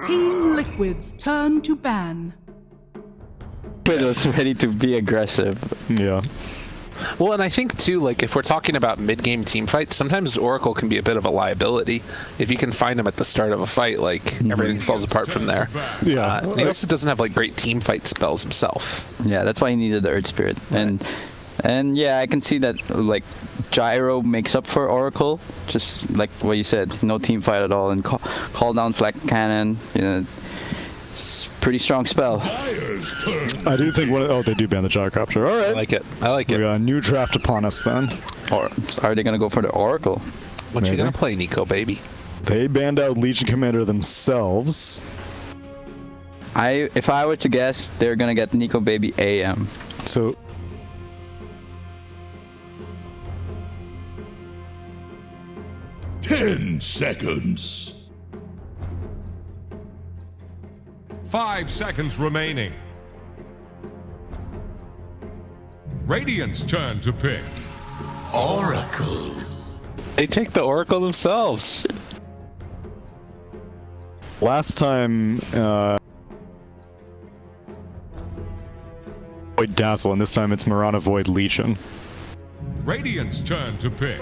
Team Liquid's turn to ban. Liquid was ready to be aggressive. Yeah. Well, and I think too, like if we're talking about mid-game team fights, sometimes Oracle can be a bit of a liability. If you can find him at the start of a fight, like everything falls apart from there. Yeah. And he also doesn't have like great team fight spells himself. Yeah, that's why he needed the Earth Spirit. Right. And yeah, I can see that like Gyro makes up for Oracle, just like what you said, no team fight at all, and call down Flak Cannon. You know, it's pretty strong spell. I do think oh, they do ban the gyrocopter. All right. I like it. I like We it. got a new draft upon us then. Or are they gonna go for the Oracle? What you Maybe. gonna play, Nico, baby? They banned out Legion Commander themselves. If I were to guess, they're gonna get Nico Baby AM. So 10 seconds. 5 seconds remaining. Radiant's turn to pick. Oracle. They take the Oracle themselves. last time, Void Dazzle, and this time it's Mirana Void Legion. Radiant's turn to pick.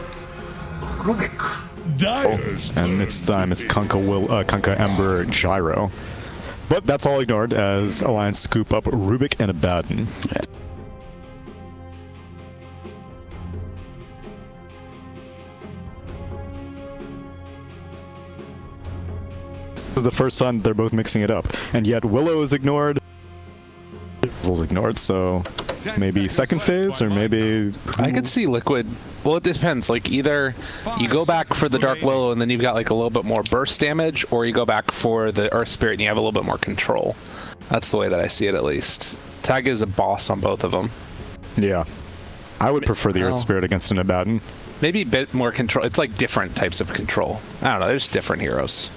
Dyer's And this time it's Kunkka Ember Gyro. But that's all ignored as Alliance scoop up Rubik and Abaddon. This is the first time they're both mixing it up. And yet Willow is ignored. Dazzle's ignored, so maybe second phase or maybe... I could see Liquid. Well, it depends. Like, either you go back for the Dark Willow and then you've got like a little bit more burst damage, or you go back for the Earth Spirit and you have a little bit more control. That's the way that I see it, at least. Tag is a boss on both of them. Yeah. I would prefer the Earth Well, Spirit against an Abaddon. Maybe a bit more control. It's like different types of control. I don't know. There's different heroes.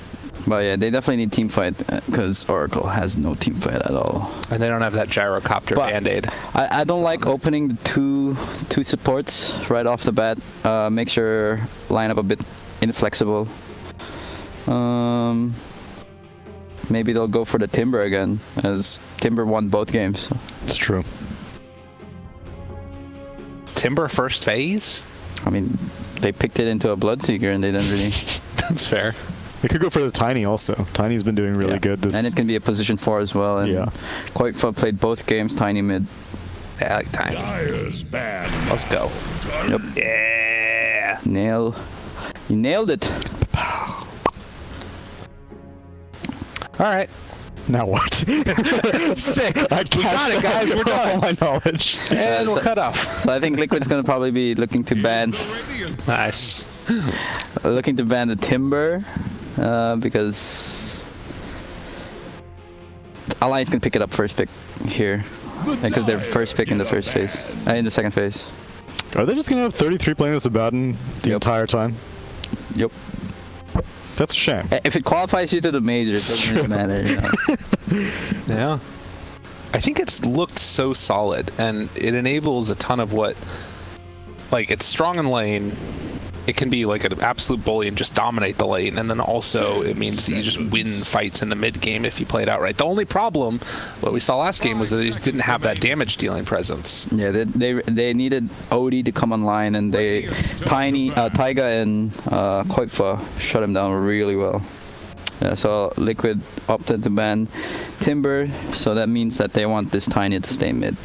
But yeah, they definitely need team fight because Oracle has no team fight at all. And they don't have that gyrocopter But band-aid. I don't like opening the two supports right off the bat. Makes your lineup a bit inflexible. Maybe they'll go for the Timber again, as Timber won both games. It's true. Timber first phase? I mean, they picked it into a Bloodseeker and they didn't really... That's fair. They could go for the Tiny also. Tiny's been doing really good this... And it can be a position 4 as well. And Yeah. Qualifier played both games Tiny mid. Yeah, I like Tiny. Dyer's bad. Let's go. Yep. Yeah. You nailed it. All right. Now what? Sick. I We got it, guys. We're all done. my knowledge. And we're cut off. So I think Liquid's gonna probably be looking to ban Nice. the Timber because Alliance can pick it up first pick here because they're first pick in the first phase, in the second phase. Are they just going to have 33 playing this Abaddon the Yep. entire time? Yep. That's a shame. If it qualifies you to the major, it doesn't really matter. You know? Yeah. I think it's looked so solid, and it enables a ton of what... Like, it's strong in lane. It can be like an absolute bully and just dominate the lane, and then also it means that you just win fights in the mid game if you play it outright. The only problem, what we saw last game, was that it didn't have that damage dealing presence. Yeah, they needed OD to come online, and Taiga and Qualifier shut him down really well. Yeah, so Liquid opted to ban Timber, so that means that they want this Tiny to stay mid.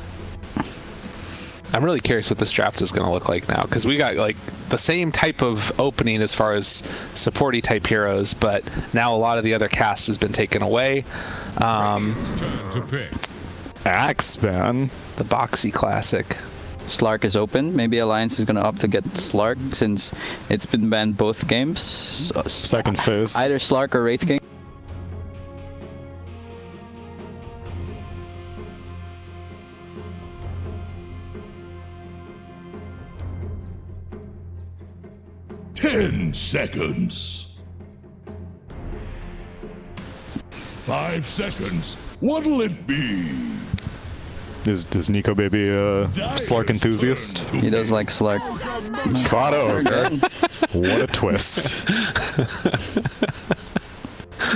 I'm really curious what this draft is going to look like now, because we got like the same type of opening as far as supporty type heroes, but now a lot of the other cast has been taken away. Radiant's turn to pick. Axeman. The Boxy Classic. Slark is open. Maybe Alliance is going to opt to get Slark since it's been banned both games. So, Second phase. either Slark or Wraith King. Ten seconds. 5 seconds. What'll it be? Is Nico Baby a Slark enthusiast? He does like Slark. Caught Ogre. What a twist.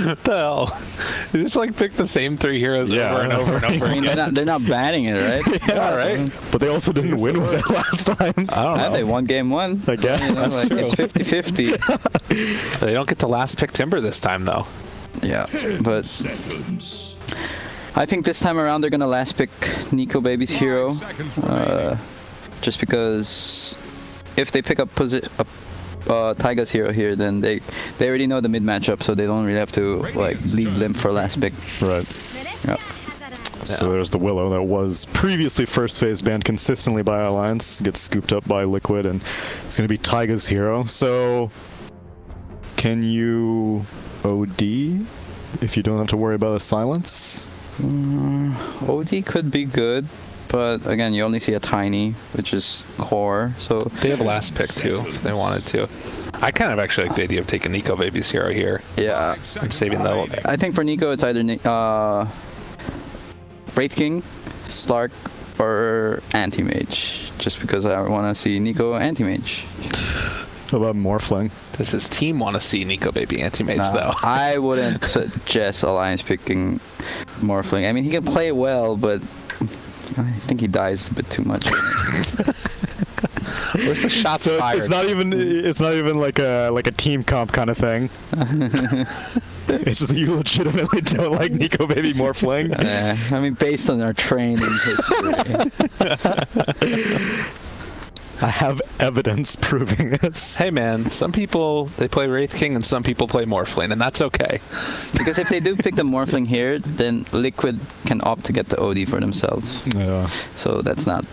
What the hell? You just like pick the same 3 heroes over and over and over I mean, again. they're not banning it, right? Yeah, right. But they also didn't win with it last time. I don't know. They won game 1. I guess. You know, That's like, true. it's 50-50. They don't get to last pick Timber this time, though. Yeah, but Seconds. I think this time around they're gonna last pick Nico Baby's hero, just because if they pick up Taiga's hero here, then they already know the mid matchup, so they don't really have to like leave Limp for last pick. Right. Yep. So there's the Willow that was previously first phase banned consistently by Alliance, gets scooped up by Liquid, and it's going to be Taiga's hero. So can you OD if you don't have to worry about a silence? OD could be good, but again, you only see a tiny, which is core. So They have last pick, too, if they wanted to. I kind of actually like the idea of taking Nico Baby's hero here yeah, and saving the... I think for Nico it's either Wraith King, Slark, or Anti-Mage, just because I want to see Nico Anti-Mage. How about Morphling? Does his team want to see Nico Baby anti-mage, though? I wouldn't suggest Alliance picking Morphling. I mean, he can play well, but I think he dies a bit too much. Where's the shots So fired? it's not even like a team comp kind of thing. It's just you legitimately don't like Nico Baby Morphling. I mean, based on our training history. I have evidence proving this. Hey, man, some people, they play Wraith King and some people play Morphling, and that's okay. Because if they do pick the Morphling here, then Liquid can opt to get the OD for themselves. Yeah. So that's not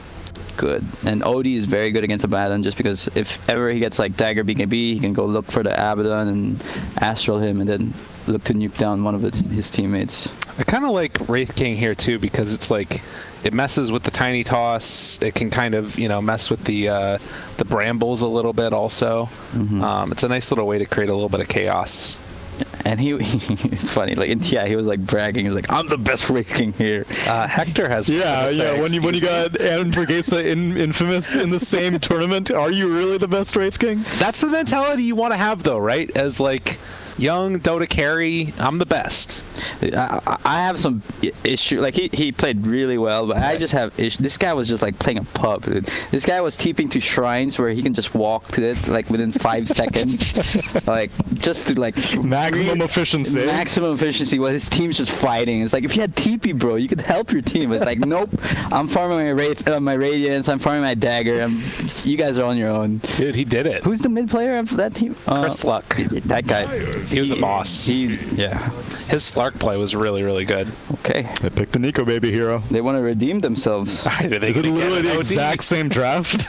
good. And OD is very good against Abaddon, just because if ever he gets like Dagger BKB, he can go look for the Abaddon and Astral him and then look to nuke down one of his teammates. I kind of like Wraith King here, too, because it's like, it messes with the tiny toss. It can kind of, mess with the brambles a little bit also. Mm-hmm. It's a nice little way to create a little bit of chaos. And it's funny, he was like bragging. He's like, I'm the best Wraith King here. Hector has... Yeah. When you got Aaron Vergesa Infamous in the same tournament, are you really the best Wraith King? That's the mentality you want to have, though, right? As like... young Dota carry, I'm the best. I have some issue. Like he played really well, but I just have issue. This guy was just like playing a pub, dude. This guy was TPing to shrines where he can just walk to it like within 5 seconds, like just to like Maximum efficiency. Maximum efficiency. While his team's just fighting. It's like if you had TP, bro, you could help your team. It's like nope. I'm farming my Radiance. I'm farming my Dagger. You guys are on your own. Dude, he did it. Who's the mid player of that team? Chris Luck. That guy. He was a boss. His Slark play was really, really good. Okay. They picked the Nico Baby hero. They want to redeem themselves. All right, Is it literally the exact same draft?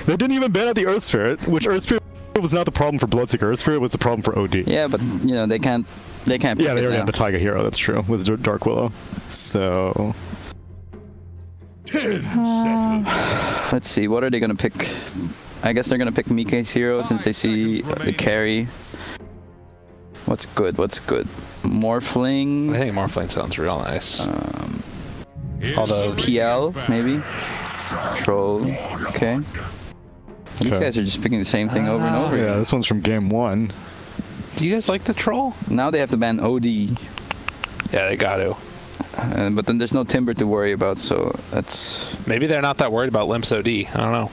They didn't even ban out the Earth Spirit, which Earth Spirit was not the problem for Bloodseeker. Earth Spirit was the problem for OD. Yeah, but they can't. They can't. Yeah, they already have the Taiga hero. That's true with Dark Willow. So 10 seconds. Let's see. What are they gonna pick? I guess they're gonna pick Mike's hero since they see the carry. What's good? Morphling. I think Morphling sounds real nice. Although PL maybe. Troll. Okay. These guys are just picking the same thing over and over. yeah, again. this one's from game 1. do you guys like the troll? Now they have to ban OD. Yeah, they got to. But then there's no Timber to worry about, so that's. Maybe they're not that worried about Limp's OD. I don't know.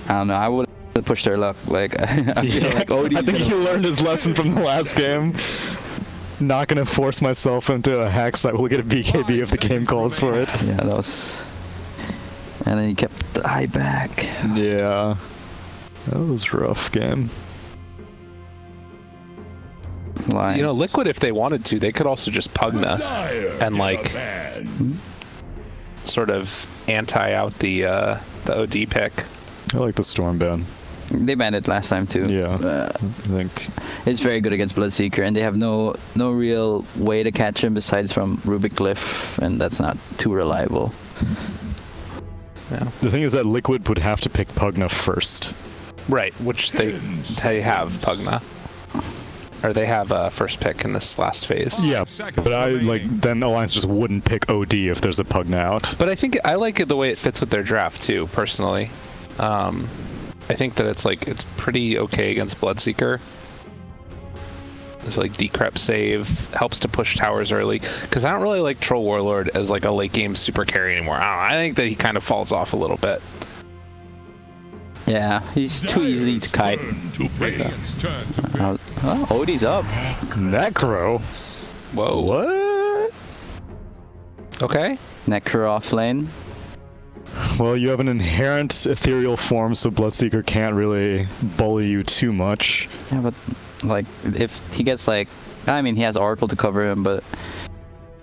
I don't know. I would push their luck. Like I feel like OD. I think he learned his lesson from the last game. Not gonna force myself into a hex. I will get a BKB if the game calls for it. Yeah, that was. And then he kept the eye back. Yeah, that was a rough game. Lions. Liquid, if they wanted to, they could also just Pugna and like sort of anti-out the OD pick. I like the Storm ban. They banned it last time too. Yeah, I think It's very good against Bloodseeker, and they have no real way to catch him besides from Rubik Glyph, and that's not too reliable. the thing is that Liquid would have to pick Pugna first. Right, which they have Pugna. Or they have a first pick in this last phase. Yeah, but then Alliance just wouldn't pick OD if there's a Pugna out. But I think I like it the way it fits with their draft too, personally. I think that it's pretty okay against Bloodseeker. like decrep save, helps to push towers early. Because I don't really like Troll Warlord as like a late game super carry anymore. I think that he kind of falls off a little bit. Yeah, he's too easy to kite. Radiant's turn to Oh, Odie's up. Necro. Whoa. What? Necro Okay. off lane. Well, you have an inherent ethereal form, so Bloodseeker can't really bully you too much. Yeah, but like if he gets like, I mean, he has Oracle to cover him, but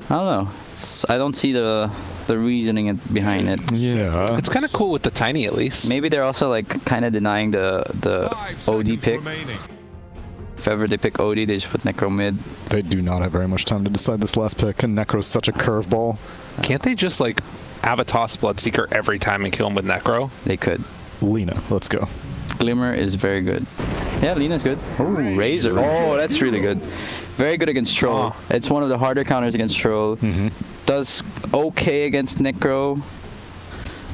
I don't know. I don't see the reasoning behind it. Yeah. It's kind of cool with the tiny, at least. Maybe they're also like kind of denying the 5 OD seconds pick. remaining. If ever they pick OD, they just put Necro mid. They do not have very much time to decide this last pick, and Necro's such a curveball. Can't they just like Avatos Bloodseeker every time and kill him with Necro? They could. Lena, let's go. Glimmer is very good. Yeah, Lena's good. Oh, Razor. Oh, that's really good. Very good against Troll. Oh. It's one of the harder counters against Troll. Does okay against Necro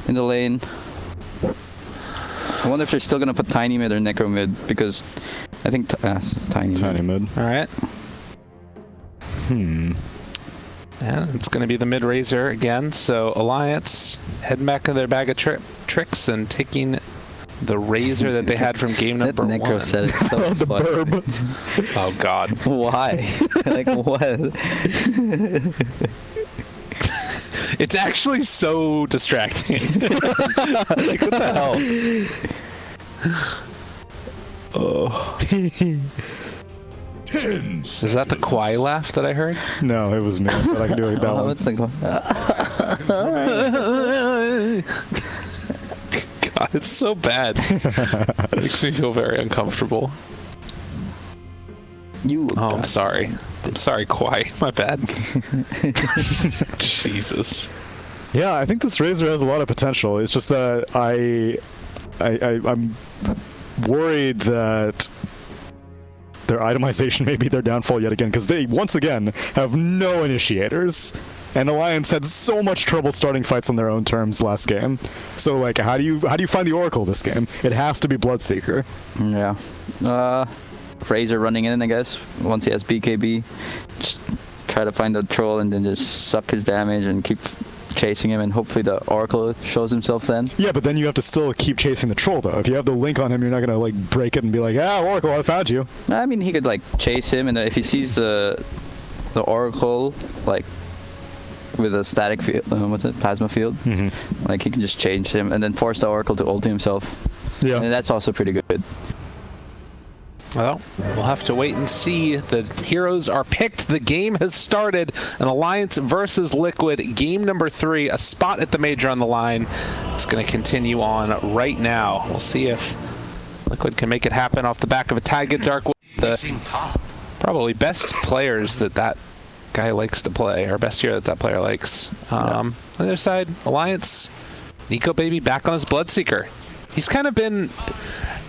in the lane. I wonder if they're still going to put Tiny mid or Necro mid, because I think Tiny mid. All right. Yeah, it's going to be the mid Razor again. So Alliance heading back into their bag of tricks and taking the Razor that they had from game number that Necro one. set is so The funny. burb. Oh God. Why? Like what? It's actually so distracting. Like, what the hell? Oh. 10 Is that the Kwai laugh that I heard? No, it was me, but I can do it that one. What's the God, it's so bad. It makes me feel very uncomfortable. You. Oh, I'm sorry. I'm sorry, Kwai. My bad. Jesus. Yeah, I think this Razor has a lot of potential. It's just that I'm worried that their itemization may be their downfall yet again, because they once again have no initiators, and Alliance had so much trouble starting fights on their own terms last game. So like, how do you find the Oracle this game? It has to be Bloodseeker. Yeah. Razor running in, I guess, once he has BKB. Just try to find the Troll and then just suck his damage and keep chasing him, and hopefully the Oracle shows himself then. Yeah, but then you have to still keep chasing the Troll, though. If you have the link on him, you're not gonna like break it and be like, "Ah, Oracle, I found you." I mean, he could like chase him, and if he sees the Oracle like with a static field, what's it, plasma field, like he can just change him and then force the Oracle to ult himself. Yeah, and that's also pretty good. Well, we'll have to wait and see. The heroes are picked. The game has started. An Alliance versus Liquid. Game number 3. A spot at the major on the line. It's going to continue on right now. We'll see if Liquid can make it happen off the back of a tag at Dark. The probably best players that guy likes to play, or best hero that player likes. On the other side, Alliance, Nico Baby back on his Bloodseeker. He's kind of been,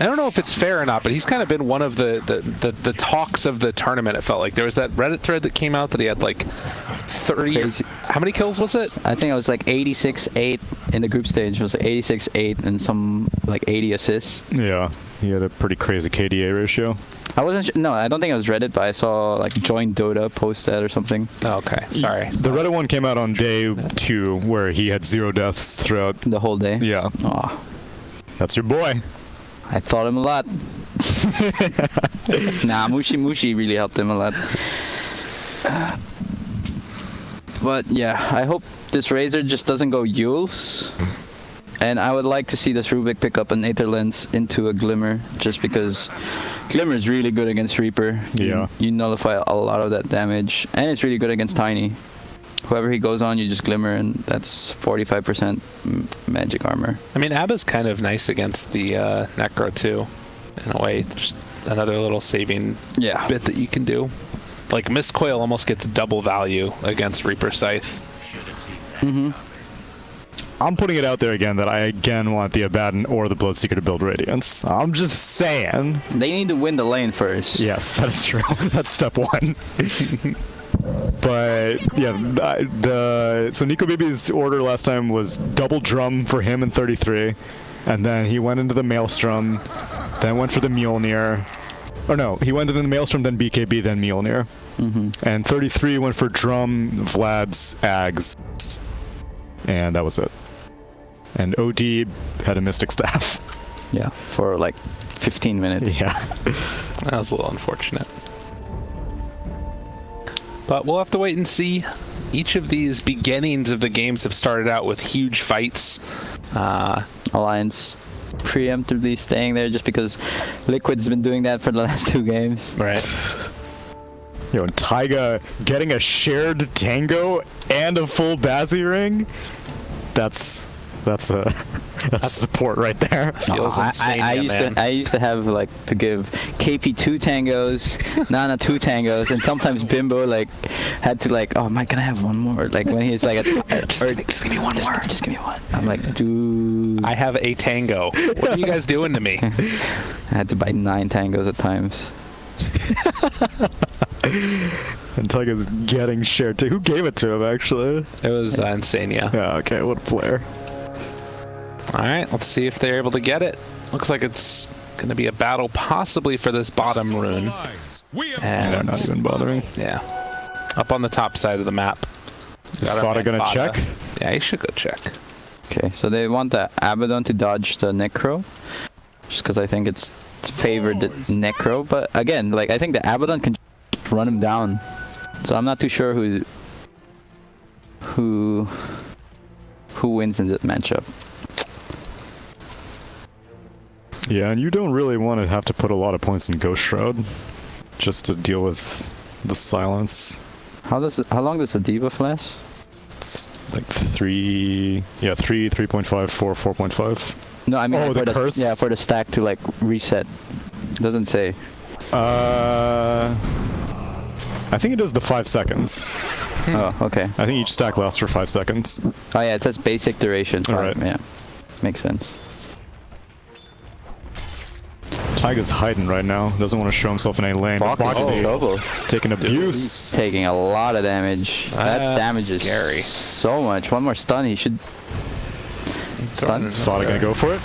I don't know if it's fair or not, but he's kind of been one of the talks of the tournament. It felt like there was that Reddit thread that came out that he had like 30. Crazy. How many kills was it? I think it was like 86-8 in the group stage. It was 86-8 and some like 80 assists. yeah, he had a pretty crazy KDA ratio. I wasn't no, I don't think it was Reddit, but I saw like Join Dota post that or something. Oh, okay, sorry. The Reddit one came out on day 2, where he had 0 deaths throughout. The whole day. Yeah, Aw, that's your boy. I thought him a lot. Nah, Mushi really helped him a lot. But yeah, I hope this Razor just doesn't go Yules. And I would like to see this Rubik pick up an Aether Lens into a Glimmer, just because Glimmer is really good against Reaper. Yeah. You nullify a lot of that damage, and it's really good against Tiny. Whoever he goes on, you just Glimmer, and that's 45% magic armor. I mean, Abba's kind of nice against the Necro too, in a way. Just another little saving bit that you can do. Like Mistcoil almost gets double value against Reaper Scythe. I'm putting it out there again that I again want the Abaddon or the Bloodseeker to build Radiance. I'm just saying. They need to win the lane first. Yes, that is true. That's step 1. But yeah, so Nico Baby's order last time was double drum for him in 33, and then he went into the Maelstrom, then went for the Mjolnir, Or no, he went in the Maelstrom, then BKB, then Mjolnir. And 33 went for Drum, Vlad's, Ags. And that was it. And OD had a Mystic Staff. Yeah, for like 15 minutes. Yeah. That was a little unfortunate. But we'll have to wait and see. Each of these beginnings of the games have started out with huge fights. Alliance preemptively staying there just because Liquid's been doing that for the last 2 games. Right. Yo, and Taiga getting a shared Tango and a full Bazzi ring. That's support right there. Feels insane, I used to have like to give KP 2 tangos, Nana 2 tangos, and sometimes Bimbo like had to like, oh, am I gonna have one more? Like when he's like, just give me one more. Just give me one. I'm like, dude. I have a tango. What are you guys doing to me? I had to buy 9 tangos at times. And Taiga's getting shared too. Who gave it to him actually? It was Insania. Yeah, okay, what a player. Alright, let's see if they're able to get it. Looks like it's going to be a battle possibly for this bottom rune. And they're not even bothering. Yeah. Up on the top side of the map. Is Fada going to check? Yeah, he should go check. Okay, so they want the Abaddon to dodge the Necro. Just because I think it's favored the Necro. But again, like I think the Abaddon can run him down. So I'm not too sure who wins in this matchup. Yeah, and you don't really want to have to put a lot of points in Ghost Shroud just to deal with the silence. How long does the debuff last? It's like 3.5, 4, 4.5. No, I mean oh, for the curse? Yeah, for the stack to like reset. It doesn't say. I think it is the 5 seconds. Oh, okay. I think each stack lasts for 5 seconds. Oh yeah, it says basic duration. All right. Yeah, makes sense. Taiga's hiding right now. Doesn't want to show himself in any lane. He's taking abuse. He's taking a lot of damage. That damage is scary. So much. One more stun, he should. Stun? Is Fada gonna go for it?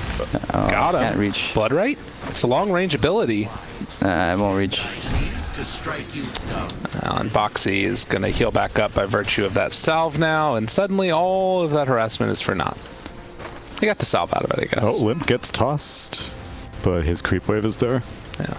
Oh, Got him. Can't reach. Blood right? It's a long range ability. I won't reach. And Boxy is going to heal back up by virtue of that salve now, and suddenly all of that harassment is for naught. He got the salve out of it, I guess. Oh, Limp gets tossed, but his creep wave is there. Yeah.